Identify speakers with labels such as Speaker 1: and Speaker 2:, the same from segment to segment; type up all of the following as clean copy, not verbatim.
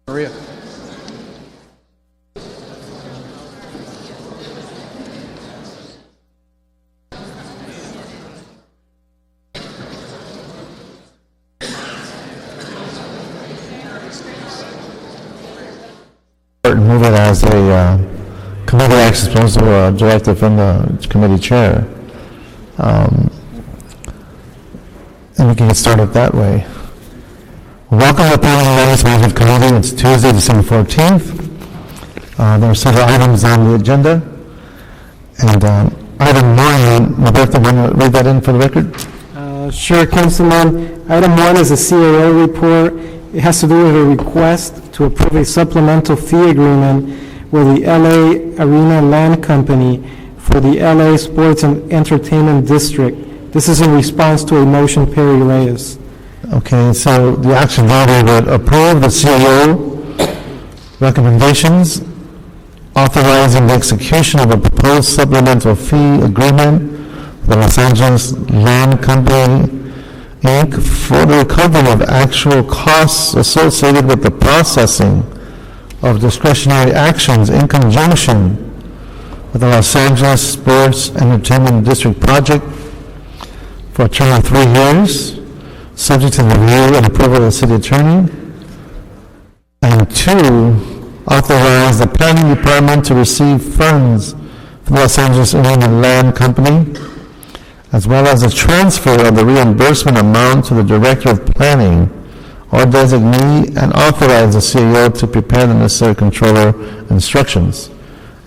Speaker 1: Maria.
Speaker 2: Move it as a committee action as opposed to a directive from the committee chair. And we can get started that way. Welcome to the Planning and Land Management Committee. It's Tuesday, December 14th. There are several items on the agenda. And item 1, Roberto, want to read that in for the record?
Speaker 3: Sure, Councilman. Item 1 is a CAO report. It has to do with a request to approve a supplemental fee agreement with the LA Arena Land Company for the LA Sports and Entertainment District. This is in response to a motion Perry Reyes.
Speaker 2: Okay, so the action body would approve the CAO recommendations authorizing the execution of a proposed supplemental fee agreement with the Los Angeles Land Company, Inc. for the recovery of actual costs associated with the processing of discretionary actions in conjunction with the Los Angeles Sports Entertainment District project for a term of 3 years, subject to the review and approval of the city attorney. And 2, authorize the planning department to receive funds from the Los Angeles Arena Land Company, as well as a transfer of the reimbursement amount to the Director of Planning or designee, and authorize the CEO to prepare the necessary controller instructions.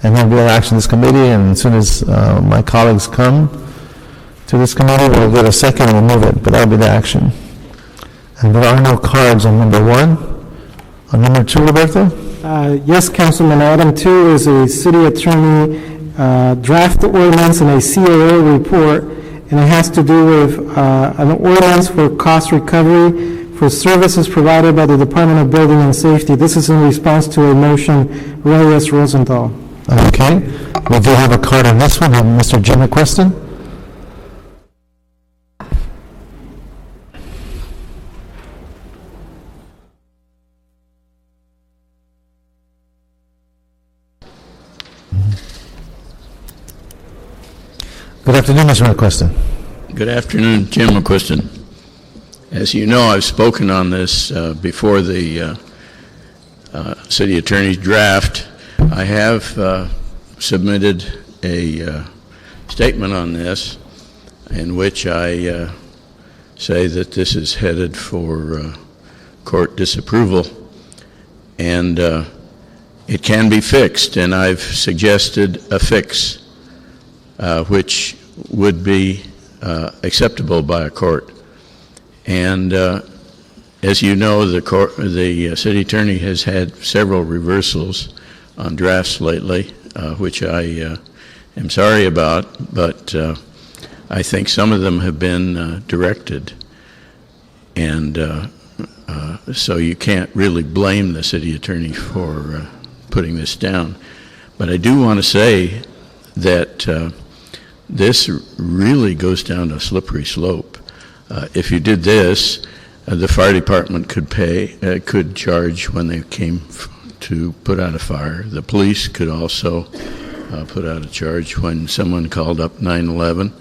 Speaker 2: And then we'll action this committee, and as soon as my colleagues come to this committee, we'll get a second and we'll move it, but that'll be the action. And there are no cards on number 1. On number 2, Roberto?
Speaker 3: Yes, Councilman. Item 2 is a city attorney draft ordinance and a CAO report, and it has to do with an ordinance for cost recovery for services provided by the Department of Building and Safety. This is in response to a motion Reyes Rosenthal.
Speaker 2: Okay. We do have a card on this one. Mr. Jim McQuestion. Good afternoon, Mr. McQuestion.
Speaker 4: Good afternoon, Jim McQuestion. As you know, I've spoken on this before the city attorney's draft. I have submitted a statement on this in which I say that this is headed for court disapproval, and it can be fixed, and I've suggested a fix which would be acceptable by a court. And as you know, the city attorney has had several reversals on drafts lately, which I am sorry about, but I think some of them have been directed. And so you can't really blame the city attorney for putting this down. But I do want to say that this really goes down a slippery slope. If you did this, the fire department could charge when they came to put out a fire. The police could also put out a charge when someone called up 911.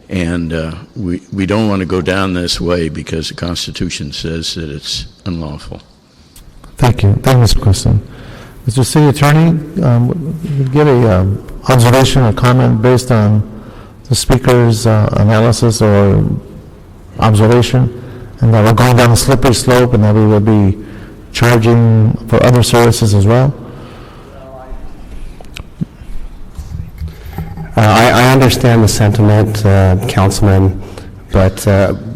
Speaker 4: And we don't want to go down this way because the Constitution says that it's unlawful.
Speaker 2: Thank you. Thank you, Mr. McQuestion. Mr. City Attorney, give a observation or comment based on the speaker's analysis or observation, and that we're going down a slippery slope and that we will be charging for other services as well?
Speaker 5: I understand the sentiment, Councilman, but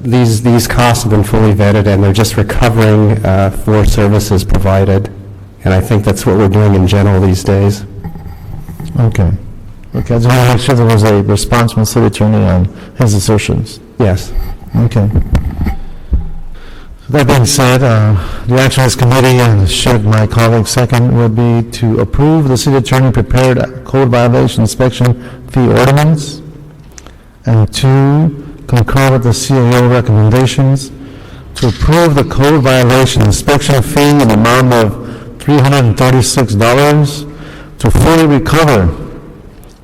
Speaker 5: these costs have been fully vetted and they're just recovering for services provided, and I think that's what we're doing in general these days.
Speaker 2: Okay. Okay, I just want to make sure there was a response from the city attorney on his assertions.
Speaker 5: Yes.
Speaker 2: Okay. That being said, the action of this committee, and should my colleague second, would be to approve the city attorney prepared code violation inspection fee ordinance, and 2, concur with the CAO recommendations to approve the code violation inspection fee in the amount of $336 to fully recover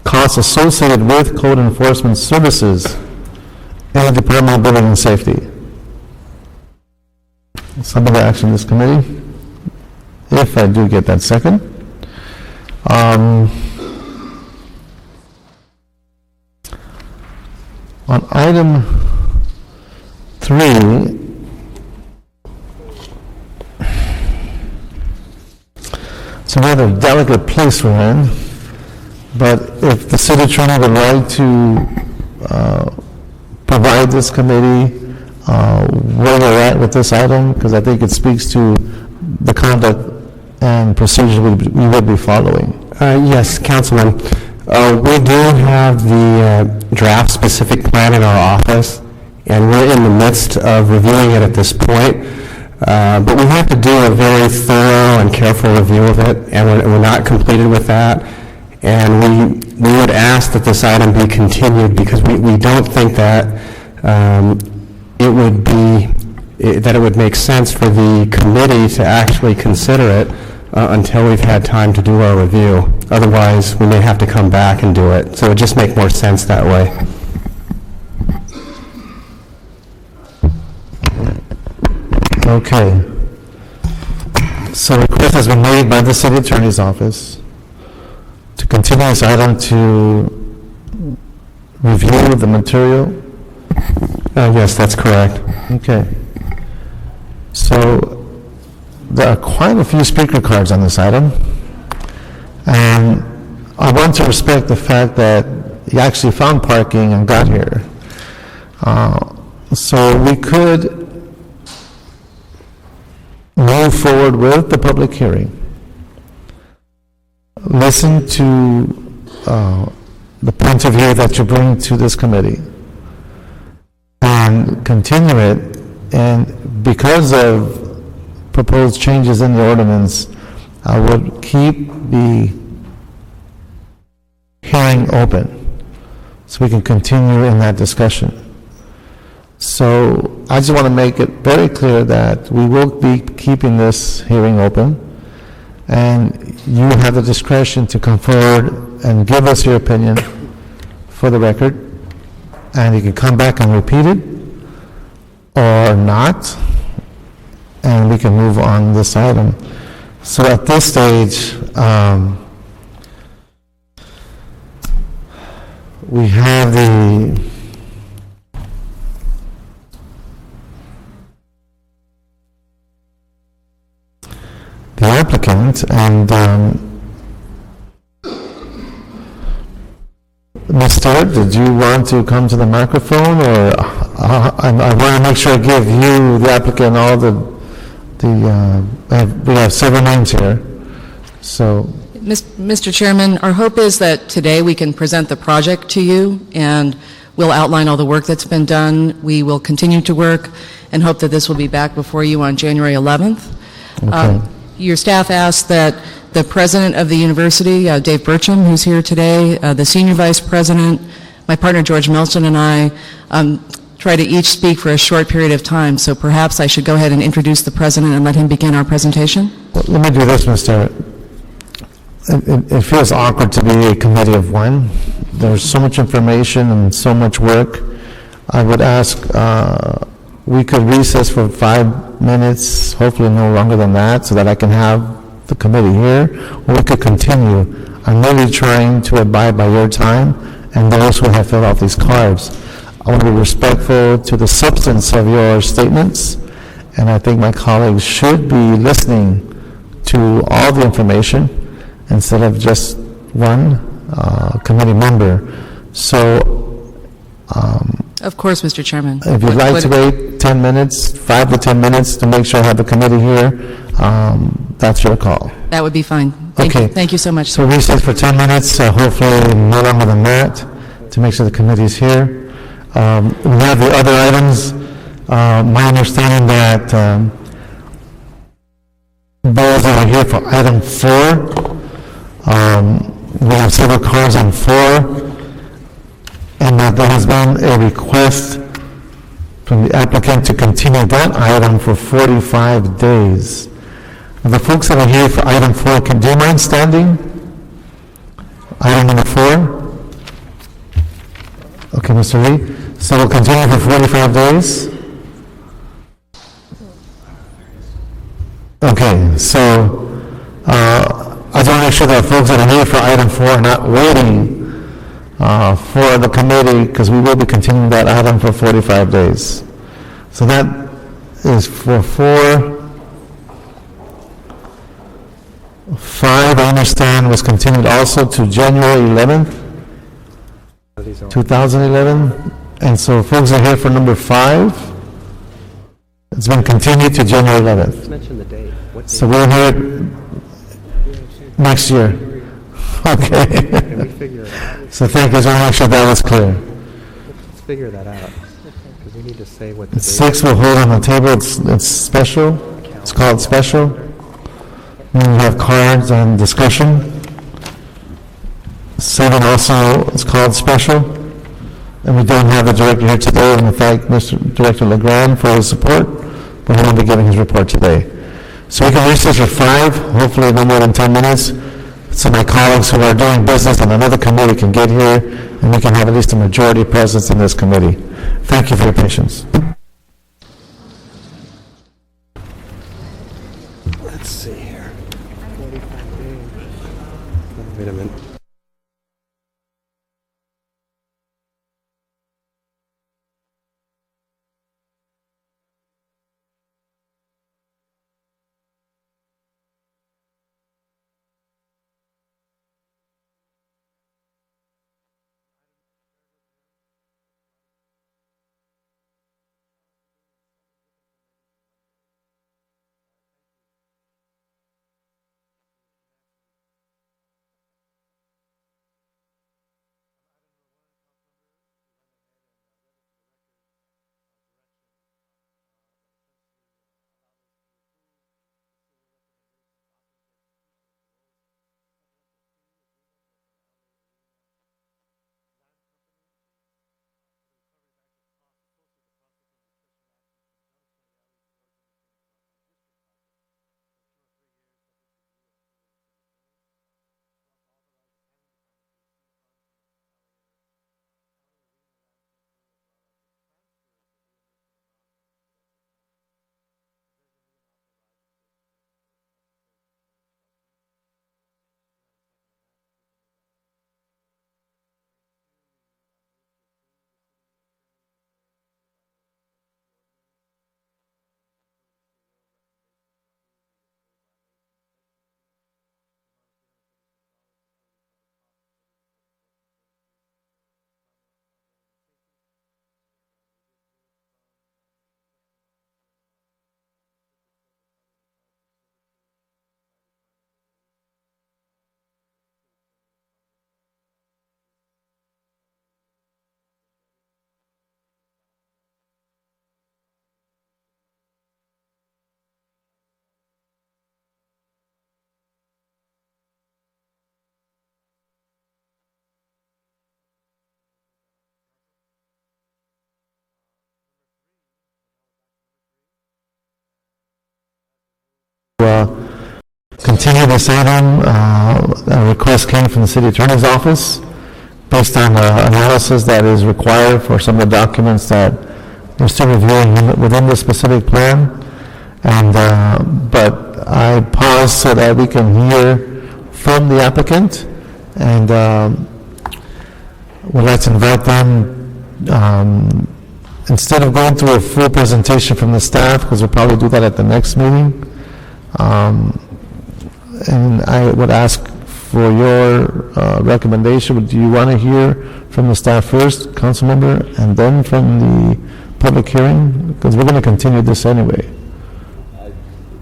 Speaker 2: costs associated with code enforcement services in the Department of Building and Safety. Some of the action of this committee, if I do get that second. On item 3, it's a rather delicate place we're in, but if the city attorney would like to provide this committee where we're at with this item, because I think it speaks to the conduct and procedure we would be following.
Speaker 5: Yes, Councilman. We do have the draft specific plan in our office, and we're in the midst of reviewing it at this point. But we have to do a very thorough and careful review of it, and we're not completed with that. And we would ask that this item be continued because we don't think that it would make sense for the committee to actually consider it until we've had time to do our review. Otherwise, we may have to come back and do it. So it would just make more sense that way.
Speaker 2: Okay. So a request has been made by the city attorney's office to continue this item to review the material.
Speaker 5: Yes, that's correct.
Speaker 2: Okay. So there are quite a few speaker cards on this item, and I want to respect the fact that you actually found parking and got here. So we could move forward with the public hearing, listen to the point of view that you bring to this committee, and continue it. And because of proposed changes in the ordinance, I would keep the hearing open so we can continue in that discussion. So I just want to make it very clear that we will be keeping this hearing open, and you have the discretion to come forward and give us your opinion for the record, and you can come back and repeat it or not, and we can move on this item. So at this stage, we have the applicant, and Ms. Stewart, did you want to come to the microphone, or I want to make sure I give you, the applicant, all we have several names here, so.
Speaker 1: Mr. Chairman, our hope is that today we can present the project to you, and we'll outline all the work that's been done. We will continue to work and hope that this will be back before you on January 11th.
Speaker 2: Okay.
Speaker 1: Your staff asked that the president of the university, Dave Burcham, who's here today, the senior vice president, my partner George Milton, and I try to each speak for a short period of time. So perhaps I should go ahead and introduce the president and let him begin our presentation.
Speaker 2: Well, let me do this, Mr. It feels awkward to be a committee of one. There's so much information and so much work. I would ask we could recess for 5 minutes, hopefully no longer than that, so that I can have the committee here, or we could continue. I'm really trying to abide by your time and those who have filled out these cards. I want to be respectful to the substance of your statements, and I think my colleagues should be listening to all the information instead of just one committee member. So,
Speaker 1: Of course, Mr. Chairman.
Speaker 2: if you'd like to wait 10 minutes, 5 to 10 minutes to make sure I have the committee here, that's your call.
Speaker 1: That would be fine. Thank
Speaker 2: Okay.
Speaker 1: you. Thank you so much.
Speaker 2: So recess for 10 minutes, hopefully no longer than that, to make sure the committee is here. We have the other items. My understanding that those that are here for item 4, we have several cards on 4, and that there has been a request from the applicant to continue that item for 45 days. The folks that are here for item 4, do you mind standing? Item number 4. Okay, Mr. Lee. So we'll continue for 45 days. Okay, so I just want to make sure that folks that are here for item 4 are not waiting for the committee, because we will be continuing that item for 45 days. So that is for 4. 5, I understand, was continued also to January 11th, 2011. And so folks are here for number 5. It's been continued to January 11th.
Speaker 5: Mention the date.
Speaker 2: So we'll hear it next year. Okay.
Speaker 5: Can we figure it out?
Speaker 2: So thank you. I just want to make sure that was clear.
Speaker 5: Let's figure that out, because we need to say what the date
Speaker 2: 6 we'll hold on the table. It's special. It's called special. We have cards and discussion. 7 also is called special. And we don't have the director here today, and I thank Mr. Director LeGrand for his support, but he won't be giving his report today. So we can recess for 5, hopefully no more than 10 minutes, so my colleagues who are doing business on another committee can get here, and we can have at least a majority presence in this committee. Thank you for your patience.
Speaker 5: Let's see here. 45 days. Wait a minute.
Speaker 2: Continue this item. A request came from the City Attorney's Office based on analysis that is required for some of the documents that they're still reviewing within the specific plan. And but I paused so that we can hear from the applicant, and would like to invite them, instead of going through a full presentation from the staff, because we'll probably do that at the next meeting, and I would ask for your recommendation. Do you want to hear from the staff first, council member, and then from the public hearing? Because we're going to continue this anyway.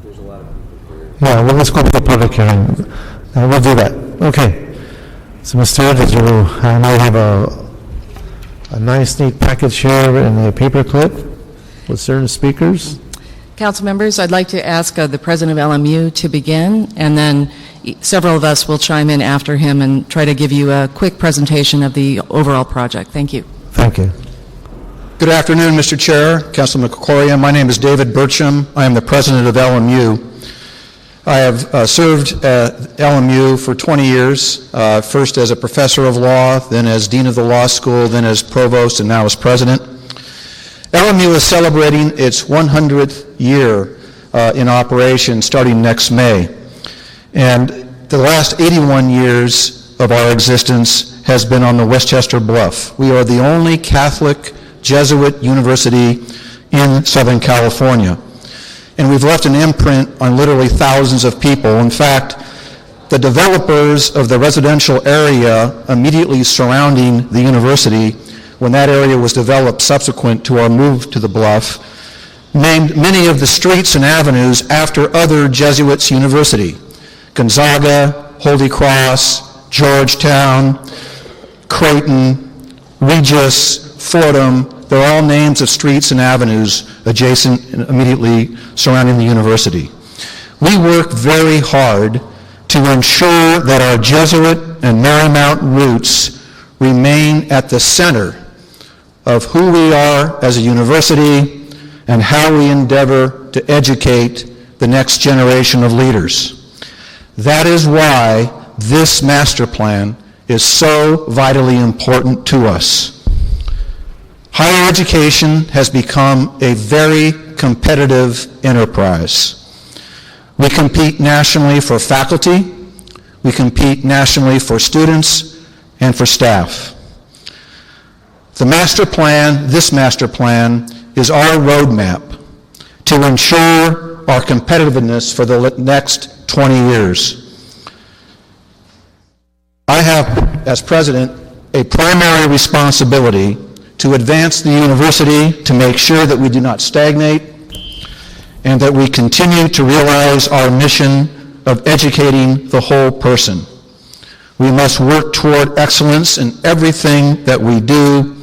Speaker 5: There's a lot of people here.
Speaker 2: Yeah, well, let's go to the public hearing. We'll do that. Okay. So, Mr. Did you, I know you have a nice, neat package here in a paper clip with certain speakers.
Speaker 1: Council members, I'd like to ask the president of LMU to begin, and then several of us will chime in after him and try to give you a quick presentation of the overall project. Thank you.
Speaker 2: Thank you.
Speaker 6: Good afternoon, Mr. Chair, Councilman Kokoria. My name is David Burcham. I am the president of LMU. I have served at LMU for 20 years, first as a professor of law, then as dean of the law school, then as provost, and now as president. LMU is celebrating its 100th year in operation starting next May. And the last 81 years of our existence has been on the Westchester Bluff. We are the only Catholic Jesuit university in Southern California. And we've left an imprint on literally thousands of people. In fact, the developers of the residential area immediately surrounding the university, when that area was developed subsequent to our move to the Bluff, named many of the streets and avenues after other Jesuits' university. Gonzaga, Holy Cross, Georgetown, Creighton, Regis, Fordham, they're all names of streets and avenues adjacent and immediately surrounding the university. We work very hard to ensure that our Jesuit and Marymount roots remain at the center of who we are as a university and how we endeavor to educate the next generation of leaders. That is why this master plan is so vitally important to us. Higher education has become a very competitive enterprise. We compete nationally for faculty, we compete nationally for students, and for staff. The master plan, this master plan, is our roadmap to ensure our competitiveness for the next 20 years. I have, as president, a primary responsibility to advance the university, to make sure that we do not stagnate, and that we continue to realize our mission of educating the whole person. We must work toward excellence in everything that we do.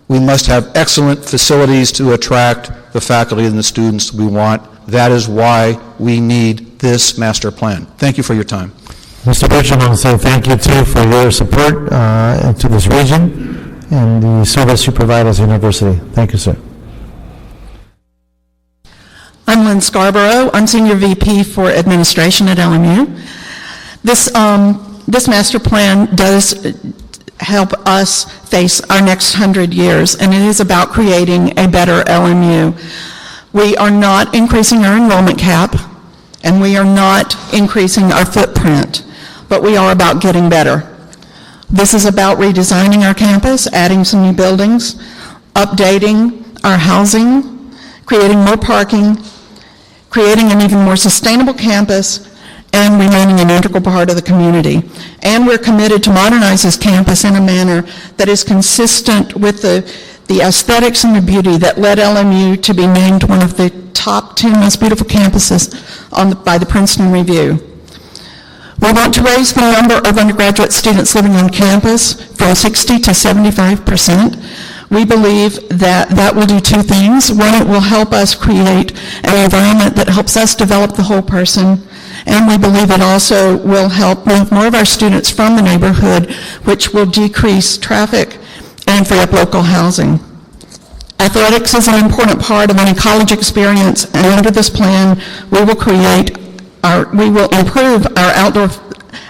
Speaker 6: We must have excellent facilities to attract the faculty and the students we want. That is why we need this master plan. Thank you for your time.
Speaker 2: Mr. Bertram, I want to say thank you too for your support to this region and the service you provide as a university. Thank you, sir.
Speaker 7: I'm Lynn Scarborough. I'm Senior VP for Administration at LMU. This master plan does help us face our next 100 years, and it is about creating a better LMU. We are not increasing our enrollment cap, and we are not increasing our footprint, but we are about getting better. This is about redesigning our campus, adding some new buildings, updating our housing, creating more parking, creating an even more sustainable campus, and remaining an integral part of the community. And we're committed to modernize this campus in a manner that is consistent with the aesthetics and the beauty that led LMU to be named one of the top 10 most beautiful campuses by the Princeton Review. We want to raise the number of undergraduate students living on campus from 60 to 75%. We believe that that will do two things. One, it will help us create an environment that helps us develop the whole person, and we believe it also will help move more of our students from the neighborhood, which will decrease traffic and free up local housing. Athletics is an important part of any college experience, and under this plan, we will improve our outdoor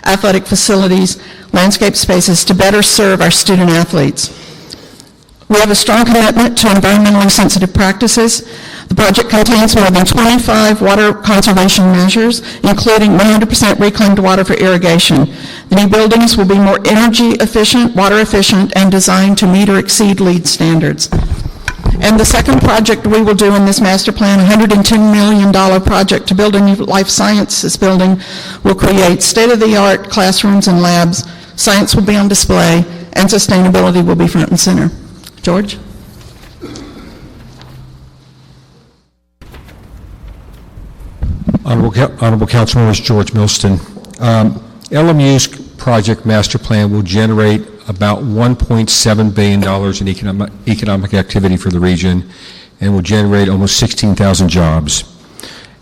Speaker 7: athletic facilities, landscape spaces to better serve our student athletes. We have a strong commitment to environmentally sensitive practices. The project contains more than 25 water conservation measures, including 100% reclaimed water for irrigation. The new buildings will be more energy efficient, water efficient, and designed to meet or exceed LEED standards. And the second project we will do in this master plan, $110 million project to build a new life sciences building, will create state-of-the-art classrooms and labs, science will be on display, and sustainability will be front and center. George?
Speaker 8: Honorable Council Members, George Milston. LMU's project master plan will generate about $1.7 billion in economic activity for the region and will generate almost 16,000 jobs.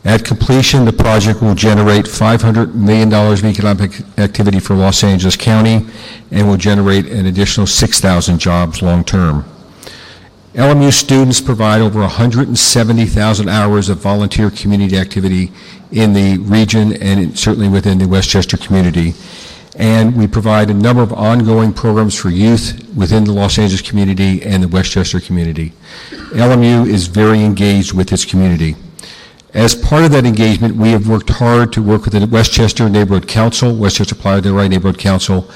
Speaker 8: At completion, the project will generate $500 million of economic activity for Los Angeles County and will generate an additional 6,000 jobs long term. LMU students provide over 170,000 hours of volunteer community activity in the region and certainly within the Westchester community. And we provide a number of ongoing programs for youth within the Los Angeles community and the Westchester community. LMU is very engaged with its community. As part of that engagement, we have worked hard to work with the Westchester Neighborhood Council, Westchester Playa del Rey Neighborhood Council,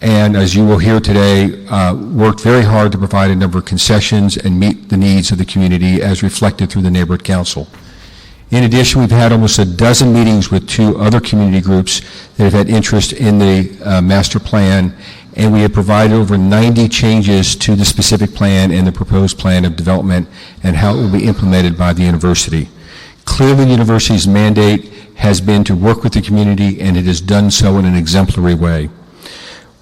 Speaker 8: and as you will hear today, worked very hard to provide a number of concessions and meet the needs of the community as reflected through the Neighborhood Council. In addition, we've had almost a dozen meetings with 2 other community groups that have had interest in the master plan, and we have provided over 90 changes to the specific plan and the proposed plan of development and how it will be implemented by the university. Clearly, the university's mandate has been to work with the community, and it has done so in an exemplary way.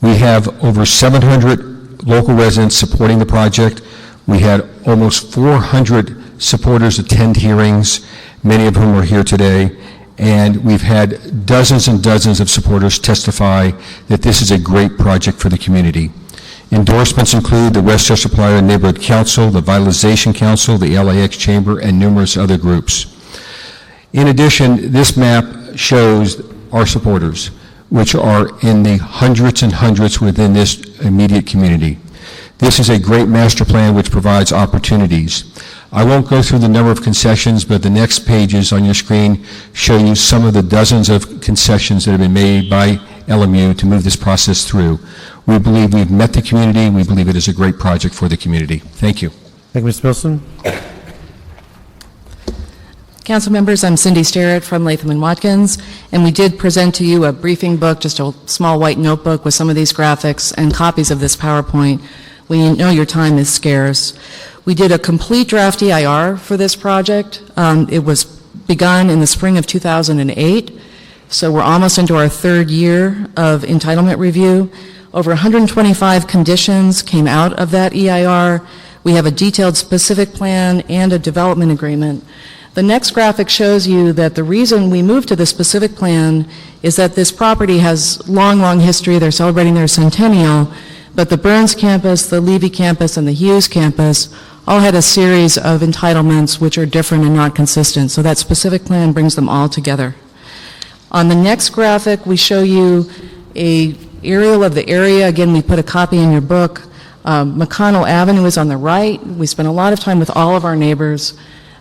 Speaker 8: We have over 700 local residents supporting the project. We had almost 400 supporters attend hearings, many of whom are here today, and we've had dozens and dozens of supporters testify that this is a great project for the community. Endorsements include the Westchester Playa Neighborhood Council, the Vitalization Council, the LAX Chamber, and numerous other groups. In addition, this map shows our supporters, which are in the hundreds and hundreds within this immediate community. This is a great master plan which provides opportunities. I won't go through the number of concessions, but the next pages on your screen show you some of the dozens of concessions that have been made by LMU to move this process through. We believe we've met the community. We believe it is a great project for the community. Thank you.
Speaker 2: Thank you, Mr. Wilson.
Speaker 1: Council members, I'm Cindy Sterrett from Latham & Watkins, and we did present to you a briefing book, just a small white notebook with some of these graphics and copies of this PowerPoint. We know your time is scarce. We did a complete draft EIR for this project. It was begun in the spring of 2008, so we're almost into our 3rd year of entitlement review. Over 125 conditions came out of that EIR. We have a detailed specific plan and a development agreement. The next graphic shows you that the reason we moved to the specific plan is that this property has long history. They're celebrating their centennial, but the Burns campus, the Levy campus, and the Hughes campus all had a series of entitlements which are different and not consistent. So that specific plan brings them all together. On the next graphic, we show you a aerial of the area. Again, we put a copy in your book. McConnell Avenue is on the right. We spent a lot of time with all of our neighbors.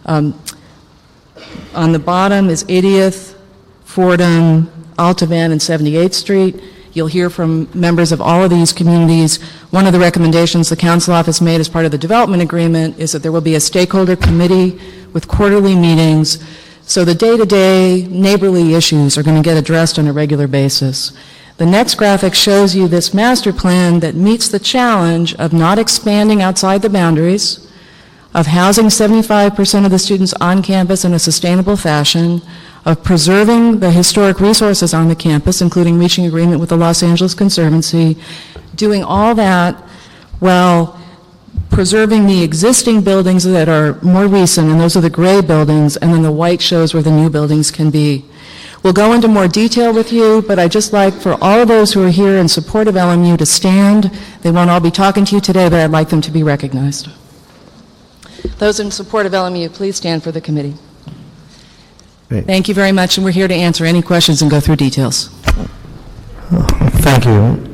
Speaker 1: On the bottom is 80th, Fordham, Altavan, and 78th Street. You'll hear from members of all of these communities. One of the recommendations the council office made as part of the development agreement is that there will be a stakeholder committee with quarterly meetings, so the day-to-day neighborly issues are going to get addressed on a regular basis. The next graphic shows you this master plan that meets the challenge of not expanding outside the boundaries, of housing 75% of the students on campus in a sustainable fashion, of preserving the historic resources on the campus, including reaching agreement with the Los Angeles Conservancy, doing all that while preserving the existing buildings that are more recent, and those are the gray buildings, and then the white shows where the new buildings can be. We'll go into more detail with you, but I'd just like for all of those who are here in support of LMU to stand. They won't all be talking to you today, but I'd like them to be recognized. Those in support of LMU, please stand for the committee.
Speaker 2: Great.
Speaker 1: Thank you very much, and we're here to answer any questions and go through details.
Speaker 2: Thank you.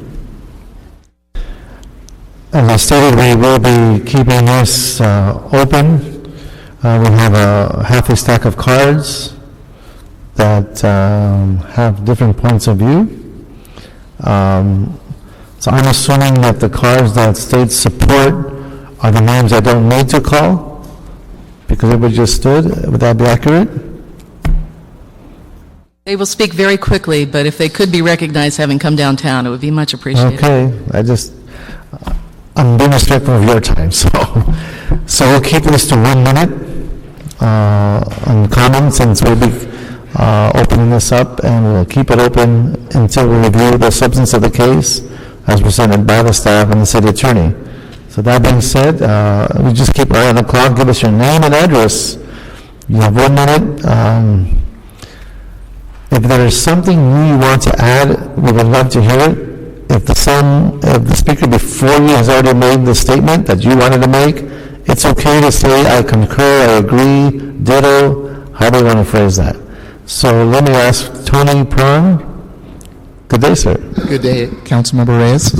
Speaker 2: As I stated, we will be keeping this open. We have a half a stack of cards that have different points of view. So I'm assuming that the cards that state support are the names I don't need to call because everybody just stood. Would that be accurate?
Speaker 1: They will speak very quickly, but if they could be recognized having come downtown, it would be much appreciated.
Speaker 2: Okay, I'm being respectful of your time, so we'll keep this to 1 minute on comments, since we'll be opening this up, and we'll keep it open until we review the substance of the case as presented by the staff and the city attorney. So that being said, we just keep our eye on the clock. Give us your name and address. You have 1 minute. If there is something new you want to add, we would love to hear it. If the speaker before you has already made the statement that you wanted to make, it's okay to say, I concur, I agree, ditto, however you want to phrase that. So let me ask Tony Prawn. Good day, sir.
Speaker 9: Good day, Councilmember Reyes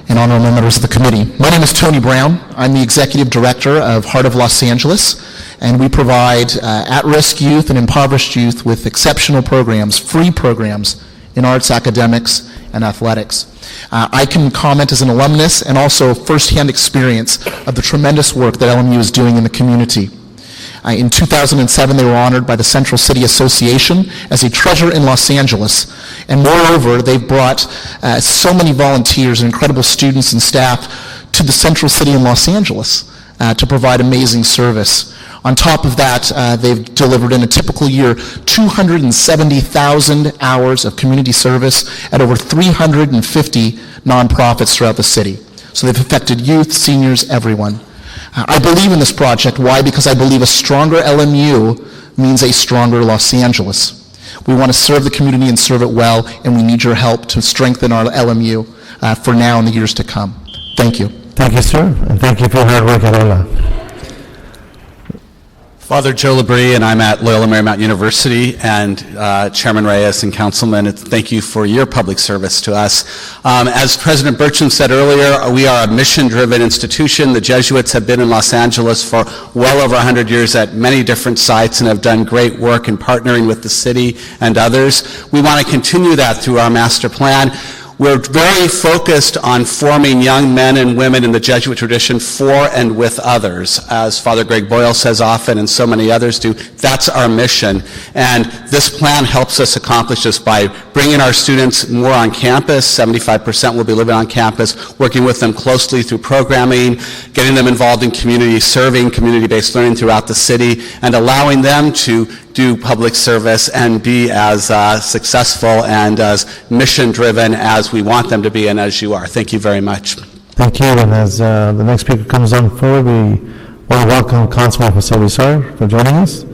Speaker 9: and honorable members of the committee. My name is Tony Brown. I'm the Executive Director of Heart of Los Angeles, and we provide at-risk youth and impoverished youth with exceptional programs, free programs in arts, academics, and athletics. I can comment as an alumnus and also firsthand experience of the tremendous work that LMU is doing in the community. In 2007, they were honored by the Central City Association as a treasure in Los Angeles. And moreover, they've brought so many volunteers and incredible students and staff to the Central City in Los Angeles to provide amazing service. On top of that, they've delivered in a typical year 270,000 hours of community service at over 350 nonprofits throughout the city. So they've affected youth, seniors, everyone. I believe in this project. Why? Because I believe a stronger LMU means a stronger Los Angeles. We want to serve the community and serve it well, and we need your help to strengthen our LMU for now and the years to come. Thank you.
Speaker 2: Thank you, sir, and thank you for your hard work at Ola.
Speaker 10: Father Joe Labrie, and I'm at Loyola Marymount University, and Chairman Reyes and Councilman, thank you for your public service to us. As President Burcham said earlier, we are a mission-driven institution. The Jesuits have been in Los Angeles for well over 100 years at many different sites and have done great work in partnering with the city and others. We want to continue that through our master plan. We're very focused on forming young men and women in the Jesuit tradition for and with others. As Father Greg Boyle says often, and so many others do, that's our mission. And this plan helps us accomplish this by bringing our students more on campus. 75% will be living on campus, working with them closely through programming, getting them involved in community serving, community-based learning throughout the city, and allowing them to do public service and be as successful and as mission-driven as we want them to be and as you are. Thank you very much.
Speaker 2: Thank you, and as the next speaker comes on forward, we want to welcome Councilman Jose Rizar for joining us.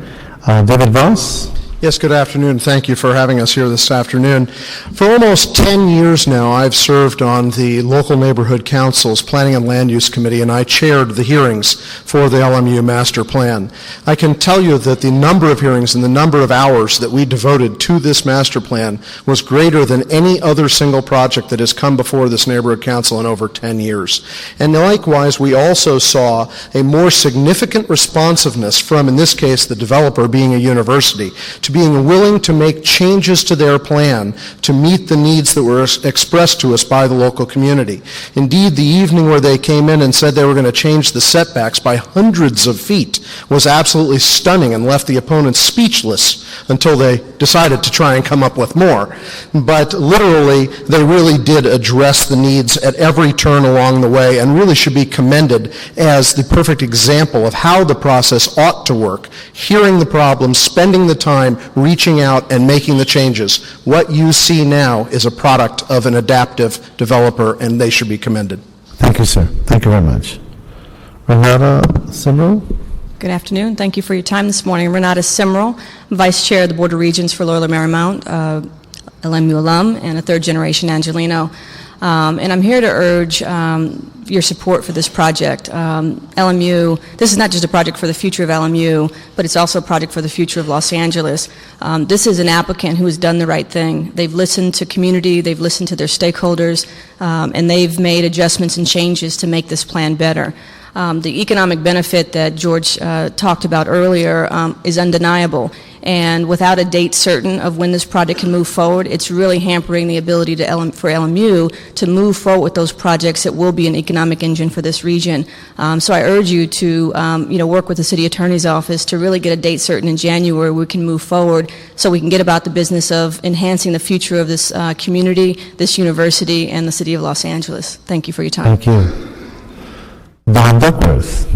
Speaker 2: David Voss.
Speaker 11: Yes, good afternoon. Thank you for having us here this afternoon. For almost 10 years now, I've served on the local neighborhood council's Planning and Land Use Committee, and I chaired the hearings for the LMU Master Plan. I can tell you that the number of hearings and the number of hours that we devoted to this master plan was greater than any other single project that has come before this neighborhood council in over 10 years. And likewise, we also saw a more significant responsiveness from, in this case, the developer being a university, to being willing to make changes to their plan to meet the needs that were expressed to us by the local community. Indeed, the evening where they came in and said they were going to change the setbacks by hundreds of feet was absolutely stunning and left the opponents speechless until they decided to try and come up with more. But literally, they really did address the needs at every turn along the way and really should be commended as the perfect example of how the process ought to work, hearing the problems, spending the time, reaching out and making the changes. What you see now is a product of an adaptive developer, and they should be commended.
Speaker 2: Thank you, sir. Thank you very much. Renata Simrel.
Speaker 12: Good afternoon. Thank you for your time this morning. Renata Simrel, Vice Chair of the Board of Regents for Loyola Marymount, LMU alum, and a third-generation Angelino. And I'm here to urge your support for this project. LMU, this is not just a project for the future of LMU, but it's also a project for the future of Los Angeles. This is an applicant who has done the right thing. They've listened to community, they've listened to their stakeholders, and they've made adjustments and changes to make this plan better. The economic benefit that George talked about earlier is undeniable. And without a date certain of when this project can move forward, it's really hampering the ability for LMU to move forward with those projects that will be an economic engine for this region. So I urge you to work with the City Attorney's Office to really get a date certain in January where we can move forward so we can get about the business of enhancing the future of this community, this university, and the City of Los Angeles. Thank you for your time.
Speaker 2: Thank you. Don Duckworth.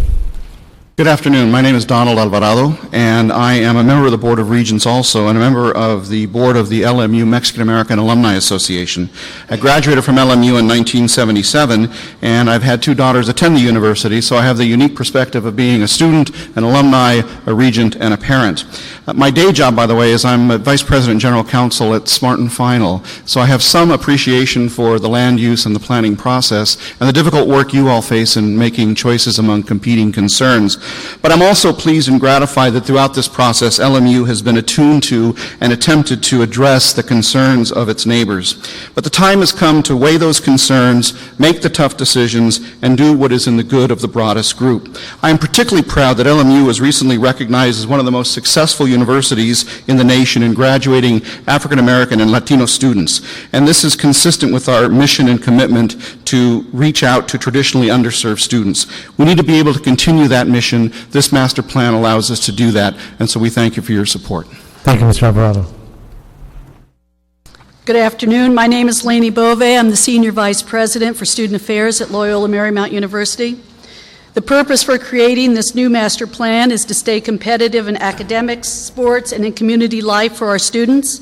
Speaker 13: Good afternoon. My name is Donald Alvarado, and I am a member of the Board of Regents also, and a member of the board of the LMU Mexican American Alumni Association. I graduated from LMU in 1977, and I've had two daughters attend the university, so I have the unique perspective of being a student, an alumni, a regent, and a parent. My day job, by the way, is I'm a Vice President and General Counsel at Smart and Final, so I have some appreciation for the land use and the planning process and the difficult work you all face in making choices among competing concerns. But I'm also pleased and gratified that throughout this process, LMU has been attuned to and attempted to address the concerns of its neighbors. But the time has come to weigh those concerns, make the tough decisions, and do what is in the good of the broadest group. I am particularly proud that LMU was recently recognized as one of the most successful universities in the nation in graduating African American and Latino students. And this is consistent with our mission and commitment to reach out to traditionally underserved students. We need to be able to continue that mission. This master plan allows us to do that, and so we thank you for your support.
Speaker 2: Thank you, Mr. Alvarado.
Speaker 14: Good afternoon. My name is Lainey Bove. I'm the Senior Vice President for Student Affairs at Loyola Marymount University. The purpose for creating this new master plan is to stay competitive in academics, sports, and in community life for our students.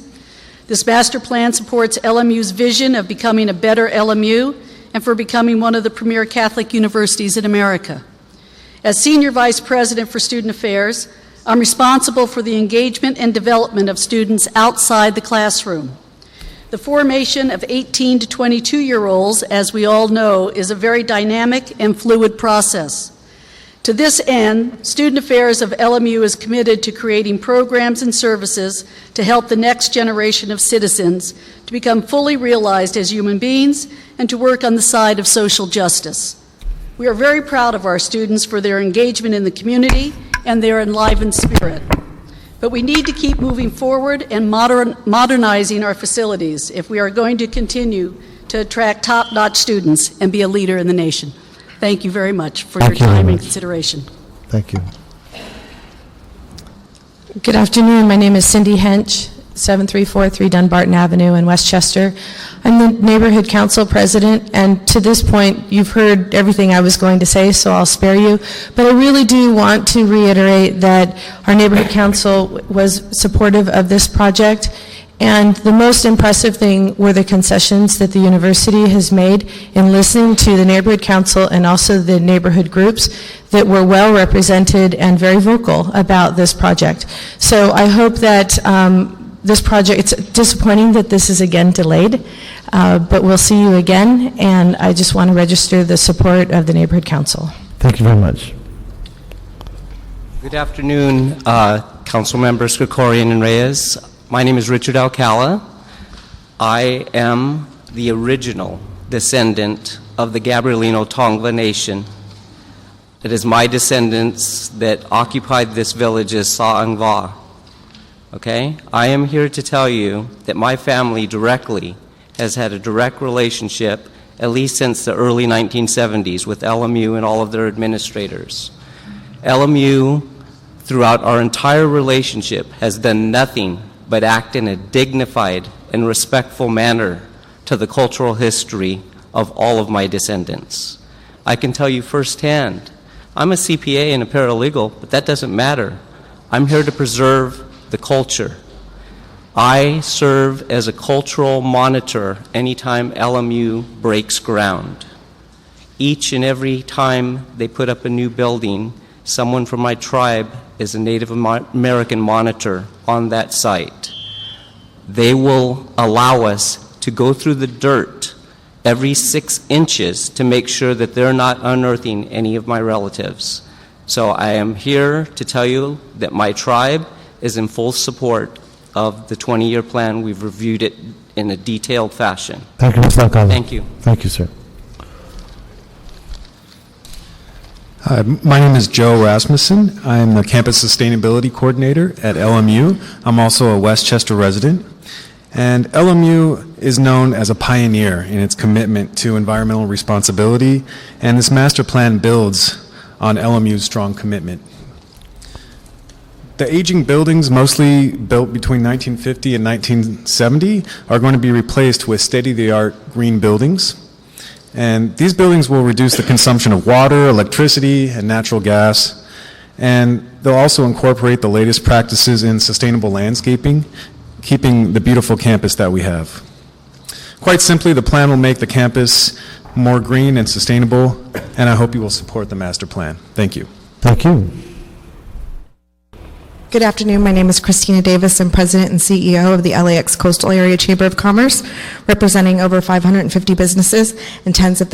Speaker 14: This master plan supports LMU's vision of becoming a better LMU and for becoming one of the premier Catholic universities in America. As Senior Vice President for Student Affairs, I'm responsible for the engagement and development of students outside the classroom. The formation of 18 to 22-year-olds, as we all know, is a very dynamic and fluid process. To this end, Student Affairs of LMU is committed to creating programs and services to help the next generation of citizens to become fully realized as human beings and to work on the side of social justice. We are very proud of our students for their engagement in the community and their enlivened spirit. But we need to keep moving forward and modernizing our facilities if we are going to continue to attract top-notch students and be a leader in the nation. Thank you very much for your time and consideration.
Speaker 2: Thank you.
Speaker 15: Good afternoon. My name is Cindy Hench, 7343 Dunbarton Avenue in Westchester. I'm the Neighborhood Council President, and to this point, you've heard everything I was going to say, so I'll spare you. But I really do want to reiterate that our Neighborhood Council was supportive of this project, and the most impressive thing were the concessions that the university has made in listening to the Neighborhood Council and also the neighborhood groups that were well represented and very vocal about this project. So I hope that this project, it's disappointing that this is again delayed, but we'll see you again, and I just want to register the support of the Neighborhood Council.
Speaker 2: Thank you very much.
Speaker 16: Good afternoon, Council Members Krikorian and Reyes. My name is Richard Alcala. I am the original descendant of the Gabrielino Tongva Nation. It is my descendants that occupied this village as Sa'angva. Okay? I am here to tell you that my family directly has had a direct relationship, at least since the early 1970s, with LMU and all of their administrators. LMU, throughout our entire relationship, has done nothing but act in a dignified and respectful manner to the cultural history of all of my descendants. I can tell you firsthand, I'm a CPA and a paralegal, but that doesn't matter. I'm here to preserve the culture. I serve as a cultural monitor anytime LMU breaks ground. Each and every time they put up a new building, someone from my tribe is a Native American monitor on that site. They will allow us to go through the dirt every 6 inches to make sure that they're not unearthing any of my relatives. So I am here to tell you that my tribe is in full support of the 20-year plan. We've reviewed it in a detailed fashion.
Speaker 2: Thank you, Mr. Alcala.
Speaker 16: Thank you.
Speaker 2: Thank you, sir.
Speaker 17: My name is Joe Rasmussen. I'm the Campus Sustainability Coordinator at LMU. I'm also a Westchester resident. And LMU is known as a pioneer in its commitment to environmental responsibility, and this master plan builds on LMU's strong commitment. The aging buildings, mostly built between 1950 and 1970, are going to be replaced with state-of-the-art green buildings. And these buildings will reduce the consumption of water, electricity, and natural gas. And they'll also incorporate the latest practices in sustainable landscaping, keeping the beautiful campus that we have. Quite simply, the plan will make the campus more green and sustainable, and I hope you will support the master plan. Thank you.
Speaker 2: Thank you.
Speaker 18: Good afternoon. My name is Christina Davis. I'm President and CEO of the LAX Coastal Area Chamber of Commerce, representing over 550 businesses and tens of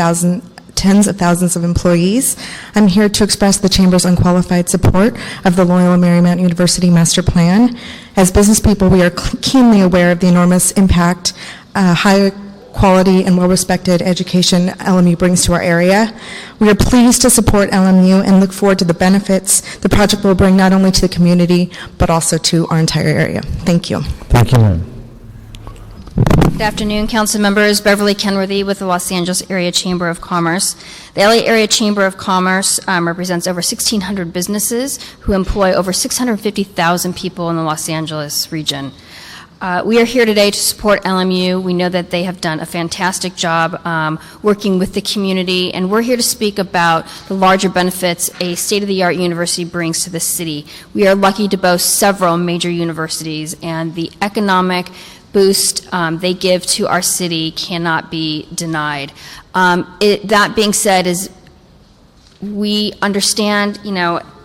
Speaker 18: tens of thousands of employees. I'm here to express the Chamber's unqualified support of the Loyola Marymount University Master Plan. As business people, we are keenly aware of the enormous impact high quality and well-respected education LMU brings to our area. We are pleased to support LMU and look forward to the benefits the project will bring not only to the community, but also to our entire area. Thank you.
Speaker 2: Thank you, ma'am.
Speaker 19: Good afternoon, council members. Beverly Kenworthy with the Los Angeles Area Chamber of Commerce. The LA Area Chamber of Commerce represents over 1,600 businesses who employ over 650,000 people in the Los Angeles region. We are here today to support LMU. We know that they have done a fantastic job working with the community, and we're here to speak about the larger benefits a state-of-the-art university brings to the city. We are lucky to boast several major universities, and the economic boost they give to our city cannot be denied. That being said, we understand,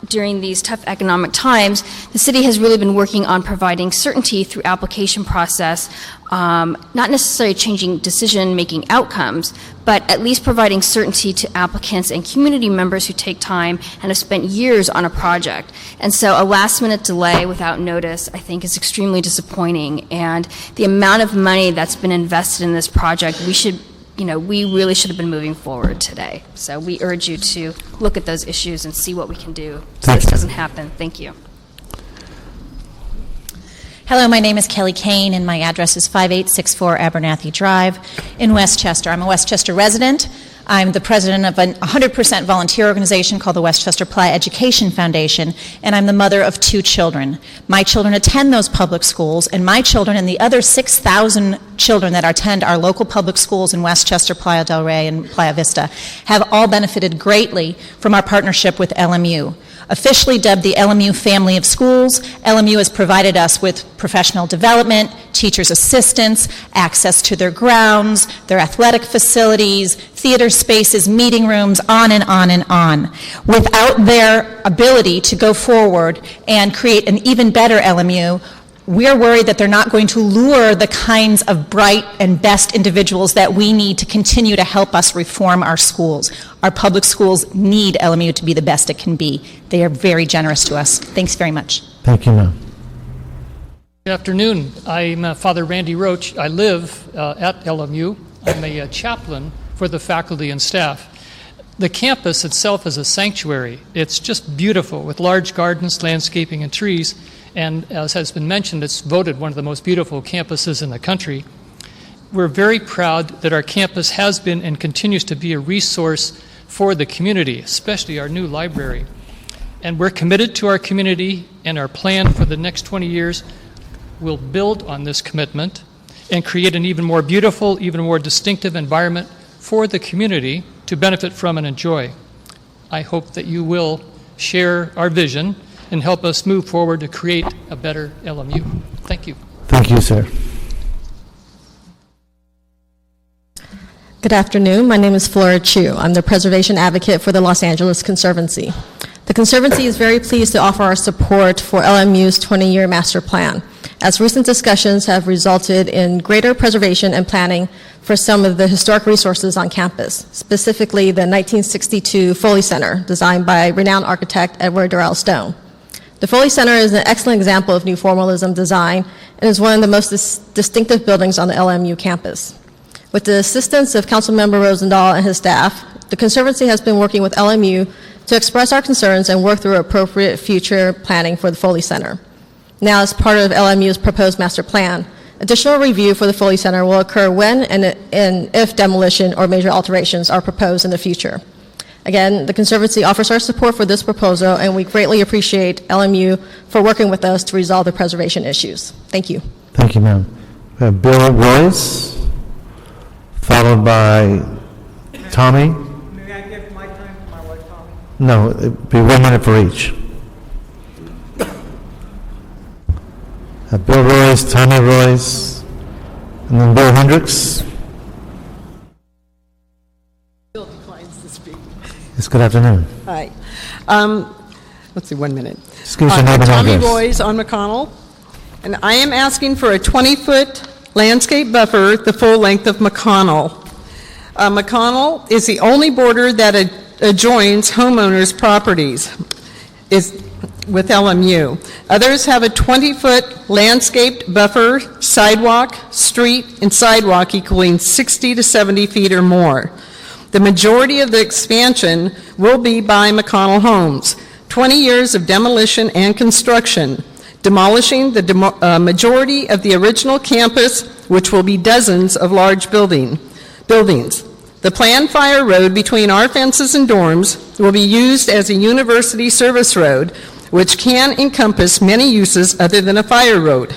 Speaker 19: during these tough economic times, the city has really been working on providing certainty through application process, not necessarily changing decision-making outcomes, but at least providing certainty to applicants and community members who take time and have spent years on a project. And so a last-minute delay without notice, I think, is extremely disappointing. And the amount of money that's been invested in this project, we really should have been moving forward today. So we urge you to look at those issues and see what we can do so this doesn't happen. Thank you.
Speaker 20: Hello, my name is Kelly Kane, and my address is 5864 Abernathy Drive in Westchester. I'm a Westchester resident. I'm the president of a 100% volunteer organization called the Westchester Ply Education Foundation, and I'm the mother of 2 children. My children attend those public schools, and my children and the other 6,000 children that attend our local public schools in Westchester, Playa del Rey, and Playa Vista have all benefited greatly from our partnership with LMU. Officially dubbed the LMU Family of Schools, LMU has provided us with professional development, teachers' assistance, access to their grounds, their athletic facilities, theater spaces, meeting rooms, on and on and on. Without their ability to go forward and create an even better LMU, we're worried that they're not going to lure the kinds of bright and best individuals that we need to continue to help us reform our schools. Our public schools need LMU to be the best it can be. They are very generous to us. Thanks very much.
Speaker 2: Thank you, ma'am.
Speaker 21: Good afternoon. I'm Father Randy Roach. I live at LMU. I'm a chaplain for the faculty and staff. The campus itself is a sanctuary. It's just beautiful with large gardens, landscaping, and trees. And as has been mentioned, it's voted one of the most beautiful campuses in the country. We're very proud that our campus has been and continues to be a resource for the community, especially our new library. And we're committed to our community, and our plan for the next 20 years will build on this commitment and create an even more beautiful, even more distinctive environment for the community to benefit from and enjoy. I hope that you will share our vision and help us move forward to create a better LMU. Thank you.
Speaker 2: Thank you, sir.
Speaker 22: Good afternoon. My name is Flora Chu. I'm the preservation advocate for the Los Angeles Conservancy. The Conservancy is very pleased to offer our support for LMU's 20-year master plan, as recent discussions have resulted in greater preservation and planning for some of the historic resources on campus, specifically the 1962 Foley Center, designed by renowned architect Edward Durrell Stone. The Foley Center is an excellent example of new formalism design and is one of the most distinctive buildings on the LMU campus. With the assistance of Councilmember Rosendahl and his staff, the Conservancy has been working with LMU to express our concerns and work through appropriate future planning for the Foley Center. Now, as part of LMU's proposed master plan, additional review for the Foley Center will occur when and if demolition or major alterations are proposed in the future. Again, the Conservancy offers our support for this proposal, and we greatly appreciate LMU for working with us to resolve the preservation issues. Thank you.
Speaker 2: Thank you, ma'am. We have Bill Royce, followed by Tommy.
Speaker 23: May I give my time to my wife, Tommy?
Speaker 2: No, it'd be 1 minute for each. Bill Royce, Tommy Royce, and then Bill Hendricks.
Speaker 23: Bill declines to speak.
Speaker 2: Yes, good afternoon.
Speaker 23: Hi. Let's see, 1 minute.
Speaker 2: Excuse your name and
Speaker 23: Tommy
Speaker 2: address.
Speaker 23: Royce on McConnell, and I am asking for a 20-foot landscape buffer the full length of McConnell. McConnell is the only border that adjoins homeowners' properties with LMU. Others have a 20-foot landscaped buffer, sidewalk, street, and sidewalk equaling 60 to 70 feet or more. The majority of the expansion will be by McConnell Homes. 20 years of demolition and construction, demolishing the majority of the original campus, which will be dozens of large buildings. The planned fire road between our fences and dorms will be used as a university service road, which can encompass many uses other than a fire road.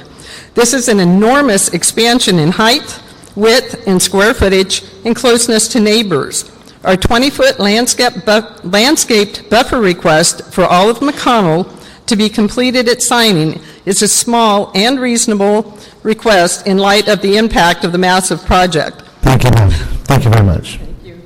Speaker 23: This is an enormous expansion in height, width, and square footage, and closeness to neighbors. Our 20-foot landscaped buffer request for all of McConnell to be completed at signing is a small and reasonable request in light of the impact of the massive project.
Speaker 2: Thank you, ma'am. Thank you very much.
Speaker 23: Thank you.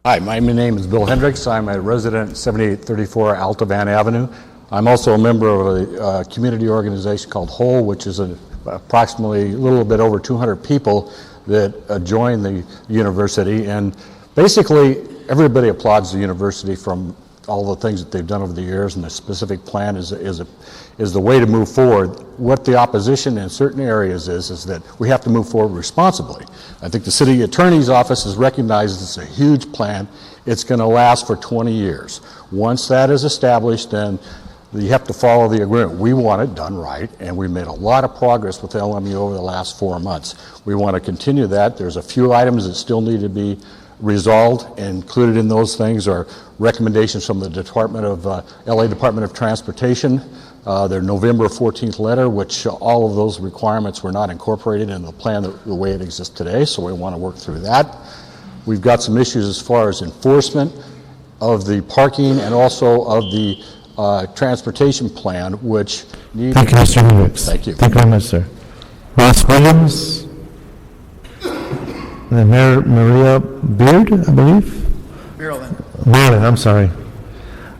Speaker 3: Hi, my name is Bill Hendricks. I'm a resident at 7834 Altavan Avenue. I'm also a member of a community organization called Whole, which is approximately a little bit over 200 people that join the university. And basically, everybody applauds the university from all the things that they've done over the years, and the specific plan is the way to move forward. What the opposition in certain areas is that we have to move forward responsibly. I think the city attorney's office has recognized it's a huge plan. It's going to last for 20 years. Once that is established, then you have to follow the agreement. We want it done right, and we made a lot of progress with LMU over the last 4 months. We want to continue that. There's a few items that still need to be resolved. Included in those things are recommendations from the LA Department of Transportation, their November 14th letter, which all of those requirements were not incorporated in the plan the way it exists today, so we want to work through that. We've got some issues as far as enforcement of the parking and also of the transportation plan, which need...
Speaker 2: Thank you, Mr. Hendricks.
Speaker 3: Thank you.
Speaker 2: Thank you very much, sir. Ross Williams, and then Maria Beard, I believe? Marilyn, I'm sorry.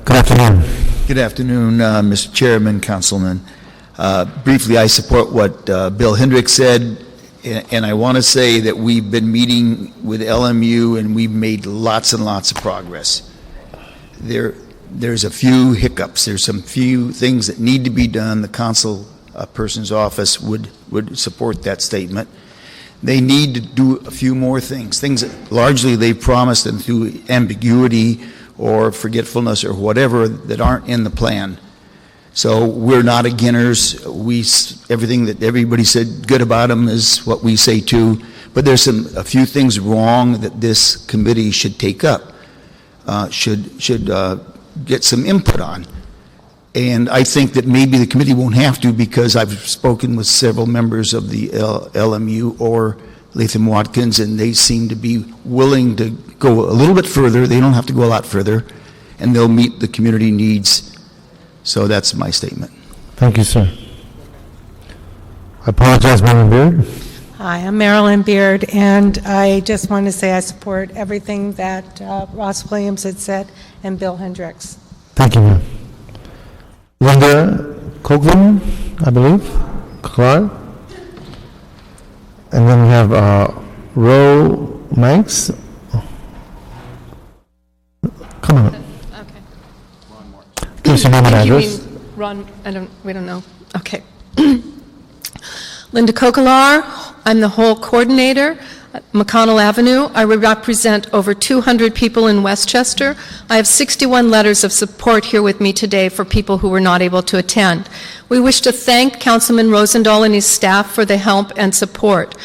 Speaker 2: Good afternoon.
Speaker 4: Good afternoon, Mr. Chairman, Councilman. Briefly, I support what Bill Hendricks said, and I want to say that we've been meeting with LMU and we've made lots and lots of progress. There's a few hiccups. There's some few things that need to be done. The council person's office would support that statement. They need to do a few more things that largely they've promised, and through ambiguity or forgetfulness or whatever that aren't in the plan. So we're not beginners. Everything that everybody said good about them is what we say too. But there's a few things wrong that this committee should take up, should get some input on. And I think that maybe the committee won't have to, because I've spoken with several members of the LMU or Latham Watkins, and they seem to be willing to go a little bit further. They don't have to go a lot further, and they'll meet the community needs. So that's my statement.
Speaker 2: Thank you, sir. I apologize, Marilyn Beard.
Speaker 5: Hi, I'm Marilyn Beard, and I just want to say I support everything that Ross Williams had said and Bill Hendricks.
Speaker 2: Thank you, ma'am. Linda Coghlan, I believe, Clark. And then we have Ro Manx. Come on.
Speaker 24: Okay.
Speaker 2: Give us your name and address.
Speaker 24: You mean Ron? We don't know. Okay. Linda Kokalar. I'm the whole coordinator at McConnell Avenue. I represent over 200 people in Westchester. I have 61 letters of support here with me today for people who were not able to attend. We wish to thank Councilman Rosendahl and his staff for the help and support.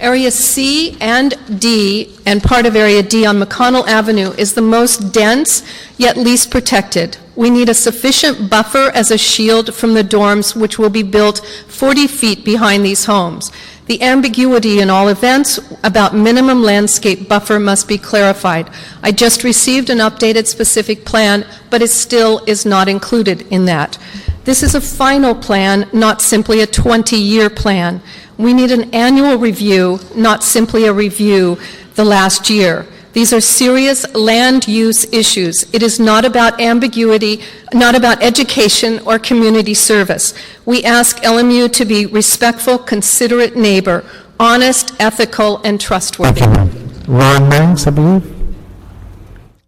Speaker 24: Area C and D, and part of Area D on McConnell Avenue, is the most dense, yet least protected. We need a sufficient buffer as a shield from the dorms, which will be built 40 feet behind these homes. The ambiguity in all events about minimum landscape buffer must be clarified. I just received an updated specific plan, but it still is not included in that. This is a final plan, not simply a 20-year plan. We need an annual review, not simply a review the last year. These are serious land use issues. It is not about ambiguity, not about education or community service. We ask LMU to be respectful, considerate neighbor. honest, ethical, and trustworthy.
Speaker 2: Thank you, ma'am. Ron Manx, I believe.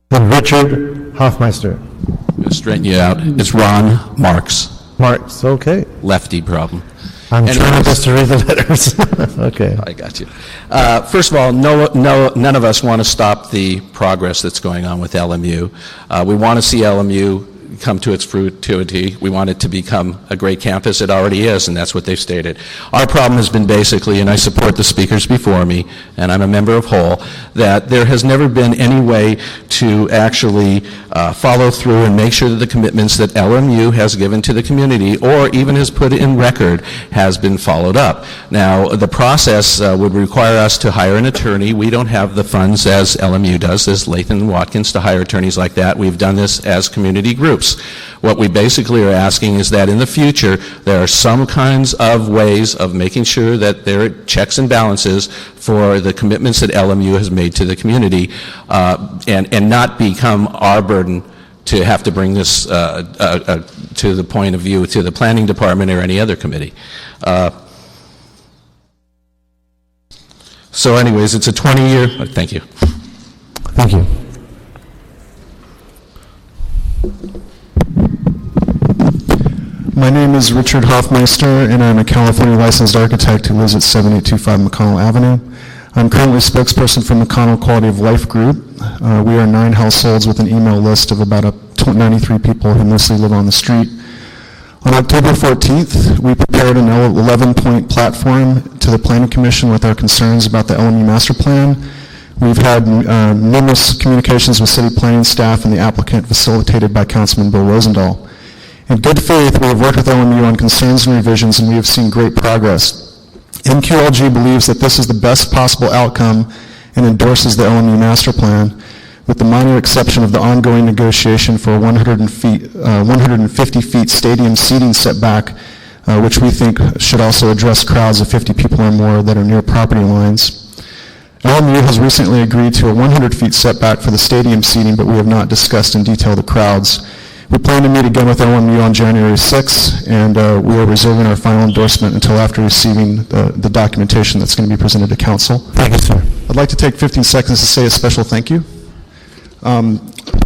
Speaker 2: Then Richard Hofmeister.
Speaker 1: Straighten you out. It's Ron Marks.
Speaker 2: Marks, okay.
Speaker 1: Lefty problem.
Speaker 2: I'm trying just to read the letters. Okay.
Speaker 1: I got you. First of all, none of us want to stop the progress that's going on with LMU. We want to see LMU come to its fruitivity. We want it to become a great campus. It already is, and that's what they've stated. Our problem has been basically, and I support the speakers before me, and I'm a member of Whole, that there has never been any way to actually follow through and make sure that the commitments that LMU has given to the community, or even has put in record, has been followed up. Now, the process would require us to hire an attorney. We don't have the funds, as LMU does, as Latham and Watkins, to hire attorneys like that. We've done this as community groups. What we basically are asking is that in the future, there are some kinds of ways of making sure that there are checks and balances for the commitments that LMU has made to the community, and not become our burden to have to bring this to the point of view to the planning department or any other committee. So anyways, it's a 20-year, thank you.
Speaker 2: Thank you.
Speaker 6: My name is Richard Hofmeister, and I'm a California licensed architect who lives at 7825 McConnell Avenue. I'm currently spokesperson for McConnell Quality of Life Group. We are 9 households with an email list of about 93 people who mostly live on the street. On October 14th, we prepared an 11-point platform to the Planning Commission with our concerns about the LMU Master Plan. We've had numerous communications with city planning staff and the applicant, facilitated by Councilman Bill Rosendahl. In good faith, we have worked with LMU on concerns and revisions, and we have seen great progress. MQLG believes that this is the best possible outcome and endorses the LMU Master Plan, with the minor exception of the ongoing negotiation for a 150 feet stadium seating setback, which we think should also address crowds of 50 people or more that are near property lines. LMU has recently agreed to a 100 feet setback for the stadium seating, but we have not discussed in detail the crowds. We plan to meet again with LMU on January 6th, and we are reserving our final endorsement until after receiving the documentation that's going to be presented to council.
Speaker 2: Thank you, sir.
Speaker 6: I'd like to take 15 seconds to say a special thank you.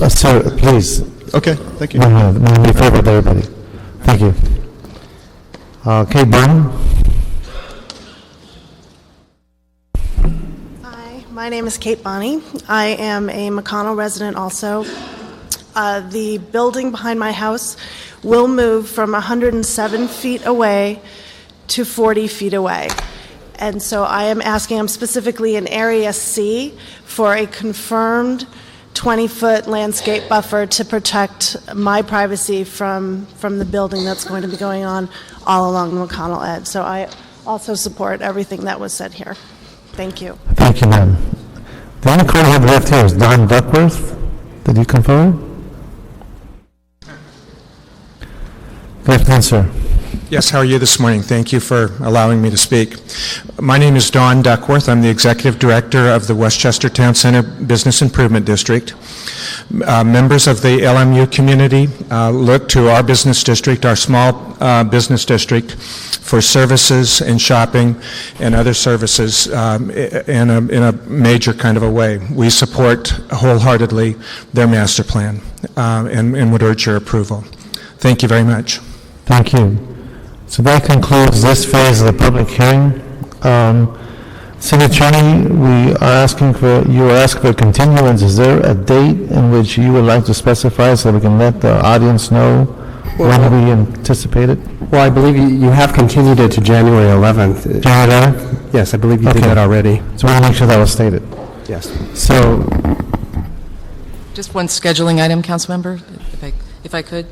Speaker 2: Sir, please.
Speaker 6: Okay, thank you.
Speaker 2: No, be fair with everybody. Thank you. Okay, Brian.
Speaker 7: Hi, my name is Kate Bonney. I am a McConnell resident also. The building behind my house will move from 107 feet away to 40 feet away. And so I am asking, I'm specifically in Area C for a confirmed 20-foot landscape buffer to protect my privacy from the building that's going to be going on all along the McConnell edge. So I also support everything that was said here. Thank you.
Speaker 2: Thank you, ma'am. The only call I have left here is Don Duckworth. Did you come forward? Good afternoon, sir.
Speaker 8: Yes, how are you this morning? Thank you for allowing me to speak. My name is Don Duckworth. I'm the Executive Director of the Westchester Town Center Business Improvement District. Members of the LMU community look to our business district, our small business district, for services and shopping and other services in a major kind of a way. We support wholeheartedly their master plan and would urge your approval. Thank you very much.
Speaker 2: Thank you. So that concludes this phase of the public hearing. City Attorney, you are asking for a continuance. Is there a date in which you would like to specify so we can let the audience know when we anticipate it?
Speaker 25: Well, I believe you have continued it to January 11th.
Speaker 2: January 11th?
Speaker 25: Yes, I believe you did that already.
Speaker 2: So we want to make sure that was stated.
Speaker 25: Yes.
Speaker 2: So,
Speaker 26: just one scheduling item, Councilmember, if I could.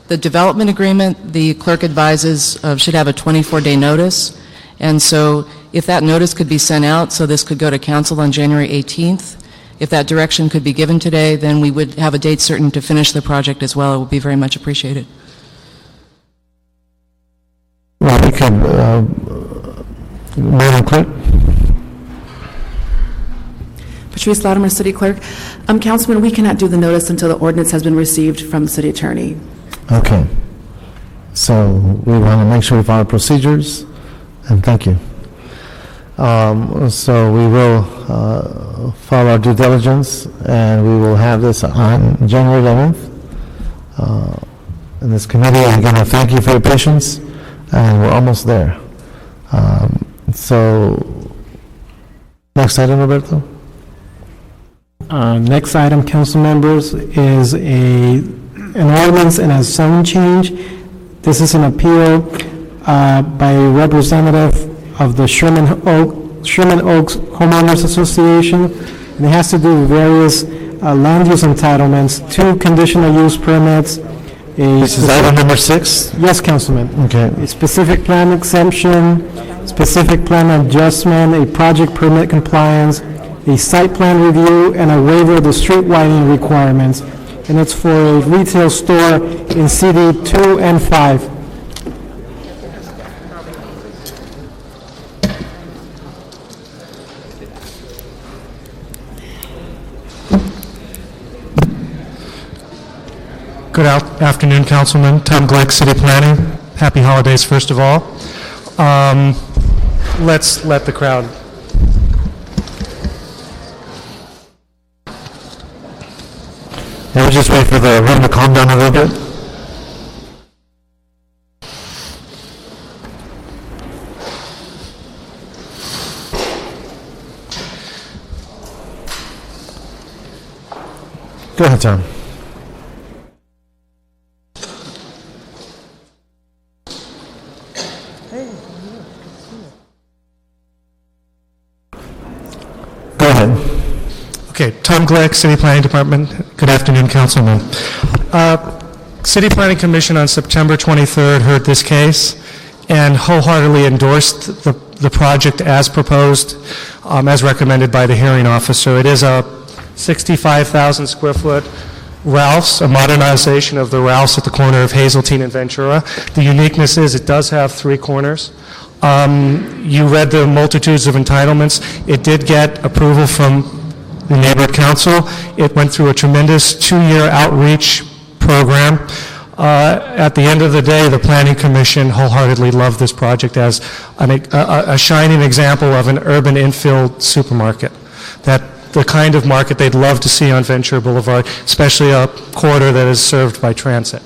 Speaker 26: The development agreement, the clerk advises, should have a 24-day notice. And so if that notice could be sent out, so this could go to council on January 18th, if that direction could be given today, then we would have a date certain to finish the project as well. It would be very much appreciated.
Speaker 2: well, we can, Madam Clerk?
Speaker 27: Patrice Latimer, City Clerk. Councilman, we cannot do the notice until the ordinance has been received from the City Attorney.
Speaker 2: Okay. So we want to make sure we follow procedures, and thank you. So we will follow our due diligence, and we will have this on January 11th. In this committee, again, I thank you for your patience, and we're almost there. So, next item, Roberto.
Speaker 25: Next item, council members, is an ordinance and a zone change. This is an appeal by a representative of the Sherman Oaks Homeowners Association, and it has to do with various land use entitlements, 2 conditional use permits.
Speaker 2: This is item number 6?
Speaker 25: Yes, Councilman.
Speaker 2: Okay.
Speaker 25: A specific plan exemption, specific plan adjustment, a project permit compliance, a site plan review, and a waiver of the street widening requirements. And it's for a retail store in CD 2 and 5.
Speaker 9: Good afternoon, Councilman. Tom Glick, City Planning. Happy holidays, first of all. Let's let the crowd.
Speaker 2: Yeah, we'll just wait for the room to calm down a little bit. Go ahead, Tom. Go ahead.
Speaker 9: Okay, Tom Glick, City Planning Department. Good afternoon, Councilman. City Planning Commission on September 23rd heard this case and wholeheartedly endorsed the project as proposed, as recommended by the hearing officer. It is a 65,000 square foot Ralph's, a modernization of the Ralph's at the corner of Hazeltine and Ventura. The uniqueness is it does have 3 corners. You read the multitudes of entitlements. It did get approval from the neighborhood council. It went through a tremendous 2-year outreach program. At the end of the day, the Planning Commission wholeheartedly loved this project as a shining example of an urban infill supermarket. That the kind of market they'd love to see on Ventura Boulevard, especially a corridor that is served by transit.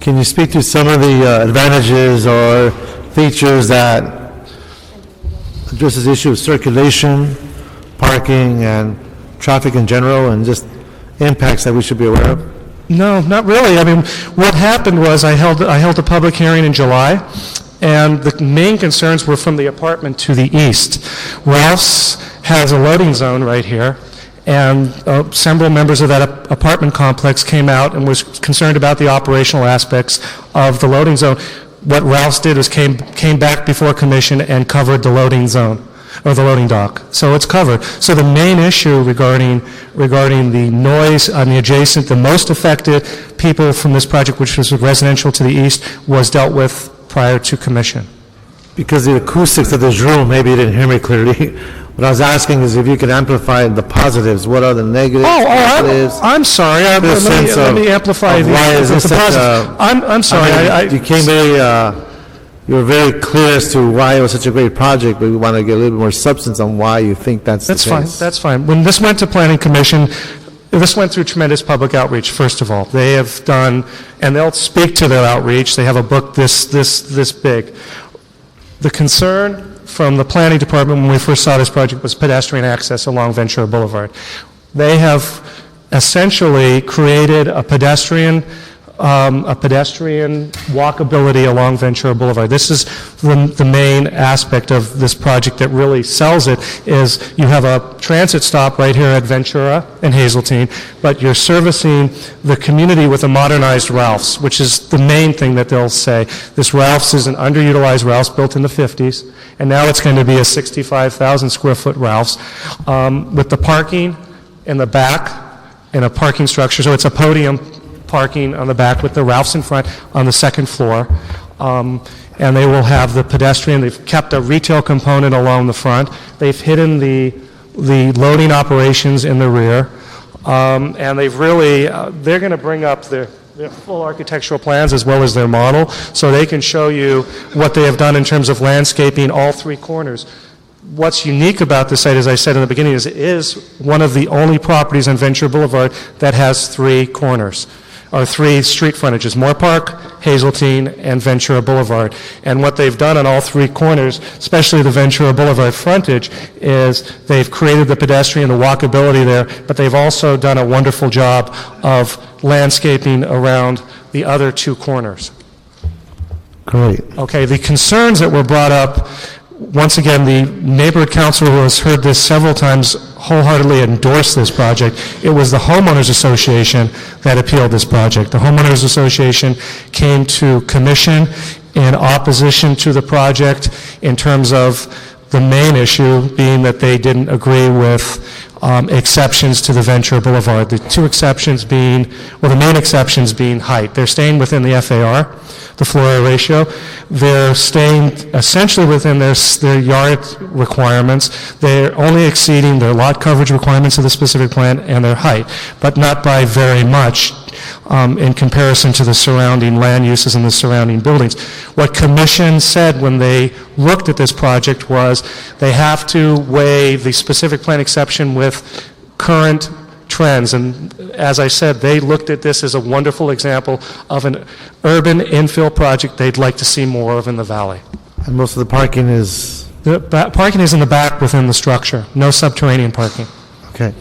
Speaker 2: Can you speak to some of the advantages or features that addresses the issue of circulation, parking, and traffic in general, and just impacts that we should be aware of?
Speaker 9: No, not really. I mean, what happened was I held a public hearing in July, and the main concerns were from the apartment to the east. Ralph's has a loading zone right here, and several members of that apartment complex came out and was concerned about the operational aspects of the loading zone. What Ralph's did was came back before commission and covered the loading zone, or the loading dock. So it's covered. So the main issue regarding the noise on the adjacent, the most affected people from this project, which was residential to the east, was dealt with prior to commission.
Speaker 2: Because the acoustics of this room, maybe you didn't hear me clearly. What I was asking is if you could amplify the positives. What are the negatives?
Speaker 9: I'm sorry. Let me amplify the positives. I'm sorry.
Speaker 2: You came you were very clear as to why it was such a great project, but we want to get a little bit more substance on why you think that's the case.
Speaker 9: That's fine. When this went to Planning Commission, this went through tremendous public outreach, first of all. They have done, and they'll speak to their outreach. They have a book this big. The concern from the planning department when we first saw this project was pedestrian access along Ventura Boulevard. They have essentially created a pedestrian walkability along Ventura Boulevard. This is the main aspect of this project that really sells it, is you have a transit stop right here at Ventura and Hazeltine, but you're servicing the community with a modernized Ralph's, which is the main thing that they'll say. This Ralph's is an underutilized Ralph's built in the 50s, and now it's going to be a 65,000 square foot Ralph's with the parking in the back and a parking structure. So it's a podium parking on the back with the Ralph's in front on the second floor. And they will have the pedestrian. They've kept a retail component along the front. They've hidden the loading operations in the rear. And they've really, they're going to bring up the their full architectural plans as well as their model, so they can show you what they have done in terms of landscaping all three corners. What's unique about this site, as I said in the beginning, is it is one of the only properties on Ventura Boulevard that has three corners, or three street frontages: Moore Park, Hazeltine, and Ventura Boulevard. And what they've done on all three corners, especially the Ventura Boulevard frontage, is they've created the pedestrian, the walkability there, but they've also done a wonderful job of landscaping around the other two corners.
Speaker 2: Great.
Speaker 9: Okay, the concerns that were brought up, once again, the neighborhood council who has heard this several times wholeheartedly endorsed this project. It was the homeowners association that appealed this project. The homeowners association came to commission in opposition to the project in terms of the main issue being that they didn't agree with exceptions to the Ventura Boulevard. The two exceptions being, well, the main exceptions being height. They're staying within the FAR, the floor area ratio. They're staying essentially within their yard requirements. They're only exceeding their lot coverage requirements of the specific plan and their height, but not by very much in comparison to the surrounding land uses and the surrounding buildings. What commission said when they looked at this project was they have to weigh the specific plan exception with current trends, and as I said, they looked at this as a wonderful example of an urban infill project they'd like to see more of in the valley.
Speaker 2: And most of the parking is?
Speaker 9: The parking is in the back within the structure, no subterranean parking.
Speaker 2: Okay.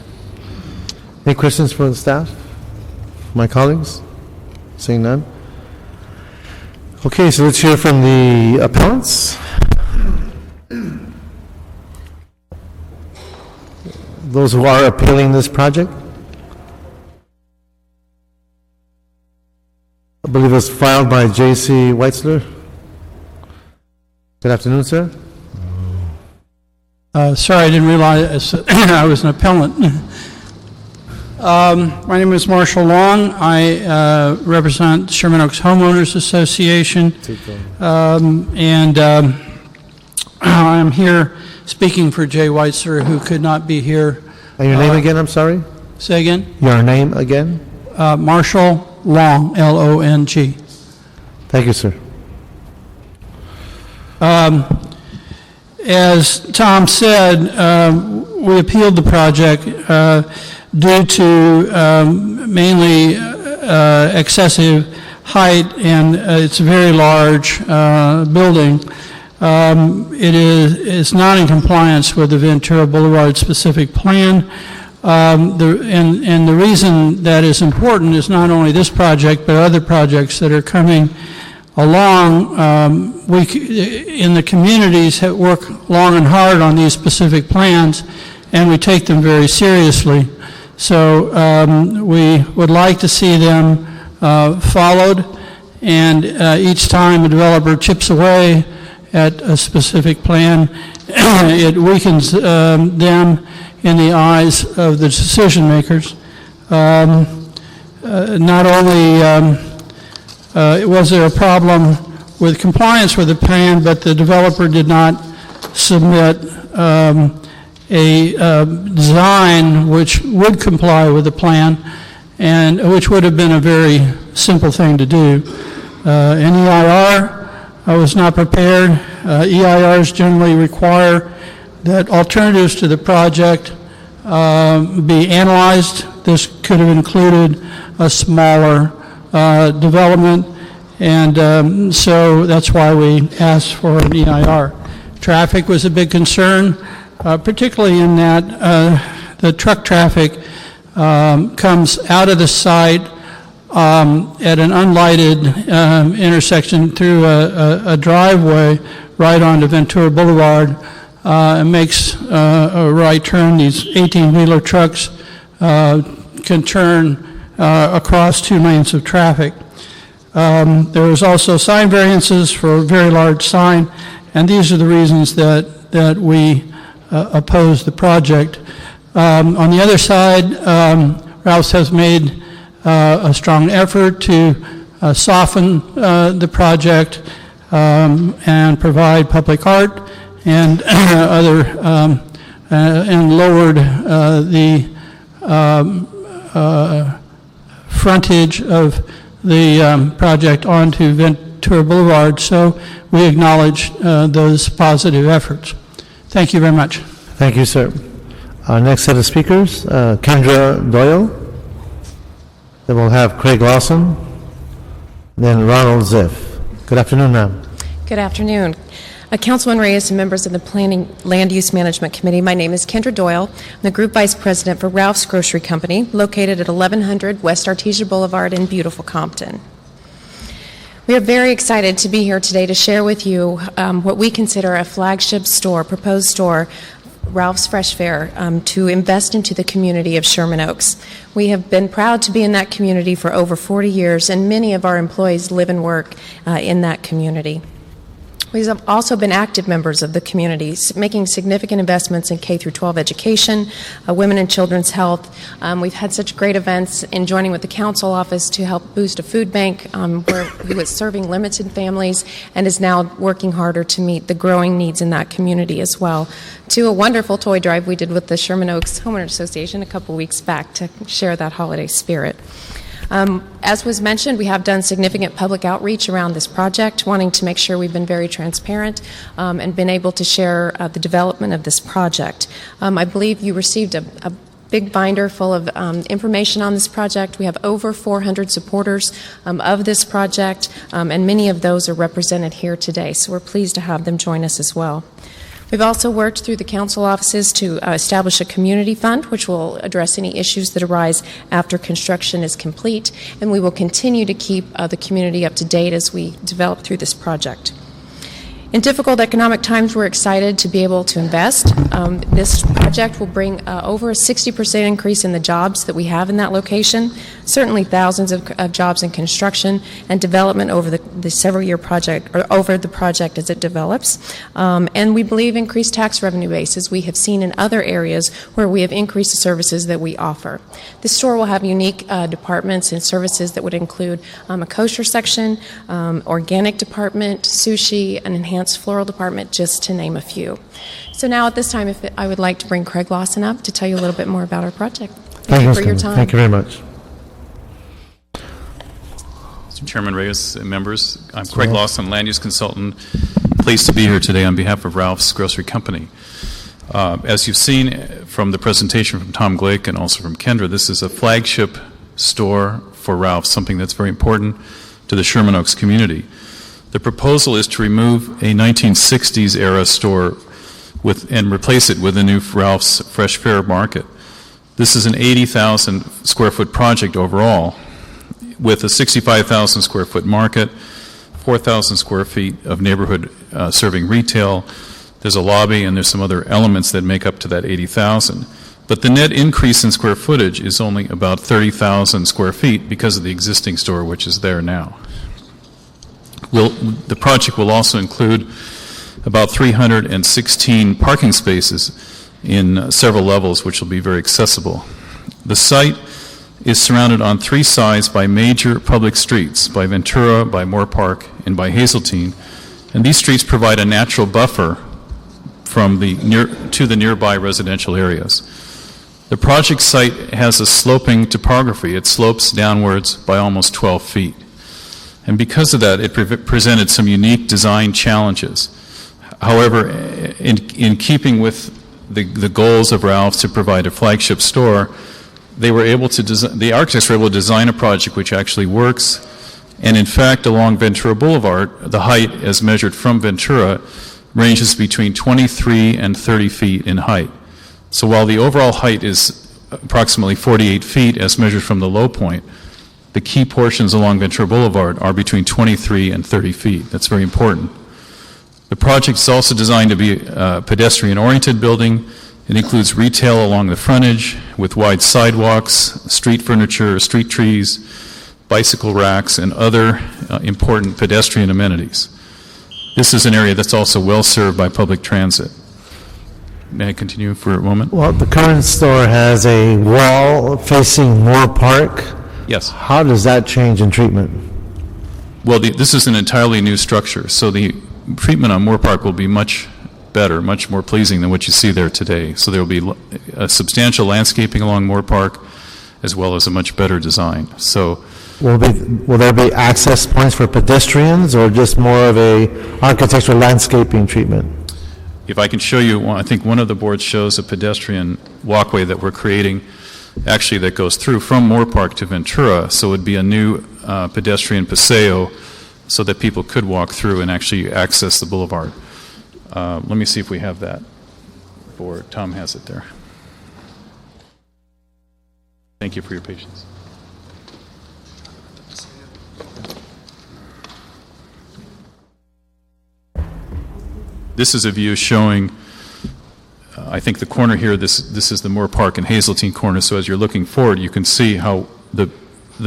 Speaker 2: Any questions for the staff? My colleagues? Seeing none? Okay, so let's hear from the appellants. Those who are appealing this project. I believe it was filed by J.C. Weitzler. Good afternoon, sir.
Speaker 10: Sorry, I didn't realize I was an appellant. My name is Marshall Long. I represent Sherman Oaks Homeowners Association, and I'm here speaking for Jay Weitzler, who could not be here.
Speaker 2: And your name again, I'm sorry?
Speaker 10: Say again?
Speaker 2: Your name again?
Speaker 10: Marshall Long, L-O-N-G.
Speaker 2: Thank you, sir.
Speaker 10: As Tom said, we appealed the project due to mainly excessive height, and it's a very large building. It's not in compliance with the Ventura Boulevard specific plan. And the reason that is important is not only this project, but other projects that are coming along. We in the communities work long and hard on these specific plans, and we take them very seriously. So we would like to see them followed, and each time a developer chips away at a specific plan, it weakens them in the eyes of the decision makers. Not only was there a problem with compliance with the plan, but the developer did not submit a design which would comply with the plan, and which would have been a very simple thing to do. An EIR was not prepared. EIRs generally require that alternatives to the project be analyzed. This could have included a smaller development, and so that's why we asked for an EIR. Traffic was a big concern, particularly in that the truck traffic comes out of the site at an unlighted intersection through a driveway right onto Ventura Boulevard, and makes a right turn. These 18-wheeler trucks can turn across 2 lanes of traffic. There was also sign variances for a very large sign, and these are the reasons that we oppose the project. On the other side, Rouse has made a strong effort to soften the project and provide public art and other and lowered the frontage of the project onto Ventura Boulevard, so we acknowledge those positive efforts. Thank you very much.
Speaker 2: Thank you, sir. Our next set of speakers, Kendra Doyle. Then we'll have Craig Lawson. Then Ronald Ziff. Good afternoon, ma'am.
Speaker 11: Good afternoon. Councilman Reyes and members of the Planning Land Use Management Committee, my name is Kendra Doyle. I'm the Group Vice President for Ralph's Grocery Company, located at 1100 West Artesia Boulevard in beautiful Compton. We are very excited to be here today to share with you what we consider a flagship store, proposed store, Ralph's Fresh Fare, to invest into the community of Sherman Oaks. We have been proud to be in that community for over 40 years, and many of our employees live and work in that community. We've also been active members of the community, making significant investments in K-12 education, women and children's health. We've had such great events in joining with the council office to help boost a food bank who is serving limited families and is now working harder to meet the growing needs in that community as well. To a wonderful toy drive we did with the Sherman Oaks Homeowners Association a couple weeks back to share that holiday spirit. As was mentioned, we have done significant public outreach around this project, wanting to make sure we've been very transparent and been able to share the development of this project. I believe you received a big binder full of information on this project. We have over 400 supporters of this project, and many of those are represented here today, so we're pleased to have them join us as well. We've also worked through the council offices to establish a community fund, which will address any issues that arise after construction is complete, and we will continue to keep the community up to date as we develop through this project. In difficult economic times, we're excited to be able to invest. This project will bring over a 60% increase in the jobs that we have in that location, certainly thousands of jobs in construction and development over the several-year project, or over the project as it develops. And we believe increased tax revenue base, as we have seen in other areas where we have increased the services that we offer. This store will have unique departments and services that would include a kosher section, organic department, sushi, an enhanced floral department, just to name a few. So now at this time, I would like to bring Craig Lawson up to tell you a little bit more about our project. Thank you for your time.
Speaker 2: Thank you very much.
Speaker 12: Mr. Chairman, Reyes, and members, I'm Craig Lawson, land use consultant. Pleased to be here today on behalf of Ralph's Grocery Company. As you've seen from the presentation from Tom Glake and also from Kendra, this is a flagship store for Ralph's, something that's very important to the Sherman Oaks community. The proposal is to remove a 1960s era store and replace it with a new Ralph's Fresh Fare Market. This is an 80,000 square foot project overall, with a 65,000 square foot market, 4,000 square feet of neighborhood serving retail. There's a lobby and there's some other elements that make up to that 80,000. But the net increase in square footage is only about 30,000 square feet because of the existing store, which is there now. The project will also include about 316 parking spaces in several levels, which will be very accessible. The site is surrounded on three sides by major public streets, by Ventura, by Moore Park, and by Hazeltine, and these streets provide a natural buffer from to the nearby residential areas. The project site has a sloping topography. It slopes downwards by almost 12 feet. And because of that, it presented some unique design challenges. However, in keeping with the goals of Ralph's to provide a flagship store, the architects were able to design a project which actually works. And in fact, along Ventura Boulevard, the height as measured from Ventura ranges between 23 and 30 feet in height. So while the overall height is approximately 48 feet as measured from the low point, the key portions along Ventura Boulevard are between 23 and 30 feet. That's very important. The project is also designed to be a pedestrian-oriented building. It includes retail along the frontage with wide sidewalks, street furniture, street trees, bicycle racks, and other important pedestrian amenities. This is an area that's also well served by public transit. May I continue for a moment?
Speaker 2: Well, the current store has a wall facing Moore Park.
Speaker 12: Yes.
Speaker 2: How does that change in treatment?
Speaker 12: Well, this is an entirely new structure, so the treatment on Moore Park will be much better, much more pleasing than what you see there today. So there will be a substantial landscaping along Moore Park, as well as a much better design. So
Speaker 2: Will there be access points for pedestrians or just more of a architectural landscaping treatment?
Speaker 12: If I can show you, I think one of the boards shows a pedestrian walkway that we're creating, actually that goes through from Moore Park to Ventura, so it would be a new pedestrian paseo so that people could walk through and actually access the boulevard. Let me see if we have that board. Tom has it there. Thank you for your patience. This is a view showing, I think the corner here, this is the Moore Park and Hazeltine corner, so as you're looking forward, you can see how the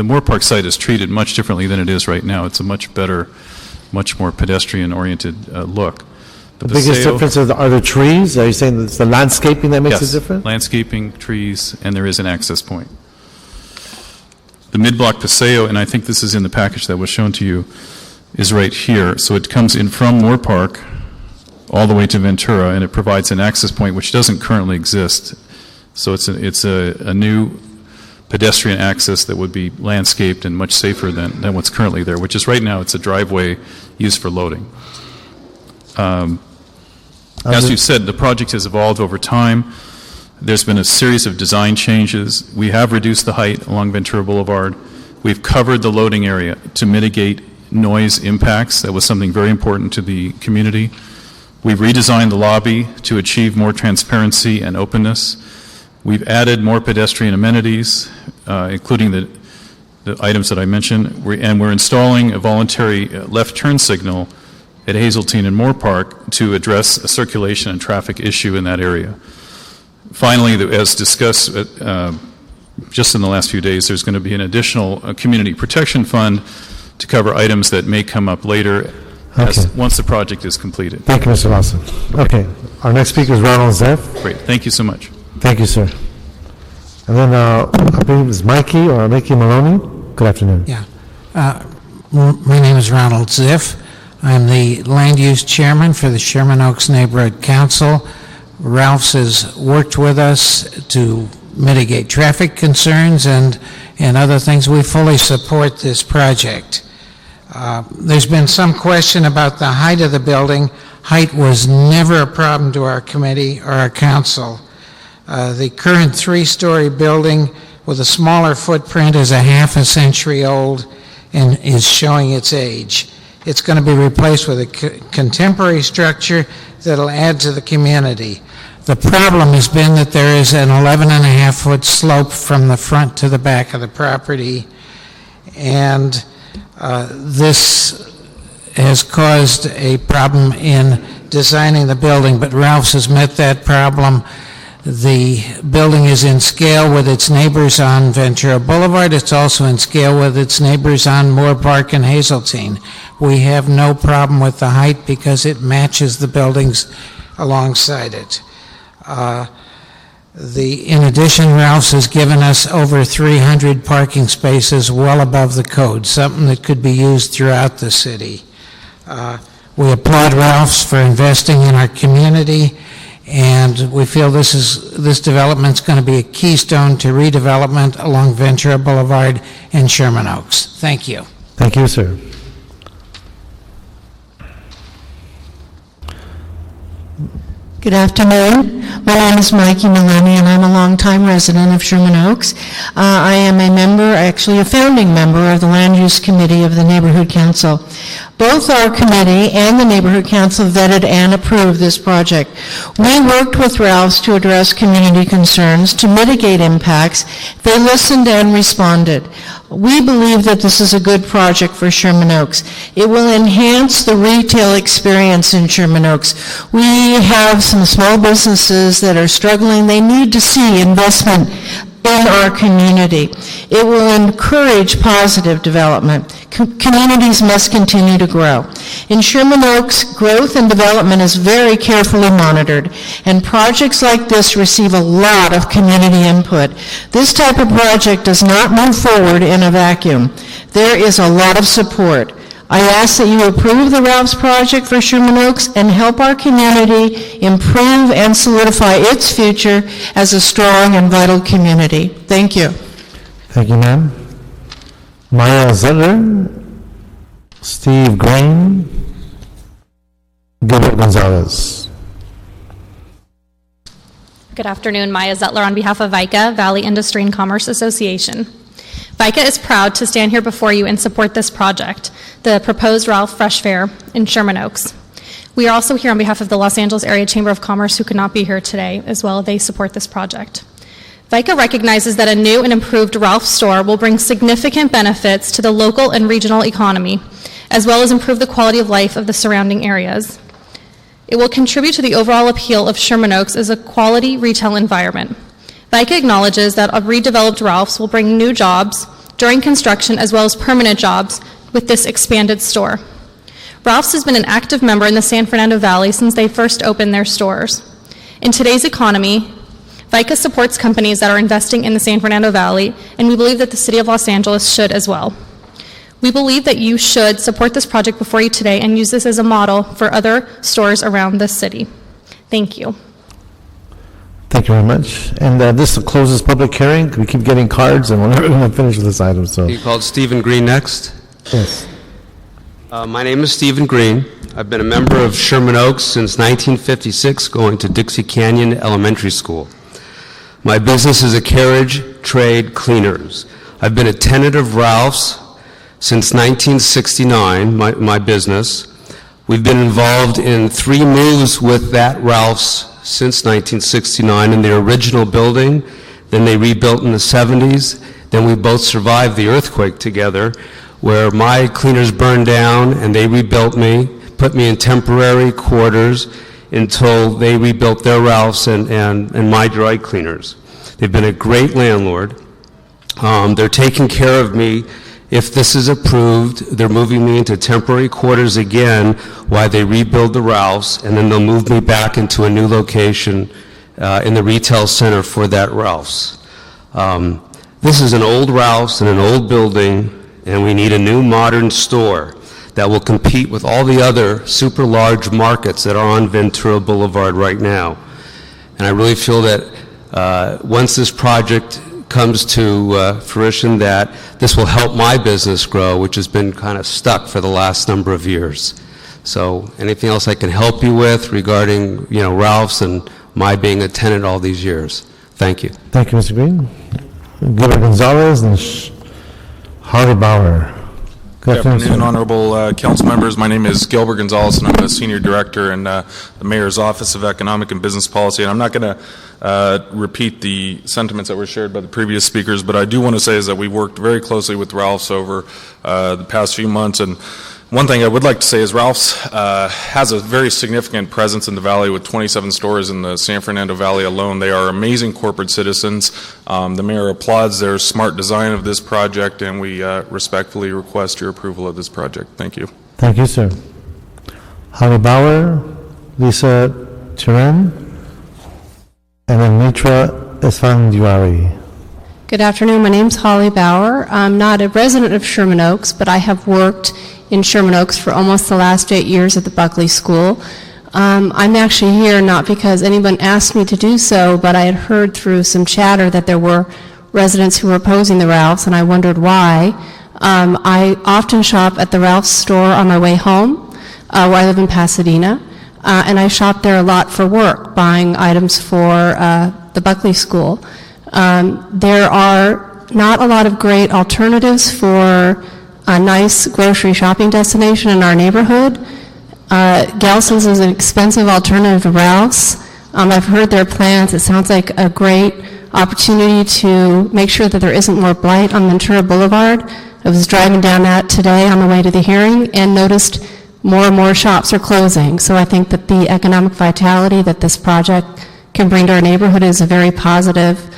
Speaker 12: Moore Park site is treated much differently than it is right now. It's a much better, much more pedestrian-oriented look.
Speaker 2: The biggest difference are the trees? Are you saying it's the landscaping that makes it different?
Speaker 12: Landscaping, trees, and there is an access point. The mid-block paseo, and I think this is in the package that was shown to you, is right here. So it comes in from Moore Park all the way to Ventura, and it provides an access point which doesn't currently exist. So it's a new pedestrian access that would be landscaped and much safer than what's currently there, which is right now it's a driveway used for loading. As you said, the project has evolved over time. There's been a series of design changes. We have reduced the height along Ventura Boulevard. We've covered the loading area to mitigate noise impacts. That was something very important to the community. We've redesigned the lobby to achieve more transparency and openness. We've added more pedestrian amenities, including the items that I mentioned, and we're installing a voluntary left turn signal at Hazeltine and Moore Park to address a circulation and traffic issue in that area. Finally, as discussed just in the last few days, there's going to be an additional community protection fund to cover items that may come up later once the project is completed.
Speaker 2: Thank you, Mr. Lawson. Okay, our next speaker is Ronald Ziff.
Speaker 12: Great, thank you so much.
Speaker 2: Thank you, sir. And then I believe it's Mikey Maloney. Good afternoon.
Speaker 13: Yeah. My name is Ronald Ziff. I'm the land use chairman for the Sherman Oaks Neighborhood Council. Ralph's has worked with us to mitigate traffic concerns and other things. We fully support this project. There's been some question about the height of the building. Height was never a problem to our committee or our council. The current three-story building with a smaller footprint is a half a century old and is showing its age. It's going to be replaced with a contemporary structure that'll add to the community. The problem has been that there is an 11.5-foot slope from the front to the back of the property, and this has caused a problem in designing the building, but Ralph's has met that problem. The building is in scale with its neighbors on Ventura Boulevard. It's also in scale with its neighbors on Moore Park and Hazeltine. We have no problem with the height because it matches the buildings alongside it. In addition, Ralph's has given us over 300 parking spaces well above the code, something that could be used throughout the city. We applaud Ralph's for investing in our community, and we feel this development is going to be a keystone to redevelopment along Ventura Boulevard and Sherman Oaks. Thank you.
Speaker 2: Thank you, sir.
Speaker 14: Good afternoon. My name is Mikey Maloney, and I'm a longtime resident of Sherman Oaks. I am a member, actually a founding member of the Land Use Committee of the Neighborhood Council. Both our committee and the Neighborhood Council vetted and approved this project. We worked with Ralph's to address community concerns, to mitigate impacts. They listened and responded. We believe that this is a good project for Sherman Oaks. It will enhance the retail experience in Sherman Oaks. We have some small businesses that are struggling. They need to see investment in our community. It will encourage positive development. Communities must continue to grow. In Sherman Oaks, growth and development is very carefully monitored, and projects like this receive a lot of community input. This type of project does not move forward in a vacuum. There is a lot of support. I ask that you approve the Ralph's project for Sherman Oaks and help our community improve and solidify its future as a strong and vital community. Thank you.
Speaker 2: Thank you, ma'am. Maya Zettler, Steve Green, Gilbert Gonzalez.
Speaker 15: Good afternoon, Maya Zettler on behalf of VICA, Valley Industry and Commerce Association. VICA is proud to stand here before you and support this project, the proposed Ralph Fresh Fair in Sherman Oaks. We are also here on behalf of the Los Angeles Area Chamber of Commerce, who could not be here today as well. They support this project. VICA recognizes that a new and improved Ralph store will bring significant benefits to the local and regional economy, as well as improve the quality of life of the surrounding areas. It will contribute to the overall appeal of Sherman Oaks as a quality retail environment. VICA acknowledges that a redeveloped Ralph's will bring new jobs during construction as well as permanent jobs with this expanded store. Ralph's has been an active member in the San Fernando Valley since they first opened their stores. In today's economy, VICA supports companies that are investing in the San Fernando Valley, and we believe that the City of Los Angeles should as well. We believe that you should support this project before you today and use this as a model for other stores around the city. Thank you.
Speaker 2: Thank you very much. And this closes public hearing. We keep getting cards, and we're never going to finish with this item. So
Speaker 16: You called Stephen Green next?
Speaker 2: Yes.
Speaker 16: My name is Stephen Green. I've been a member of Sherman Oaks since 1956, going to Dixie Canyon Elementary School. My business is a carriage trade cleaners. I've been a tenant of Ralph's since 1969, my business. We've been involved in 3 moves with that Ralph's since 1969 in the original building. Then they rebuilt in the 70s. Then we both survived the earthquake together, where my cleaners burned down and they rebuilt me, put me in temporary quarters until they rebuilt their Ralph's and my dry cleaners. They've been a great landlord. They're taking care of me. If this is approved, they're moving me into temporary quarters again while they rebuild the Ralph's, and then they'll move me back into a new location in the retail center for that Ralph's. This is an old Ralph's in an old building, and we need a new modern store that will compete with all the other super large markets that are on Ventura Boulevard right now. And I really feel that once this project comes to fruition, that this will help my business grow, which has been kind of stuck for the last number of years. So anything else I can help you with regarding, Ralph's and my being a tenant all these years? Thank you.
Speaker 2: Thank you, Mr. Green. Gilbert Gonzalez and Harvey Bauer.
Speaker 17: Good afternoon, honorable council members. My name is Gilbert Gonzalez, and I'm a senior director in the Mayor's Office of Economic and Business Policy. And I'm not going to repeat the sentiments that were shared by the previous speakers, but I do want to say is that we've worked very closely with Ralph's over the past few months. And one thing I would like to say is Ralph's has a very significant presence in the Valley with 27 stores in the San Fernando Valley alone. They are amazing corporate citizens. The mayor applauds their smart design of this project, and we respectfully request your approval of this project. Thank you.
Speaker 2: Thank you, sir. Harvey Bauer, Lisa Turan, and then Mitra Esfandiari.
Speaker 15: Good afternoon. My name's Holly Bauer. I'm not a resident of Sherman Oaks, but I have worked in Sherman Oaks for almost the last 8 years at the Buckley School. I'm actually here not because anyone asked me to do so, but I had heard through some chatter that there were residents who were opposing the Ralph's, and I wondered why. I often shop at the Ralph's store on my way home, where I live in Pasadena, and I shop there a lot for work, buying items for the Buckley School. There are not a lot of great alternatives for a nice grocery shopping destination in our neighborhood. Gelson's is an expensive alternative to Ralph's. I've heard their plans. It sounds like a great opportunity to make sure that there isn't more blight on Ventura Boulevard. I was driving down that today on the way to the hearing and noticed more and more shops are closing. So I think that the economic vitality that this project can bring to our neighborhood is a very positive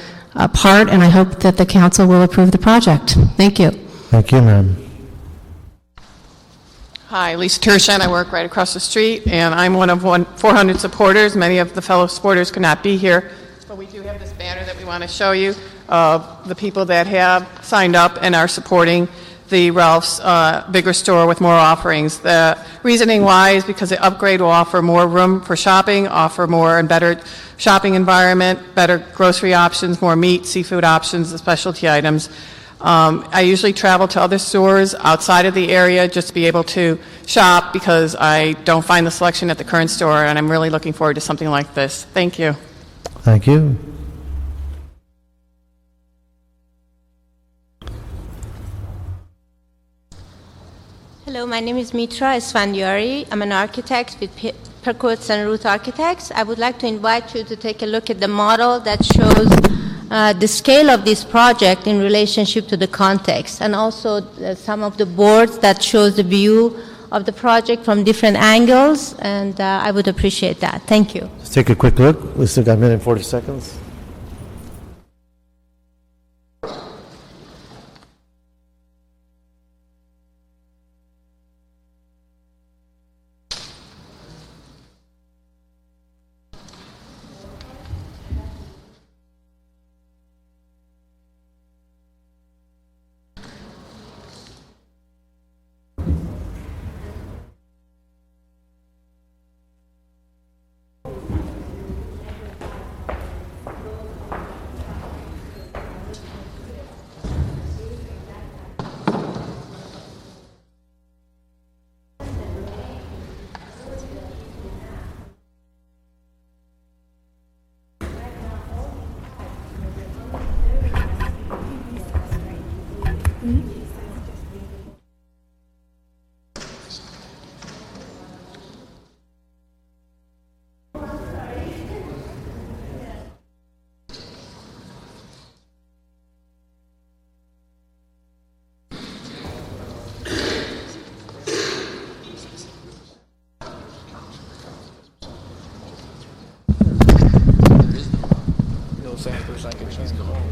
Speaker 15: part, and I hope that the council will approve the project. Thank you.
Speaker 2: Thank you, ma'am.
Speaker 23: Hi, Lisa Tershen. I work right across the street, and I'm one of 400 supporters. Many of the fellow supporters could not be here, but we do have this banner that we want to show you of the people that have signed up and are supporting the Ralph's bigger store with more offerings. The reasoning why is because the upgrade will offer more room for shopping, offer more and better shopping environment, better grocery options, more meat, seafood options, the specialty items.
Speaker 3: I usually travel to other stores outside of the area just to be able to shop because I don't find the selection at the current store, and I'm really looking forward to something like this. Thank you.
Speaker 2: Thank you.
Speaker 4: Hello, my name is Mitra Esfandiari. I'm an architect with Perkowitz and Ruth Architects. I would like to invite you to take a look at the model that shows the scale of this project in relationship to the context, and also some of the boards that shows the view of the project from different angles, and I would appreciate that. Thank you.
Speaker 2: Let's take a quick look. We still got a minute and 40 seconds.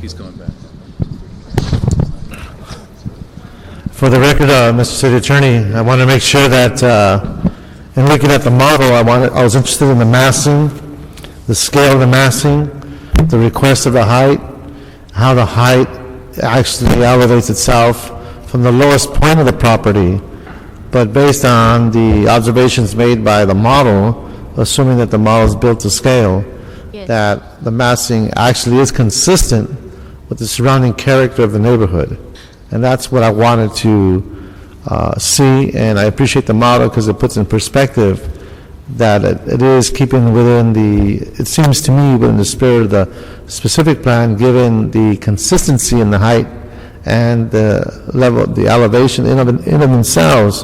Speaker 12: He's going back.
Speaker 2: For the record, Mr. City Attorney, I want to make sure that in looking at the model, I was interested in the massing, the scale of the massing, the request of the height, how the height actually elevates itself from the lowest point of the property. But based on the observations made by the model, assuming that the model is built to scale, that the massing actually is consistent with the surrounding character of the neighborhood. And that's what I wanted to see, and I appreciate the model because it puts in perspective that it is keeping within it seems to me, within the spirit of the specific plan, given the consistency in the height and the level, the elevation in of themselves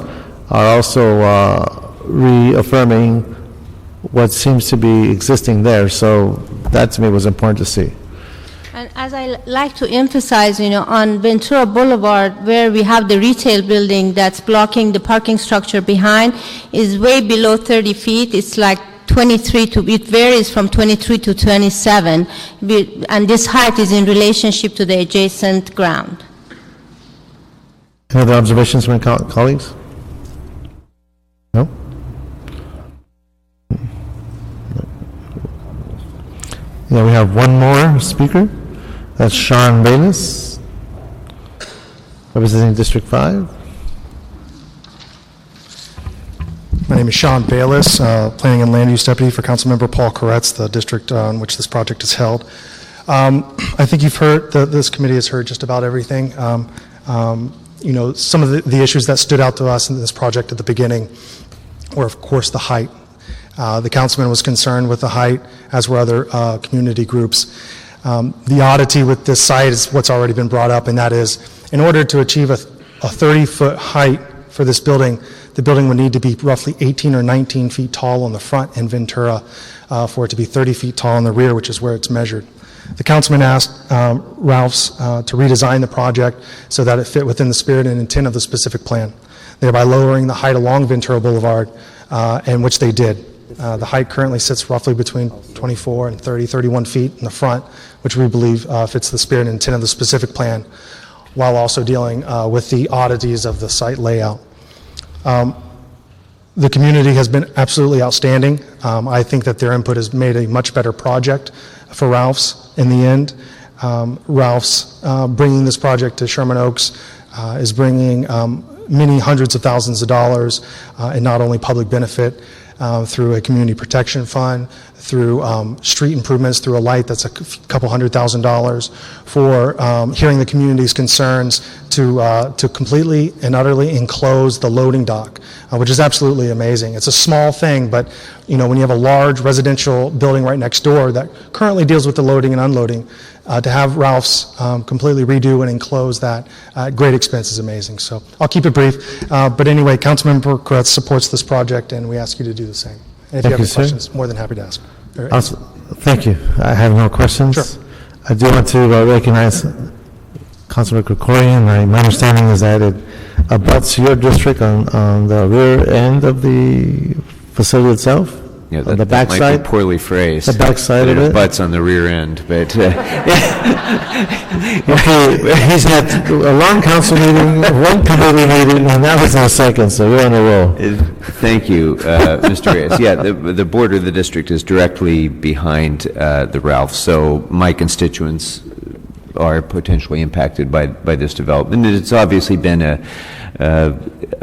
Speaker 2: are also reaffirming what seems to be existing there. So that to me was important to see.
Speaker 4: And as I like to emphasize, on Ventura Boulevard, where we have the retail building that's blocking the parking structure behind, is way below 30 feet. It's like 23 to, it varies from 23 to 27. And this height is in relationship to the adjacent ground.
Speaker 2: Any other observations from colleagues? No? Yeah, we have one more speaker. That's Sean Bayless, representing District 5.
Speaker 6: My name is Sean Bayless, Planning and Land Use Deputy for Councilmember Paul Koretz, the district on which this project is held. I think you've heard, this committee has heard just about everything. Some of the issues that stood out to us in this project at the beginning were, of course, the height. The councilman was concerned with the height, as were other community groups. The oddity with this site is what's already been brought up, and that is, in order to achieve a 30-foot height for this building, the building would need to be roughly 18 or 19 feet tall on the front in Ventura for it to be 30 feet tall in the rear, which is where it's measured. The councilman asked Ralph's to redesign the project so that it fit within the spirit and intent of the specific plan, thereby lowering the height along Ventura Boulevard, and which they did. The height currently sits roughly between 24 and 31 feet in the front, which we believe fits the spirit and intent of the specific plan, while also dealing with the oddities of the site layout. The community has been absolutely outstanding. I think that their input has made a much better project for Ralph's in the end. Ralph's bringing this project to Sherman Oaks is bringing many hundreds of thousands of dollars in not only public benefit through a community protection fund, through street improvements, through a light that's a couple $100,000, for hearing the community's concerns to completely and utterly enclose the loading dock, which is absolutely amazing. It's a small thing, but when you have a large residential building right next door that currently deals with the loading and unloading, to have Ralph's completely redo and enclose that at great expense is amazing. So I'll keep it brief. But anyway, Councilmember Kretz supports this project, and we ask you to do the same. And if you have any questions, more than happy to ask.
Speaker 2: Also, thank you. I have no questions.
Speaker 6: Sure.
Speaker 2: I do want to recognize Councilman Krikorian. My understanding is that it abuts your district on the rear end of the facility itself.
Speaker 5: Yeah,
Speaker 2: on the back
Speaker 5: might
Speaker 2: side?
Speaker 5: be poorly phrased.
Speaker 2: The back side of it?
Speaker 5: Butts on the rear end, but...
Speaker 2: Okay, he's had a long council meeting, one committee meeting, and that was in a second, so we're on a roll.
Speaker 5: Thank you, Mr. Reyes. Yeah, the border of the district is directly behind the Ralph, so my constituents are potentially impacted by this development. And it's obviously been a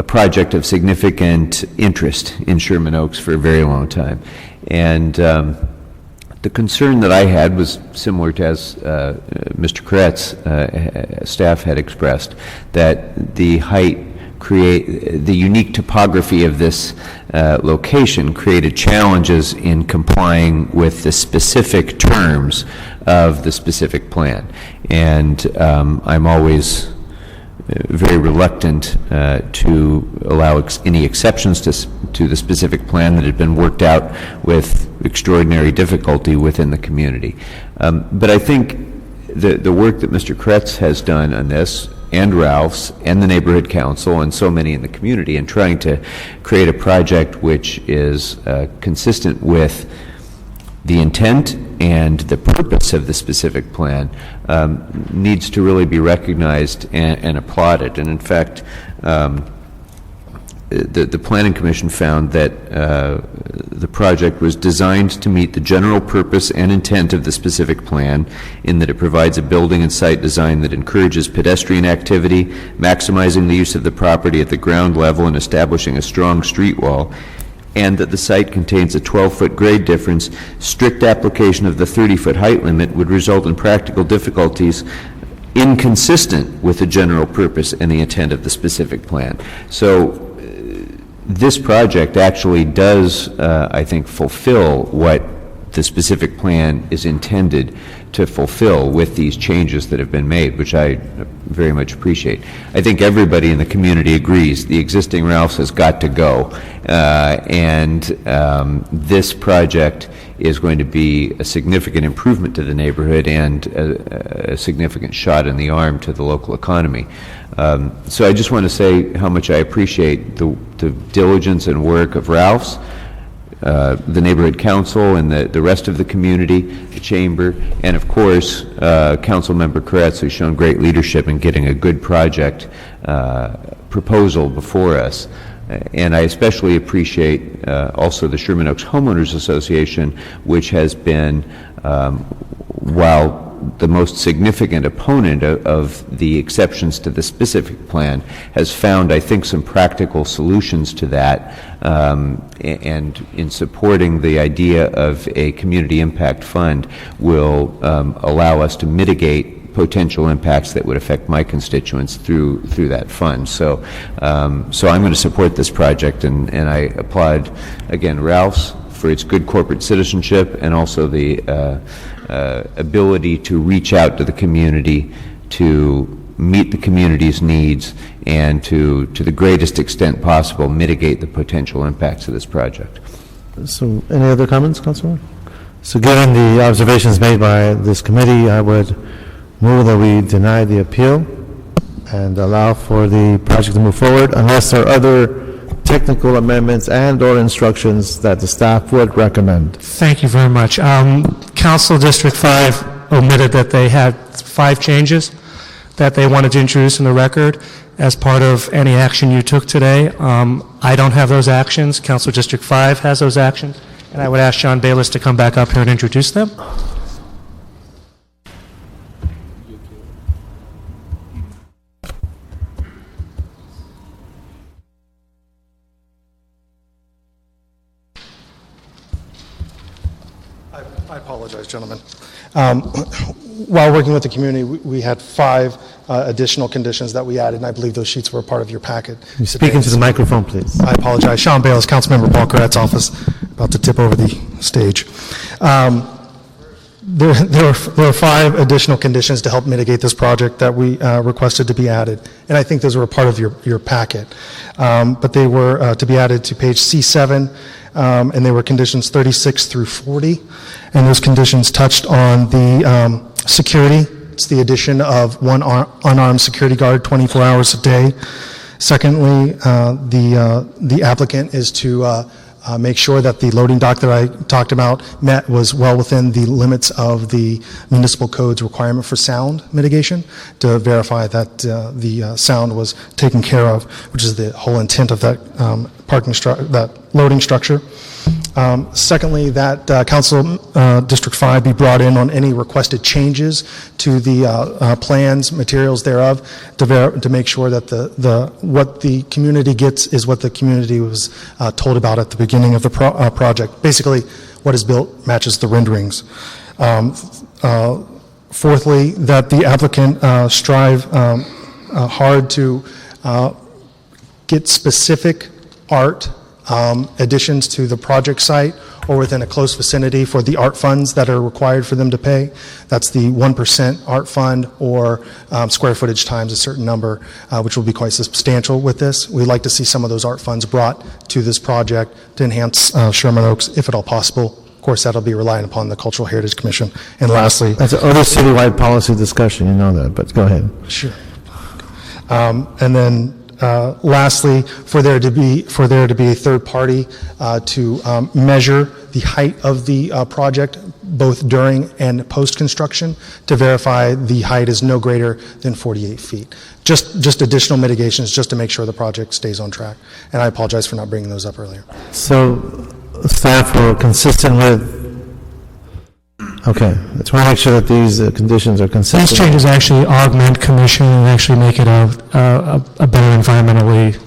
Speaker 5: project of significant interest in Sherman Oaks for a very long time. And the concern that I had was similar to as Mr. Kretz, staff had expressed, that the height the unique topography of this location created challenges in complying with the specific terms of the specific plan. And I'm always very reluctant to allow any exceptions to the specific plan that had been worked out with extraordinary difficulty within the community. But I think the work that Mr. Kretz has done on this, and Ralph's, and the Neighborhood Council, and so many in the community, in trying to create a project which is consistent with the intent and the purpose of the specific plan, needs to really be recognized and applauded. And in fact, the Planning Commission found that the project was designed to meet the general purpose and intent of the specific plan, in that it provides a building and site design that encourages pedestrian activity, maximizing the use of the property at the ground level and establishing a strong street wall, and that the site contains a 12-foot grade difference. Strict application of the 30-foot height limit would result in practical difficulties inconsistent with the general purpose and the intent of the specific plan. So this project actually does, I think, fulfill what the specific plan is intended to fulfill with these changes that have been made, which I very much appreciate. I think everybody in the community agrees the existing Ralph's has got to go, and this project is going to be a significant improvement to the neighborhood and a significant shot in the arm to the local economy. So I just want to say how much I appreciate the diligence and work of Ralph's, the Neighborhood Council, and the rest of the community, the Chamber, and of course, Council Member Kretz, who's shown great leadership in getting a good project proposal before us. And I especially appreciate also the Sherman Oaks Homeowners Association, which has been, while the most significant opponent of the exceptions to the specific plan, has found, I think, some practical solutions to that, and in supporting the idea of a community impact fund will allow us to mitigate potential impacts that would affect my constituents through that fund. So so I'm going to support this project, and I applaud again Ralph's for its good corporate citizenship, and also the ability to reach out to the community to meet the community's needs and to the greatest extent possible mitigate the potential impacts of this project.
Speaker 2: So any other comments, Councilor? So given the observations made by this committee, I would move that we deny the appeal and allow for the project to move forward unless there are other technical amendments and or instructions that the staff would recommend.
Speaker 9: Thank you very much. Council District 5 omitted that they had 5 changes that they wanted to introduce in the record as part of any action you took today. I don't have those actions. Council District 5 has those actions, and I would ask John Bayless to come back up here and introduce them.
Speaker 6: I apologize, gentlemen. While working with the community, we had 5 additional conditions that we added, and I believe those sheets were a part of your packet.
Speaker 2: You speak into the microphone, please.
Speaker 6: I apologize. Sean Bales, Councilmember Paul Corrett's office, about to tip over the stage. There were 5 additional conditions to help mitigate this project that we requested to be added, and I think those were a part of your packet. But they were to be added to page C7, and they were conditions 36 through 40, and those conditions touched on the security. It's the addition of 1 unarmed security guard 24 hours a day. Secondly, the applicant is to make sure that the loading dock that I talked about was well within the limits of the municipal code's requirement for sound mitigation, to verify that the sound was taken care of, which is the whole intent of that that loading structure. Secondly, that Council District 5 be brought in on any requested changes to the plans, materials thereof, to make sure that what the community gets is what the community was told about at the beginning of the project. Basically, what is built matches the renderings. Fourthly, that the applicant strive hard to get specific art additions to the project site or within a close vicinity for the art funds that are required for them to pay. That's the 1% art fund or square footage times a certain number, which will be quite substantial with this. We'd like to see some of those art funds brought to this project to enhance Sherman Oaks, if at all possible. Of course, that'll be relying upon the Cultural Heritage Commission. And lastly... That's another citywide policy discussion, you know that, but go ahead. Sure. And then lastly, for there to be a third party to measure the height of the project, both during and post-construction, to verify the height is no greater than 48 feet. Just additional mitigations, just to make sure the project stays on track. And I apologize for not bringing those up earlier.
Speaker 2: So staff were consistent with... Okay, I just want to make sure that these conditions are consistent.
Speaker 9: These changes actually augment commission and actually make it a better environmentally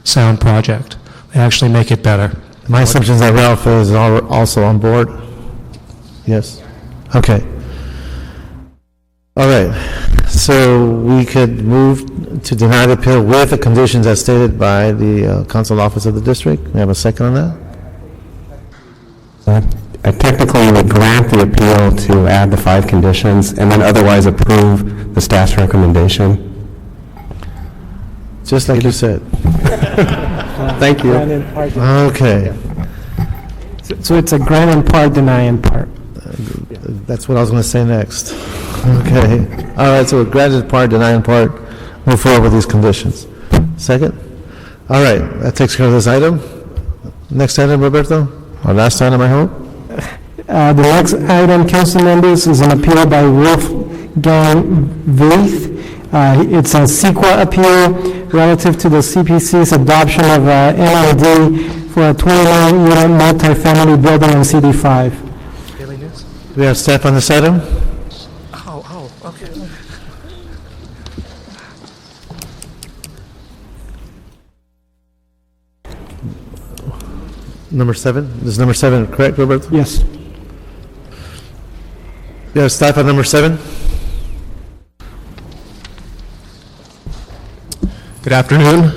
Speaker 9: sound project. They actually make it better.
Speaker 2: My assumption is that Ralph is also on board? Yes? Okay. All right. So we could move to deny the appeal with the conditions as stated by the council office of the district. We have a second on that?
Speaker 1: Technically, you would grant the appeal to add the 5 conditions and then otherwise approve the staff's recommendation.
Speaker 2: Just like you said.
Speaker 1: Thank you.
Speaker 2: Okay.
Speaker 25: So it's a grant in part, deny in part.
Speaker 2: That's what I was going to say next. Okay. All right, so granted part, deny in part, move forward with these conditions. Second? All right, that takes care of this item. Next item, Roberto? Our last item, I hope?
Speaker 25: The next item, council members, is an appeal by Wolfgang Veith. It's a CEQA appeal relative to the CPC's adoption of NID for a 29-unit multifamily building in CD5.
Speaker 2: Do we have staff on this item?
Speaker 25: Okay.
Speaker 2: Number 7? Is number 7 correct, Roberto?
Speaker 25: Yes.
Speaker 2: We have staff on number 7?
Speaker 18: Good afternoon.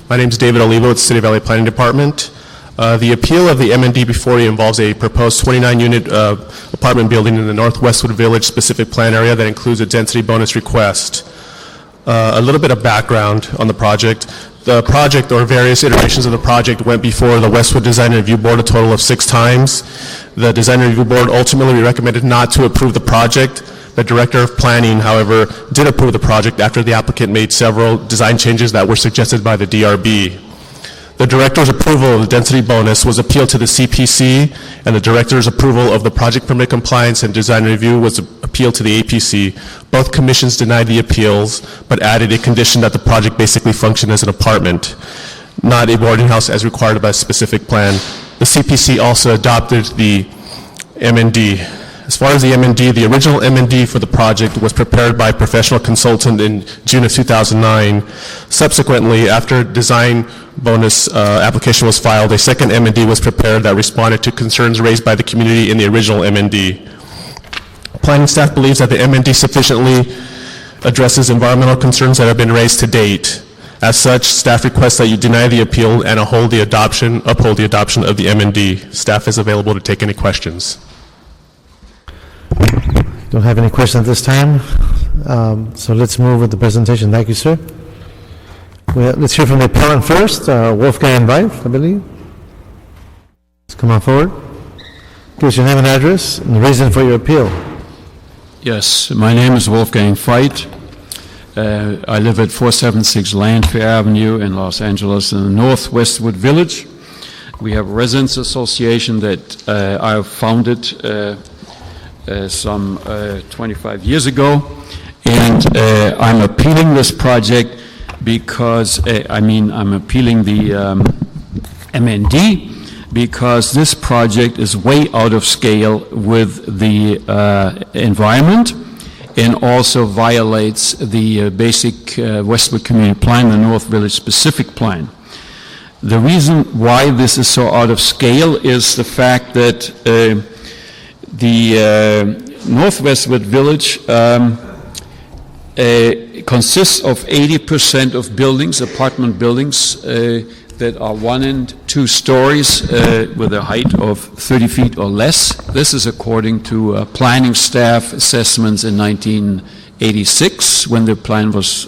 Speaker 18: My name is David Olivo with the City Valley Planning Department. The appeal of the MND before you involves a proposed 29-unit apartment building in the North Westwood Village specific plan area that includes a density bonus request. A little bit of background on the project. The project, or various iterations of the project, went before the Westwood Design Review Board a total of 6 times. The Design Review Board ultimately recommended not to approve the project. The Director of Planning, however, did approve the project after the applicant made several design changes that were suggested by the DRB. The Director's approval of the density bonus was appealed to the CPC, and the Director's approval of the project permit compliance and design review was appealed to the APC. Both commissions denied the appeals, but added a condition that the project basically function as an apartment, not a boarding house as required by a specific plan. The CPC also adopted the MND As far as the M&D, the original M&D for the project was prepared by a professional consultant in June of 2009. Subsequently, after design bonus application was filed, a second M&D was prepared that responded to concerns raised by the community in the original M&D. Planning staff believes that the M&D sufficiently addresses environmental concerns that have been raised to date. As such, staff requests that you deny the appeal and uphold the adoption of the M&D. Staff is available to take any questions.
Speaker 2: Don't have any questions at this time, so let's move with the presentation. Thank you, sir. Let's hear from the appellant first, Wolfgang Weif, I believe. Let's come on forward. Give us your name and address and the reason for your appeal.
Speaker 7: Yes, my name is Wolfgang Veit. I live at 476 Landfair Avenue in Los Angeles in the North Westwood Village. We have a residents association that I founded some 25 years ago, and I'm appealing this project because, I'm appealing the MND because this project is way out of scale with the environment and also violates the basic Westwood Community Plan, the North Village Specific Plan. The reason why this is so out of scale is the fact that the North Westwood Village consists of 80% of buildings, apartment buildings, that are 1 and 2 stories with a height of 30 feet or less. This is according to planning staff assessments in 1986 when the plan was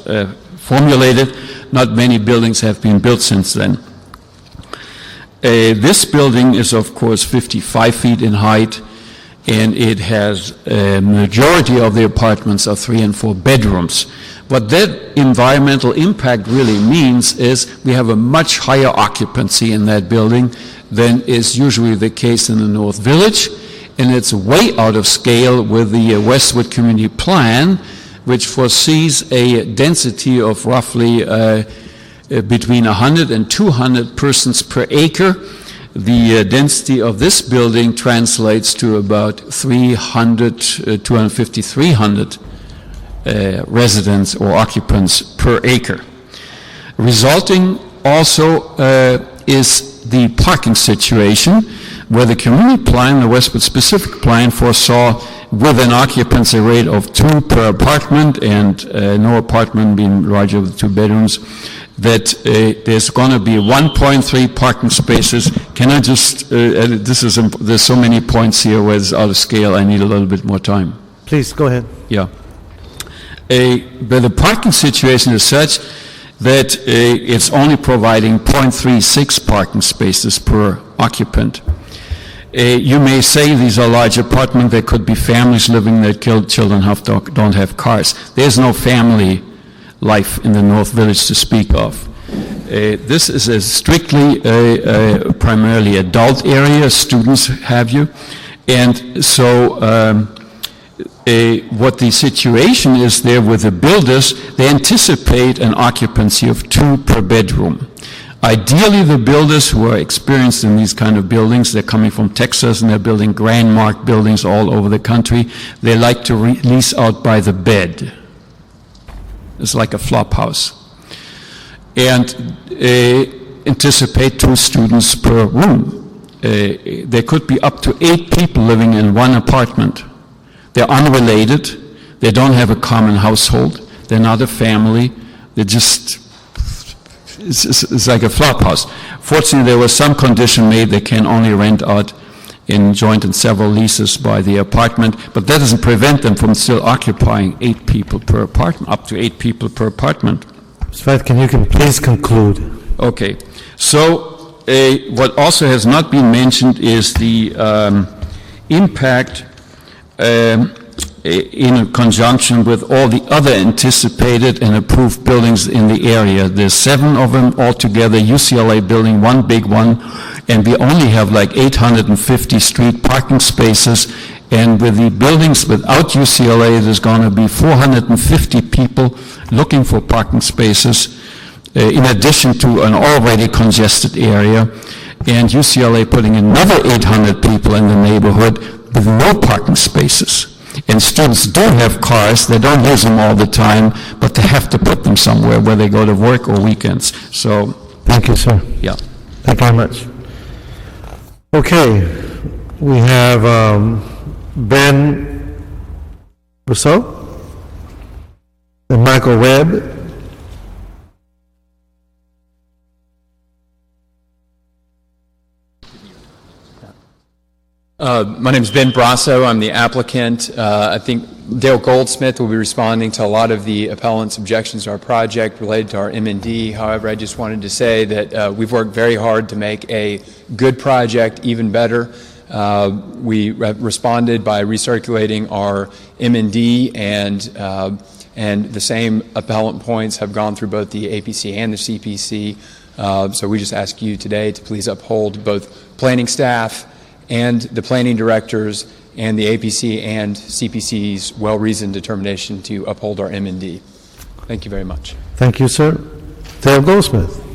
Speaker 7: formulated. Not many buildings have been built since then. This building is of course 55 feet in height, and it has a majority of the apartments are 3 and 4 bedrooms. What that environmental impact really means is we have a much higher occupancy in that building than is usually the case in the North Village, and it's way out of scale with the Westwood Community Plan, which foresees a density of roughly between 100 and 200 persons per acre. The density of this building translates to about 250, 300 residents or occupants per acre. Resulting also is the parking situation, where the community plan, the Westwood Specific Plan, foresaw with an occupancy rate of 2 per apartment and no apartment being larger than 2 bedrooms, that there's going to be 1.3 parking spaces. Can I just, there's so many points here where it's out of scale, I need a little bit more time.
Speaker 2: Please, go ahead.
Speaker 7: Yeah. But the parking situation is such that it's only providing 0.36 parking spaces per occupant. You may say these are large apartments, there could be families living there, children don't have cars. There's no family life in the North Village to speak of. This is a strictly primarily adult area, students have you, and so what the situation is there with the builders, they anticipate an occupancy of 2 per bedroom. Ideally, the builders who are experienced in these kind of buildings, they're coming from Texas and they're building grand mark buildings all over the country, they like to lease out by the bed. It's like a flop house. And anticipate 2 students per room. There could be up to 8 people living in one apartment. They're unrelated, they don't have a common household, they're not a family, they're just, it's like a flop house. Fortunately, there was some condition made they can only rent out in joint and several leases by the apartment, but that doesn't prevent them from still occupying 8 people per apartment, up to 8 people per apartment.
Speaker 2: Mr. Veit, can you please conclude?
Speaker 7: Okay, so what also has not been mentioned is the impact in conjunction with all the other anticipated and approved buildings in the area. There's 7 of them altogether, UCLA building, one big one, and we only have like 850 street parking spaces, and with the buildings without UCLA, there's going to be 450 people looking for parking spaces, in addition to an already congested area, and UCLA putting another 800 people in the neighborhood. with no parking spaces. And students do have cars, they don't use them all the time, but they have to put them somewhere where they go to work or weekends. So,
Speaker 2: Thank you, sir.
Speaker 7: yeah.
Speaker 2: Thank you very much. Okay, we have Ben Rousseau and Michael Webb.
Speaker 8: My name is Ben Brasso. I'm the applicant. I think Dale Goldsmith will be responding to a lot of the appellant's objections to our project related to our M&D. However, I just wanted to say that we've worked very hard to make a good project even better. We responded by recirculating our M&D, and the same appellant points have gone through both the APC and the CPC. So we just ask you today to please uphold both planning staff and the planning directors and the APC and CPC's well-reasoned determination to uphold our M&D. Thank you very much.
Speaker 2: Thank you, sir. Dale Goldsmith.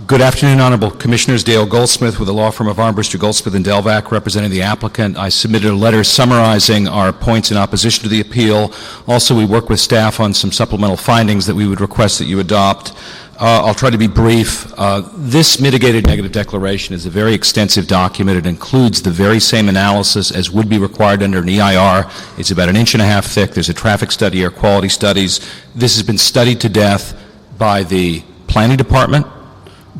Speaker 19: Good afternoon, Honorable Commissioners. Dale Goldsmith with the law firm of Armbruster, Goldsmith & Delvac, representing the applicant. I submitted a letter summarizing our points in opposition to the appeal. Also, we work with staff on some supplemental findings that we would request that you adopt. I'll try to be brief. This mitigated negative declaration is a very extensive document. It includes the very same analysis as would be required under an EIR. It's about 1.5 inches thick. There's a traffic study, air quality studies. This has been studied to death by the planning department,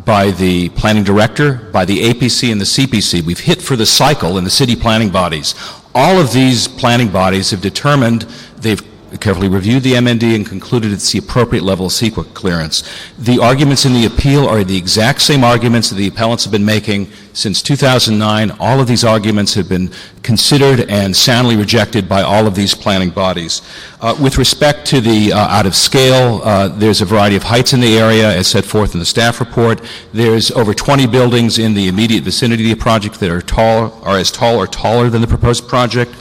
Speaker 19: by the planning director, by the APC and the CPC. We've hit for the cycle in the city planning bodies. All of these planning bodies have determined, they've carefully reviewed the MND and concluded it's the appropriate level of CEQA clearance. The arguments in the appeal are the exact same arguments that the appellants have been making since 2009. All of these arguments have been considered and soundly rejected by all of these planning bodies. With respect to the out of scale, there's a variety of heights in the area as set forth in the staff report. There's over 20 buildings in the immediate vicinity of the project that are as tall or taller than the proposed project.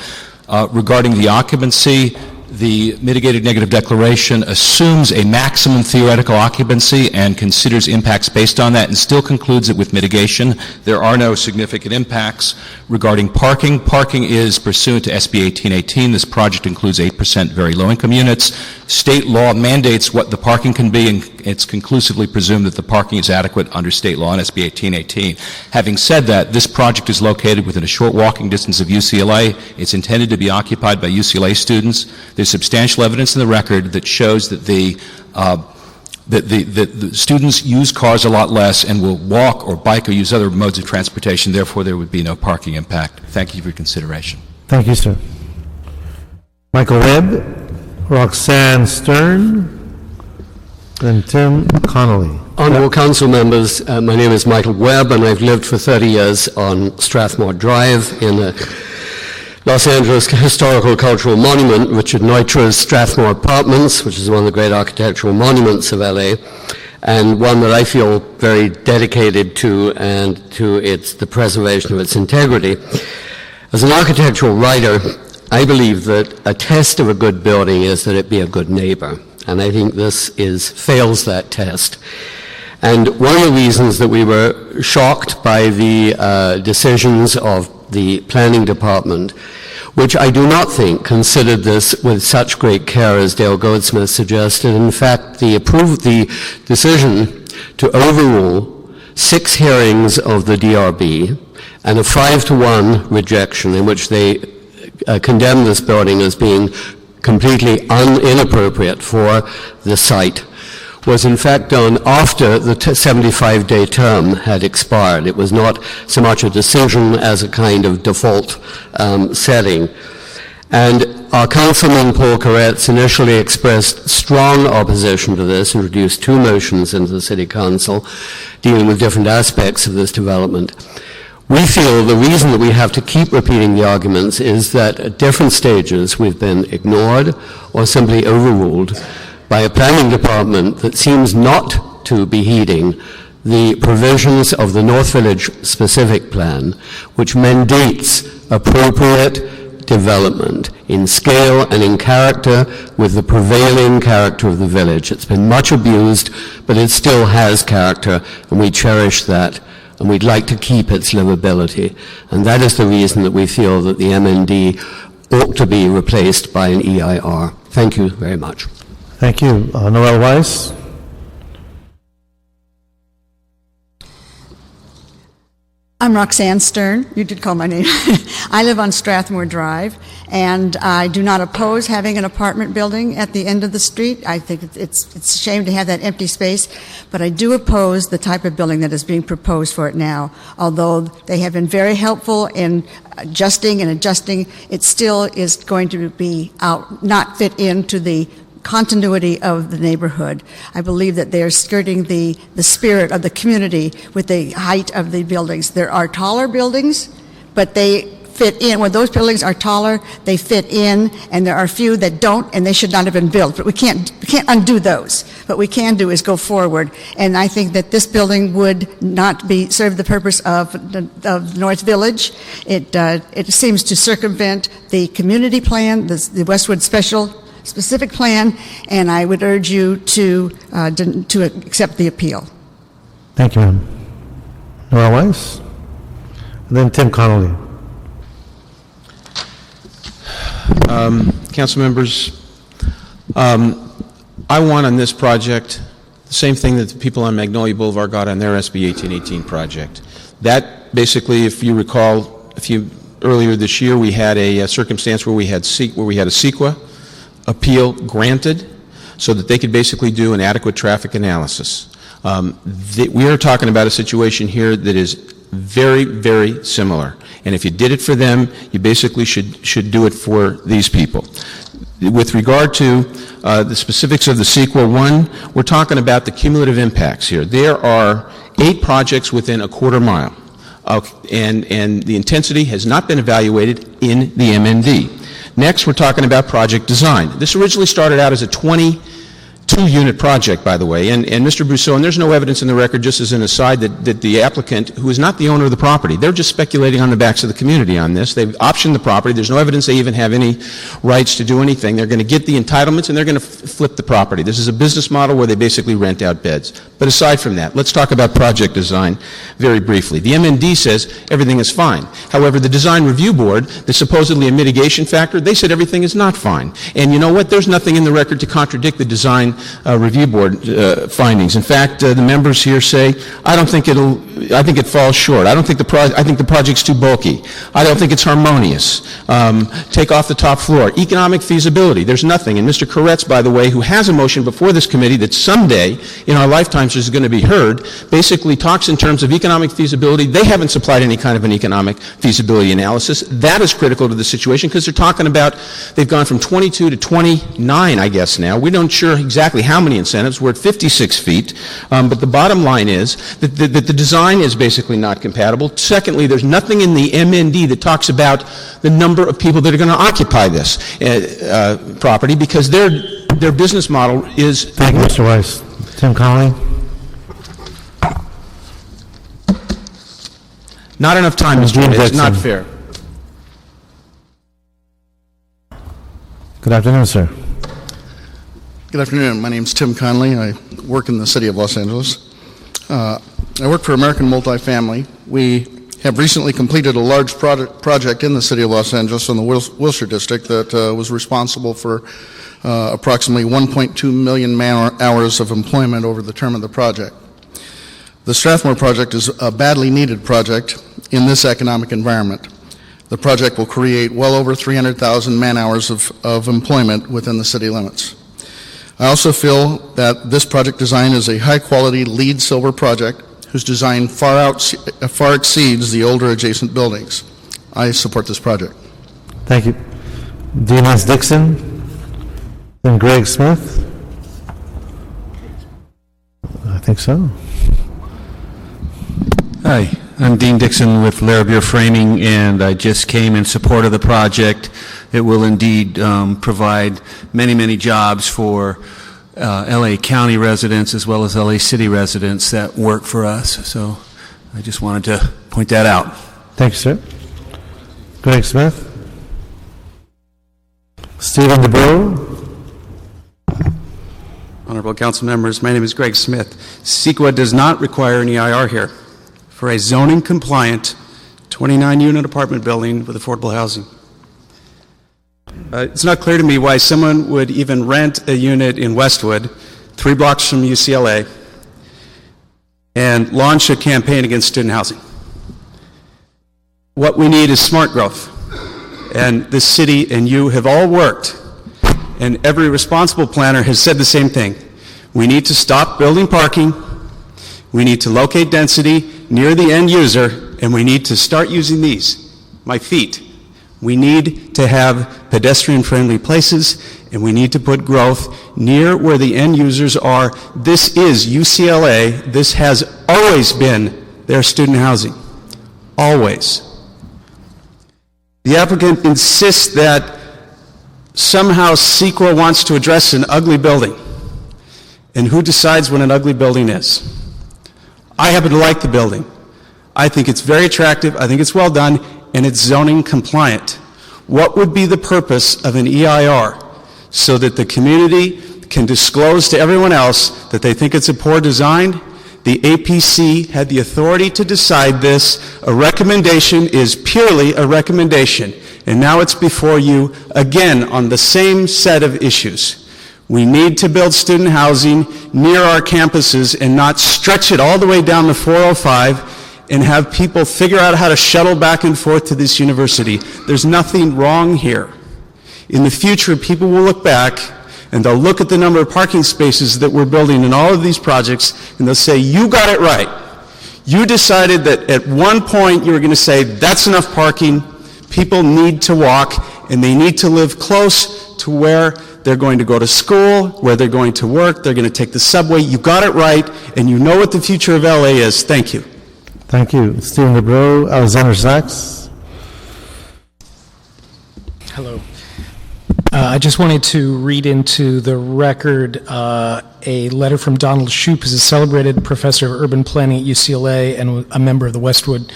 Speaker 19: Regarding the occupancy, the mitigated negative declaration assumes a maximum theoretical occupancy and considers impacts based on that and still concludes that with mitigation there are no significant impacts. Regarding parking, parking is pursuant to SB 1818. This project includes 8% very low-income units. State law mandates what the parking can be, and it's conclusively presumed that the parking is adequate under state law and SB 1818. Having said that, this project is located within a short walking distance of UCLA. It's intended to be occupied by UCLA students. There's substantial evidence in the record that shows that the students use cars a lot less and will walk or bike or use other modes of transportation. Therefore, there would be no parking impact. Thank you for your consideration.
Speaker 2: Thank you, sir. Michael Webb, Roxanne Stern, and Tim Connolly.
Speaker 20: Honourable Council members, my name is Michael Webb, and I've lived for 30 years on Strathmore Drive in the Los Angeles Historical Cultural Monument, Richard Neutra's Strathmore Apartments, which is one of the great architectural monuments of LA, and one that I feel very dedicated to and to the preservation of its integrity. As an architectural writer, I believe that a test of a good building is that it be a good neighbor, and I think this fails that test. And one of the reasons that we were shocked by the decisions of the planning department, which I do not think considered this with such great care as Dale Goldsmith suggested. In fact, the decision to overrule 6 hearings of the DRB and a 5-to-1 rejection in which they condemned this building as being completely inappropriate for the site was in fact done after the 75-day term had expired. It was not so much a decision as a kind of default setting. And our councilman, Paul Koretz, initially expressed strong opposition to this, introduced 2 motions into the City Council dealing with different aspects of this development. We feel the reason that we have to keep repeating the arguments is that at different stages we've been ignored or simply overruled by a planning department that seems not to be heeding the provisions of the North Village specific plan, which mandates appropriate development in scale and in character with the prevailing character of the village. It's been much abused, but it still has character, and we cherish that and we'd like to keep its livability. And that is the reason that we feel that the MND ought to be replaced by an EIR. Thank you very much.
Speaker 2: Thank you. Noel Weiss?
Speaker 10: I'm Roxanne Stern. You did call my name. I live on Strathmore Drive, and I do not oppose having an apartment building at the end of the street. I think it's a shame to have that empty space, but I do oppose the type of building that is being proposed for it now. Although they have been very helpful in adjusting, it still is going to be not fit into the continuity of the neighborhood. I believe that they are skirting the spirit of the community with the height of the buildings. There are taller buildings, but they fit in. When those buildings are taller, they fit in, and there are a few that don't, and they should not have been built. But we can't undo those. What we can do is go forward, and I think that this building would not serve the purpose of North Village. It seems to circumvent the community plan, the Westwood specific plan, and I would urge you to accept the appeal.
Speaker 2: Thank you, ma'am. Noel Weiss? And then Tim Connolly.
Speaker 11: Council members, I want on this project the same thing that the people on Magnolia Boulevard got on their SB 1818 project. That basically, if you recall, earlier this year we had a circumstance where we had a CEQA appeal granted so that they could basically do an adequate traffic analysis. We are talking about a situation here that is very, very similar. And if you did it for them, you basically should do it for these people. With regard to the specifics of the CEQA, one, we're talking about the cumulative impacts here. There are 8 projects within a quarter mile, and the intensity has not been evaluated in the MND. Next, we're talking about project design. This originally started out as a 22-unit project, by the way, and Mr. Rousseau, and there's no evidence in the record, just as an aside, that the applicant, who is not the owner of the property, they're just speculating on the backs of the community on this. They've optioned the property. There's no evidence they even have any rights to do anything. They're going to get the entitlements, and they're going to flip the property. This is a business model where they basically rent out beds. But aside from that, let's talk about project design very briefly. The MND says everything is fine. However, the Design Review Board, that's supposedly a mitigation factor, they said everything is not fine. And you know what? There's nothing in the record to contradict the Design Review Board findings. In fact, the members here say, I think it falls short. I think the project's too bulky. I don't think it's harmonious. Take off the top floor. Economic feasibility. There's nothing. And Mr. Koretz, by the way, who has a motion before this committee that someday in our lifetimes is going to be heard, basically talks in terms of economic feasibility. They haven't supplied any kind of an economic feasibility analysis. That is critical to the situation because they're talking about, they've gone from 22 to 29, I guess now. We don't sure exactly how many incentives. We're at 56 feet. But the bottom line is that the design is basically not compatible. Secondly, there's nothing in the MND that talks about the number of people that are going to occupy this property because their business model is...
Speaker 2: Thank you, Mr. Weiss. Tim Connolly?
Speaker 11: Not enough time, Mr. Chairman. It's not fair.
Speaker 2: Good afternoon, sir.
Speaker 21: Good afternoon. My name is Tim Connolly. I work in the city of Los Angeles. I work for American Multifamily. We have recently completed a large project in the city of Los Angeles in the Wilshire district that was responsible for approximately 1.2 million man-hours of employment over the term of the project. The Strathmore project is a badly needed project in this economic environment. The project will create well over 300,000 man-hours of employment within the city limits. I also feel that this project design is a high-quality LEED Silver project whose design far exceeds the older adjacent buildings. I support this project.
Speaker 2: Thank you. Dean Dixon, then Greg Smith. I think so.
Speaker 22: Hi, I'm Dean Dixon with Larrabee Framing, and I just came in support of the project. It will indeed provide many, many jobs for LA County residents as well as LA City residents that work for us. So I just wanted to point that out.
Speaker 2: Thank you, sir. Greg Smith. Stephen DeBoer.
Speaker 24: Honorable Council members, my name is Greg Smith. CEQA does not require an EIR here.
Speaker 13: for a zoning-compliant 29-unit apartment building with affordable housing. It's not clear to me why someone would even rent a unit in Westwood, 3 blocks from UCLA, and launch a campaign against student housing. What we need is smart growth. And this city and you have all worked, and every responsible planner has said the same thing. We need to stop building parking, we need to locate density near the end user, and we need to start using these, my feet. We need to have pedestrian-friendly places, and we need to put growth near where the end users are. This is UCLA. This has always been their student housing. Always. The applicant insists that somehow CEQA wants to address an ugly building. And who decides what an ugly building is? I happen to like the building. I think it's very attractive, I think it's well done, and it's zoning compliant. What would be the purpose of an EIR? So that the community can disclose to everyone else that they think it's a poor design? The APC had the authority to decide this. A recommendation is purely a recommendation. And now it's before you again on the same set of issues. We need to build student housing near our campuses and not stretch it all the way down to 405 and have people figure out how to shuttle back and forth to this university. There's nothing wrong here. In the future, people will look back and they'll look at the number of parking spaces that we're building in all of these projects and they'll say, you got it right. You decided that at one point you were going to say, that's enough parking, people need to walk, and they need to live close to where they're going to go to school, where they're going to work, they're going to take the subway. You got it right, and you know what the future of LA is. Thank you.
Speaker 2: Thank you. Stephen LeBreau, Alexander Sachs.
Speaker 14: Hello. I just wanted to read into the record a letter from Donald Shoup, who's a celebrated professor of urban planning at UCLA and a member of the Westwood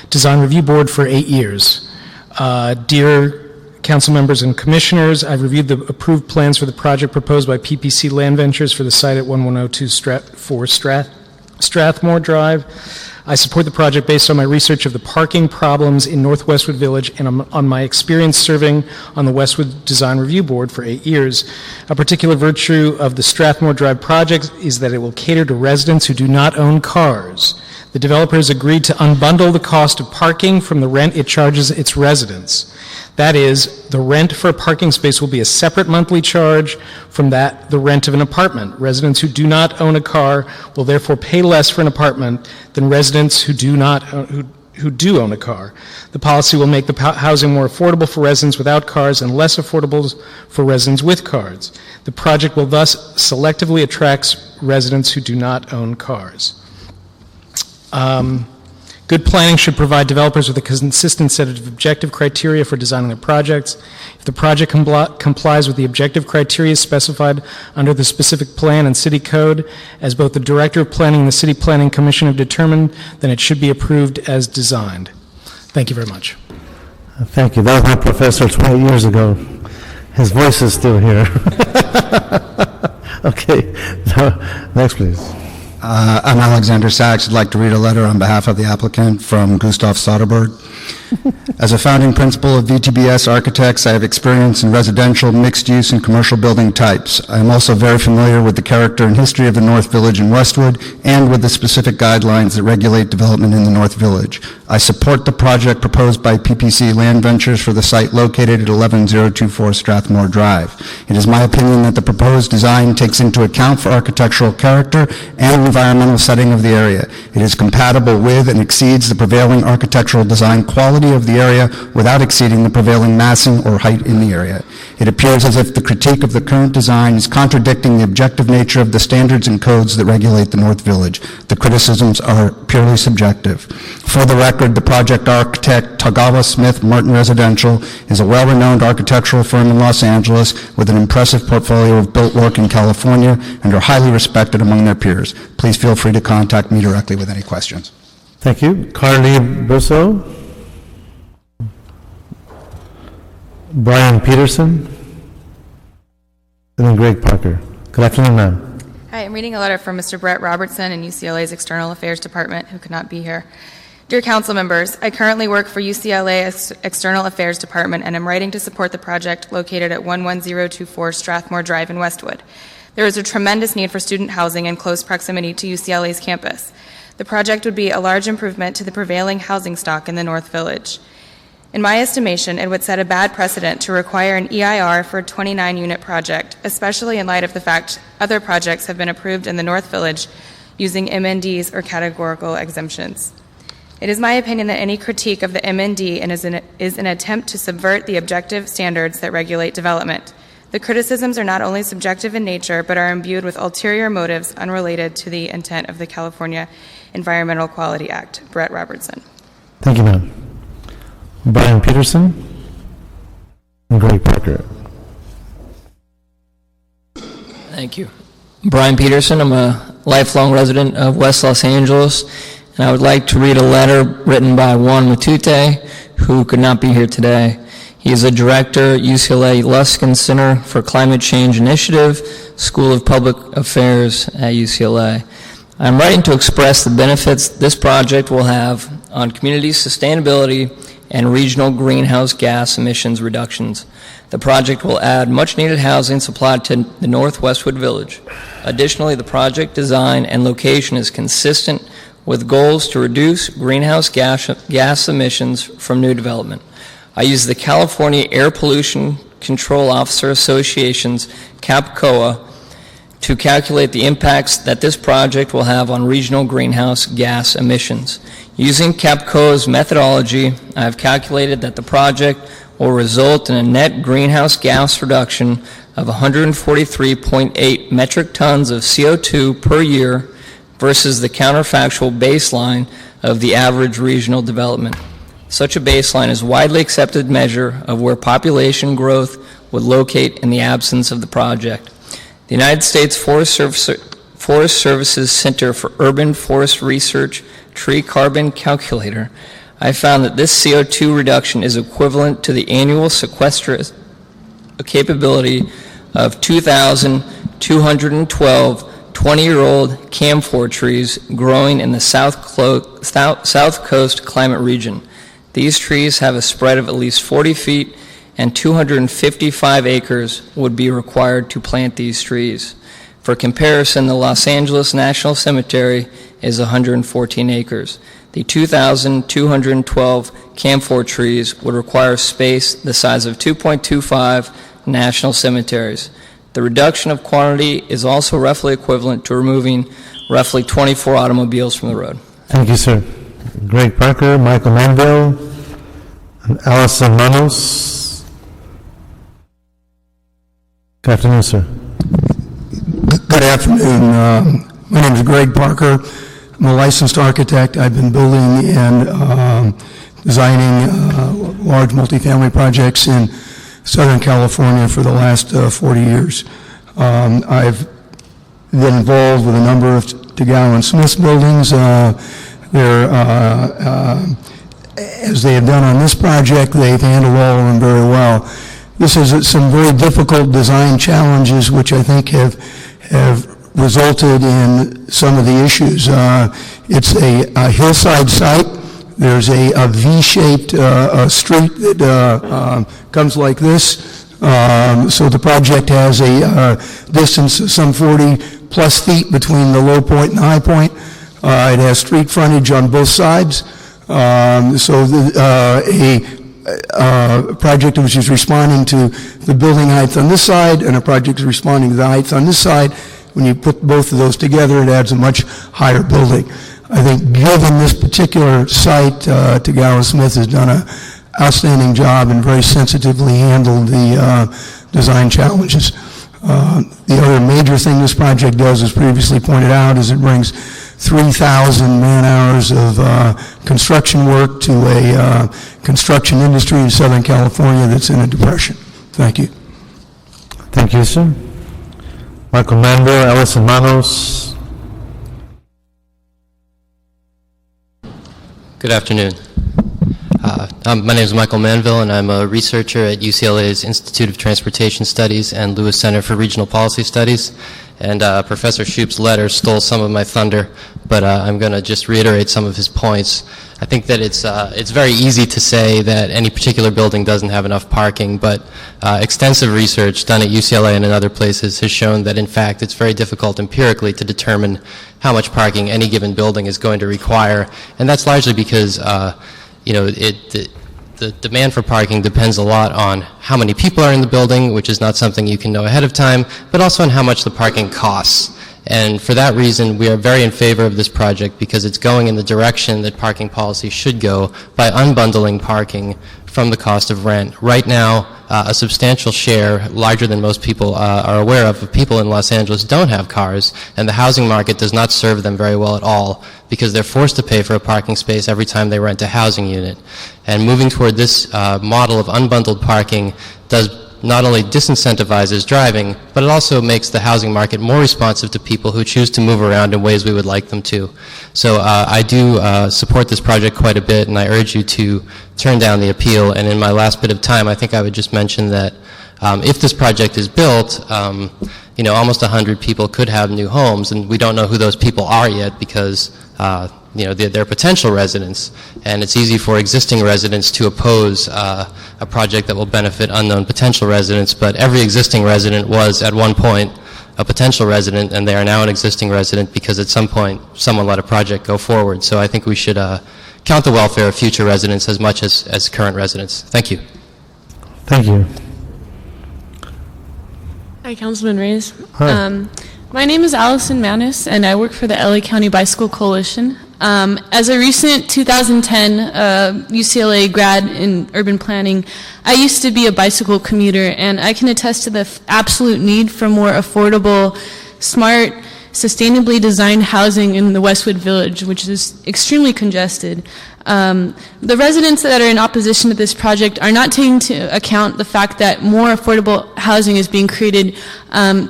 Speaker 14: Design Review Board for 8 years. Dear council members and commissioners, I've reviewed the approved plans for the project proposed by PPC Land Ventures for the site at 1102 Strathmore Drive. I support the project based on my research of the parking problems in North Westwood Village and on my experience serving on the Westwood Design Review Board for 8 years. A particular virtue of the Strathmore Drive project is that it will cater to residents who do not own cars. The developers agreed to unbundle the cost of parking from the rent it charges its residents. That is, the rent for a parking space will be a separate monthly charge from the rent of an apartment. Residents who do not own a car will therefore pay less for an apartment than residents who do own a car. The policy will make the housing more affordable for residents without cars and less affordable for residents with cars. The project will thus selectively attract residents who do not own cars. Good planning should provide developers with a consistent set of objective criteria for designing their projects. If the project complies with the objective criteria specified under the specific plan and city code, as both the Director of Planning and the City Planning Commission have determined, then it should be approved as designed. Thank you very much.
Speaker 2: Thank you. That was my professor 20 years ago. His voice is still here. Okay. Next, please.
Speaker 16: I'm Alexander Sachs. I'd like to read a letter on behalf of the applicant from Gustav Soderberg. As a founding principal of VTBS Architects, I have experience in residential, mixed-use, and commercial building types. I am also very familiar with the character and history of the North Village in Westwood and with the specific guidelines that regulate development in the North Village. I support the project proposed by PPC Land Ventures for the site located at 11024 Strathmore Drive. It is my opinion that the proposed design takes into account for architectural character and environmental setting of the area. It is compatible with and exceeds the prevailing architectural design quality of the area without exceeding the prevailing massing or height in the area. It appears as if the critique of the current design is contradicting the objective nature of the standards and codes that regulate the North Village. The criticisms are purely subjective. For the record, the project architect Tagawa Smith Martin Residential is a well-renowned architectural firm in Los Angeles with an impressive portfolio of built work in California and are highly respected among their peers. Please feel free to contact me directly with any questions.
Speaker 2: Thank you. Carly Brousseau. Brian Peterson. And then Greg Parker. Good afternoon, ma'am.
Speaker 17: Hi, I'm reading a letter from Mr. Brett Robertson in UCLA's External Affairs Department, who could not be here.
Speaker 3: Dear council members, I currently work for UCLA External Affairs Department and am writing to support the project located at 11024 Strathmore Drive in Westwood. There is a tremendous need for student housing in close proximity to UCLA's campus. The project would be a large improvement to the prevailing housing stock in the North Village. In my estimation, it would set a bad precedent to require an EIR for a 29-unit project, especially in light of the fact other projects have been approved in the North Village using MNDs or categorical exemptions. It is my opinion that any critique of the MND is an attempt to subvert the objective standards that regulate development. The criticisms are not only subjective in nature, but are imbued with ulterior motives unrelated to the intent of the California Environmental Quality Act. Brett Robertson.
Speaker 2: Thank you, ma'am. Brian Peterson and Greg Parker.
Speaker 15: Thank you. Brian Peterson. I'm a lifelong resident of West Los Angeles, and I would like to read a letter written by Juan Matute, who could not be here today. He is a director at UCLA Luskin Center for Climate Change Initiative, School of Public Affairs at UCLA. I'm writing to express the benefits this project will have on community sustainability and regional greenhouse gas emissions reductions. The project will add much-needed housing supply to the North Westwood Village. Additionally, the project design and location is consistent with goals to reduce greenhouse gas emissions from new development. I use the California Air Pollution Control Officer Association's CAPCOA to calculate the impacts that this project will have on regional greenhouse gas emissions. Using CAPCOA's methodology, I have calculated that the project will result in a net greenhouse gas reduction of 143.8 metric tons of CO2 per year versus the counterfactual baseline of the average regional development. Such a baseline is a widely accepted measure of where population growth would locate in the absence of the project. The United States Forest Service's Center for Urban Forest Research Tree Carbon Calculator, I found that this CO2 reduction is equivalent to the annual sequestration capability of 2,212 20-year-old camphor trees growing in the South Coast climate region. These trees have a spread of at least 40 feet, and 255 acres would be required to plant these trees. For comparison, the Los Angeles National Cemetery is 114 acres. The 2,212 camphor trees would require space the size of 2.25 national cemeteries. The reduction of quantity is also roughly equivalent to removing roughly 24 automobiles from the road.
Speaker 2: Thank you, sir. Greg Parker, Michael Manville, and Allison Manos. Good afternoon, sir.
Speaker 17: Good afternoon. My name is Greg Parker. I'm a licensed architect. I've been building and designing large multifamily projects in Southern California for the last 40 years. I've been involved with a number of Tagawa and Smith's buildings. As they have done on this project, they've handled all of them very well. This is some very difficult design challenges which I think have resulted in some of the issues. It's a hillside site. There's a V-shaped street that comes like this. So the project has a distance of some 40 plus feet between the low point and the high point. It has street frontage on both sides. So a project which is responding to the building height on this side and a project is responding to the height on this side. When you put both of those together, it adds a much higher building. I think given this particular site, Tagawa Smith has done an outstanding job and very sensitively handled the design challenges. The other major thing this project does, as previously pointed out, is it brings 3,000 man-hours of construction work to a construction industry in Southern California that's in a depression. Thank you.
Speaker 2: Thank you, sir. Michael Manville, Allison Manos.
Speaker 23: Good afternoon. My name is Michael Manville, and I'm a researcher at UCLA's Institute of Transportation Studies and Lewis Center for Regional Policy Studies. And Professor Shoup's letter stole some of my thunder, but I'm going to just reiterate some of his points. I think that it's very easy to say that any particular building doesn't have enough parking, but extensive research done at UCLA and in other places has shown that, in fact, it's very difficult empirically to determine how much parking any given building is going to require, and that's largely because the demand for parking depends a lot on how many people are in the building, which is not something you can know ahead of time, but also on how much the parking costs. And for that reason, we are very in favor of this project because it's going in the direction that parking policy should go by unbundling parking from the cost of rent. Right now, a substantial share, larger than most people are aware of people in Los Angeles don't have cars, and the housing market does not serve them very well at all because they're forced to pay for a parking space every time they rent a housing unit. And moving toward this model of unbundled parking does not only disincentivizes driving, but it also makes the housing market more responsive to people who choose to move around in ways we would like them to. So I do support this project quite a bit, and I urge you to turn down the appeal. And in my last bit of time, I think I would just mention that if this project is built, almost 100 people could have new homes, and we don't know who those people are yet because they're potential residents, and it's easy for existing residents to oppose a project that will benefit unknown potential residents, but every existing resident was at one point a potential resident, and they are now an existing resident because at some point someone let a project go forward. So I think we should count the welfare of future residents as much as current residents. Thank you.
Speaker 2: Thank you.
Speaker 4: Hi, Councilman Reyes.
Speaker 2: Hi.
Speaker 4: My name is Allison Manis, and I work for the LA County Bicycle Coalition. As a recent 2010 UCLA grad in urban planning, I used to be a bicycle commuter, and I can attest to the absolute need for more affordable, smart, sustainably designed housing in the Westwood Village, which is extremely congested. The residents that are in opposition to this project are not taking into account the fact that more affordable housing is being created,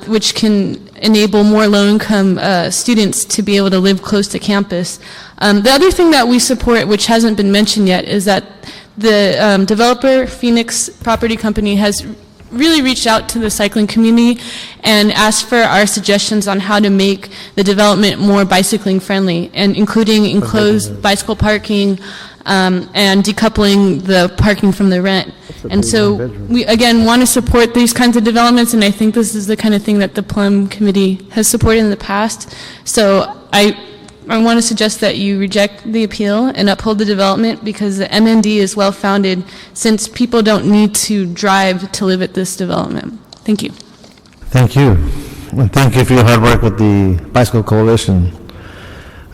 Speaker 4: which can enable more low-income students to be able to live close to campus. The other thing that we support, which hasn't been mentioned yet, is that the developer, Phoenix Property Company, has really reached out to the cycling community and asked for our suggestions on how to make the development more bicycling friendly, and including enclosed bicycle parking and decoupling the parking from the rent. And so we, again, want to support these kinds of developments, and I think this is the kind of thing that the Plum Committee has supported in the past. So I want to suggest that you reject the appeal and uphold the development because the MND is well-founded since people don't need to drive to live at this development. Thank you.
Speaker 2: Thank you. And thank you for your hard work with the Bicycle Coalition.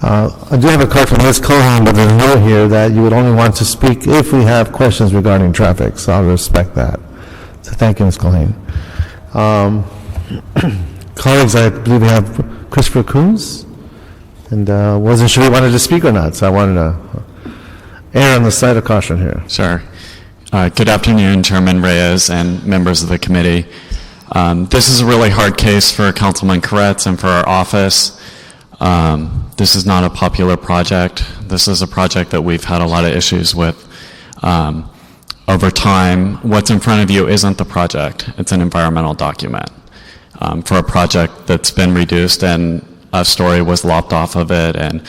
Speaker 2: I do have a card from Ms. Cohen, but there's a note here that you would only want to speak if we have questions regarding traffic, so I'll respect that. So thank you, Ms. Cohen. Colleagues, I believe we have Christopher Coons, and wasn't sure he wanted to speak or not, so I wanted to err on the side of caution here.
Speaker 5: Sure. Good afternoon, Chairman Reyes and members of the committee. This is a really hard case for Councilman Koretz and for our office. This is not a popular project. This is a project that we've had a lot of issues with over time. What's in front of you isn't the project. It's an environmental document for a project that's been reduced and a story was lopped off of it and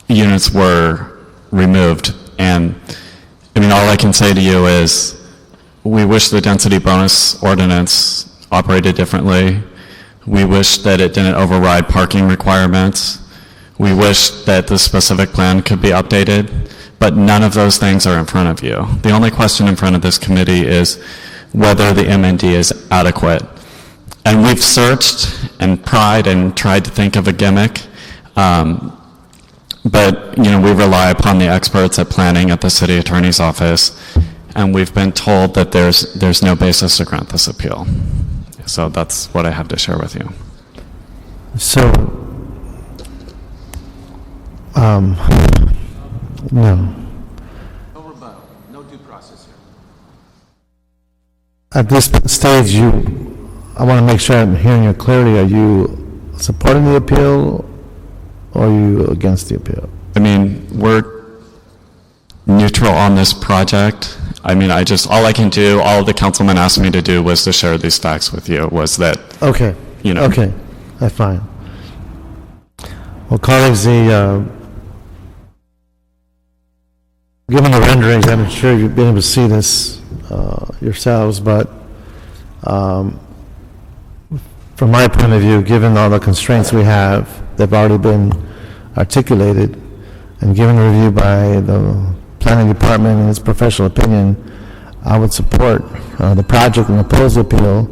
Speaker 5: units were removed. And I mean, all I can say to you is we wish the density bonus ordinance operated differently. We wish that it didn't override parking requirements. We wish that the specific plan could be updated, but none of those things are in front of you. The only question in front of this committee is whether the MND is adequate. And we've searched and pried and tried to think of a gimmick, but we rely upon the experts at planning at the city attorney's office, and we've been told that there's no basis to grant this appeal. So that's what I have to share with you.
Speaker 2: So, no.
Speaker 11: No rebuttal, no due process here.
Speaker 2: At this stage, I want to make sure I'm hearing you clearly. Are you supporting the appeal or are you against the appeal?
Speaker 5: I mean, we're neutral on this project. I mean, all I can do, all the councilman asked me to do was to share these facts with you, was that
Speaker 2: Okay.
Speaker 5: you know.
Speaker 2: Okay, that's fine. Well, colleagues, given the renderings, I'm sure you've been able to see this yourselves, but from my point of view, given all the constraints we have, they've already been articulated, and given the review by the planning department and its professional opinion, I would support the project and oppose the appeal,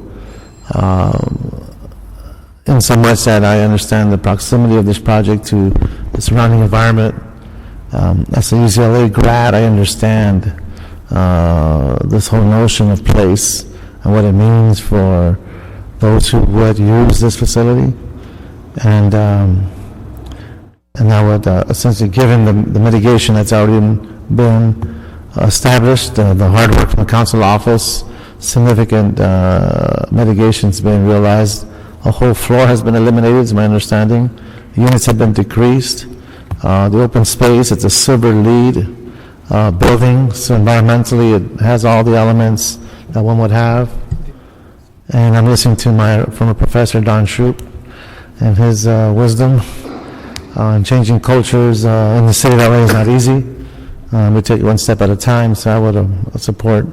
Speaker 2: in so much that I understand the proximity of this project to the surrounding environment. As a UCLA grad, I understand this whole notion of place and what it means for those who would use this facility. And I would essentially, given the mitigation that's already been established, the hard work from the council office, significant mitigations being realized. A whole floor has been eliminated, is my understanding. Units have been decreased. The open space, it's a silver LEED building, so environmentally it has all the elements that one would have. And I'm listening to my former professor, Don Shoup, and his wisdom on changing cultures in the city that way is not easy. We take it one step at a time, so I would support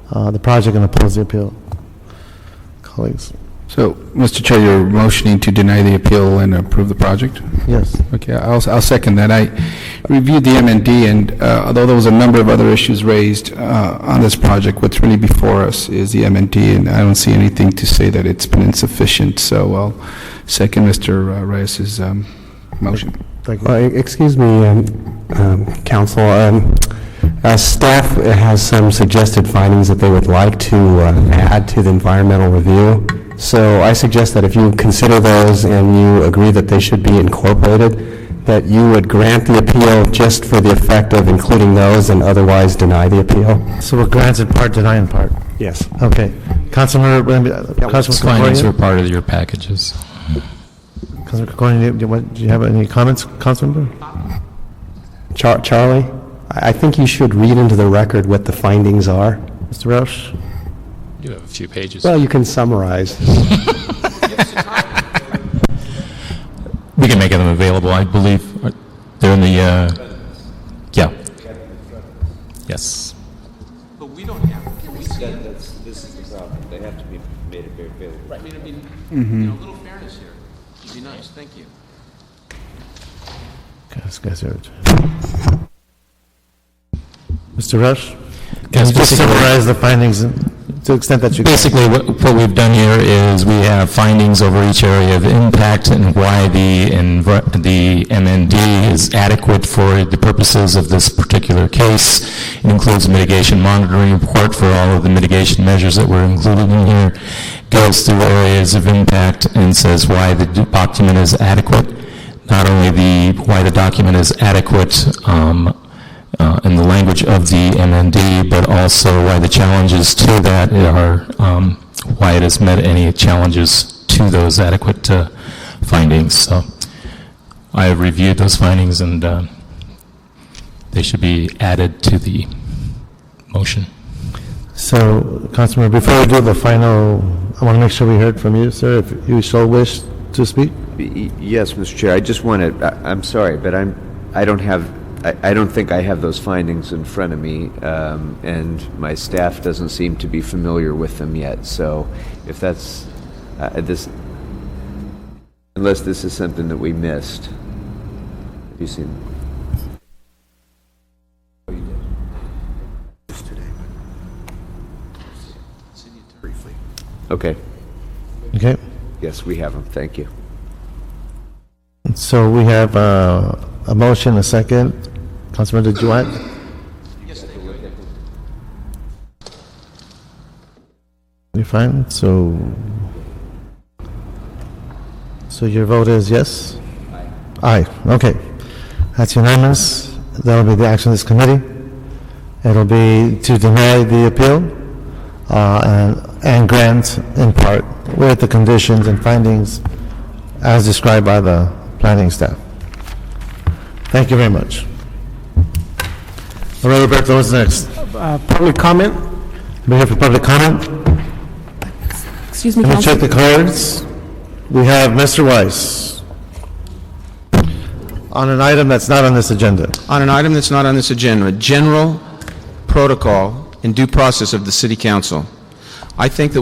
Speaker 2: the project and oppose the appeal. Colleagues.
Speaker 1: So, Mr. Chair, you're motioning to deny the appeal and approve the project?
Speaker 2: Yes.
Speaker 1: Okay, I'll second that. I reviewed the M&D, and although there was a number of other issues raised on this project, what's really before us is the M&D, and I don't see anything to say that it's been insufficient. So I'll second Mr. Reyes's motion.
Speaker 2: Thank you.
Speaker 6: Excuse me, Council. Staff has some suggested findings that they would like to add to the environmental review. So I suggest that if you consider those and you agree that they should be incorporated, that you would grant the appeal just for the effect of including those and otherwise deny the appeal.
Speaker 2: So we're grants in part, deny in part?
Speaker 6: Yes.
Speaker 2: Okay. Councilman
Speaker 5: Findings were part of your packages.
Speaker 2: Councilman Concordia, do you have any comments, Councilmember?
Speaker 6: Charlie, I think you should read into the record what the findings are.
Speaker 2: Mr. Roach?
Speaker 5: You have a few pages.
Speaker 6: Well, you can summarize.
Speaker 5: We can make them available, I believe. They're in the, yeah. Yes.
Speaker 11: But we don't have, we said that this is the problem. They have to be made available. Right. I mean, a little fairness here would be nice. Thank you.
Speaker 2: Okay, this guy's urgent. Mr. Rush?
Speaker 5: Can you
Speaker 2: just summarize the findings to the extent that you can?
Speaker 5: Basically, what we've done here is we have findings over each area of impact and why the MND is adequate for the purposes of this particular case. It includes a mitigation monitoring report for all of the mitigation measures that were included in here. Goes through areas of impact and says why the document is adequate. Not only why the document is adequate in the language of the MND, but also why the challenges to that are, why it has met any challenges to those adequate findings. So I have reviewed those findings and they should be added to the motion.
Speaker 2: So, Councilman, before we do the final, I want to make sure we heard from you, sir, if you so wish to speak.
Speaker 9: Yes, Mr. Chair. I just want to, I'm sorry, but I don't think I have those findings in front of me, and my staff doesn't seem to be familiar with them yet. So if that's, unless this is something that we missed. Have you seen? Oh, you did. Briefly. Okay.
Speaker 2: Okay.
Speaker 9: Yes, we have them. Thank you.
Speaker 2: So we have a motion, a second. Councilman, did you want? You're fine. So your vote is yes? Aye. Okay. That's unanimous. That will be the action of this committee. It'll be to deny the appeal and grant in part with the conditions and findings as described by the planning staff. Thank you very much. All right, Roberto, what's next?
Speaker 25: Public comment?
Speaker 2: We're here for public comment.
Speaker 12: Excuse me,
Speaker 2: Can we
Speaker 12: Council.
Speaker 2: check the cards? We have Mr. Weiss on an item that's not on this agenda.
Speaker 11: On an item that's not on this agenda, general protocol and due process of the City Council. I think that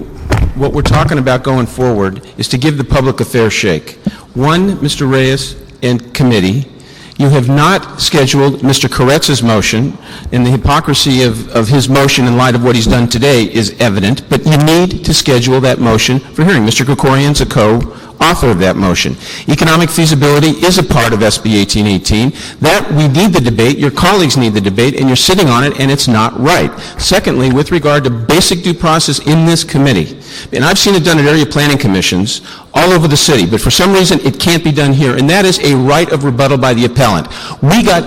Speaker 11: what we're talking about going forward is to give the public a fair shake. One, Mr. Reyes and committee, you have not scheduled Mr. Koretz's motion, and the hypocrisy of his motion in light of what he's done today is evident, but you need to schedule that motion for hearing. Mr. Krikorian's a co-author of that motion. Economic feasibility is a part of SB 1818. That we need the debate, your colleagues need the debate, and you're sitting on it, and it's not right. Secondly, with regard to basic due process in this committee, and I've seen it done at area planning commissions all over the city, but for some reason it can't be done here, and that is a right of rebuttal by the appellant. We got,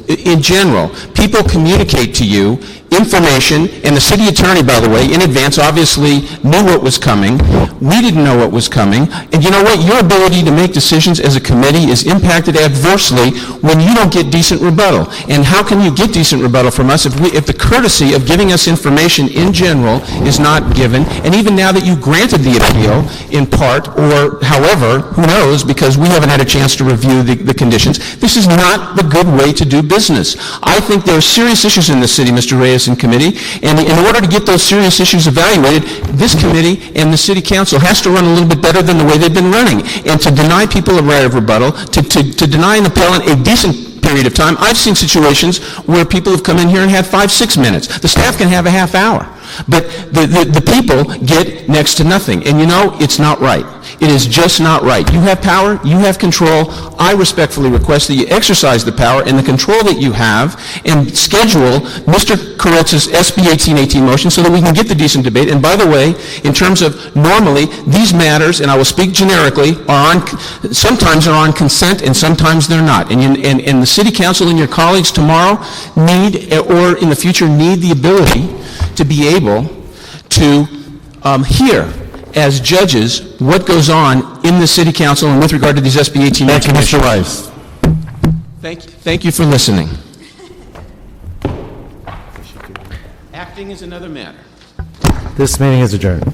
Speaker 11: in general, people communicate to you information, and the city attorney, by the way, in advance obviously knew what was coming. We didn't know what was coming. And you know what? Your ability to make decisions as a committee is impacted adversely when you don't get decent rebuttal. And how can you get decent rebuttal from us if the courtesy of giving us information in general is not given? And even now that you granted the appeal in part, or however, who knows, because we haven't had a chance to review the conditions, this is not the good way to do business. I think there are serious issues in the city, Mr. Reyes and committee, and in order to get those serious issues evaluated, this committee and the city council has to run a little bit better than the way they've been running. And to deny people a right of rebuttal, to deny an appellant a decent period of time, I've seen situations where people have come in here and had 5-6 minutes. The staff can have a half hour. But the people get next to nothing. And you know, it's not right. It is just not right. You have power, you have control. I respectfully request that you exercise the power and the control that you have and schedule Mr. Koretz's SB 1818 motion so that we can get the decent debate. And by the way, in terms of normally, these matters, and I will speak generically, sometimes are on consent and sometimes they're not. And the city council and your colleagues tomorrow need, or in the future, need the ability to be able to hear as judges what goes on in the city council and with regard to these SB 18.
Speaker 2: Thank you, Mr. Weiss.
Speaker 11: Thank you for listening. Acting is another matter.
Speaker 2: This meeting is adjourned.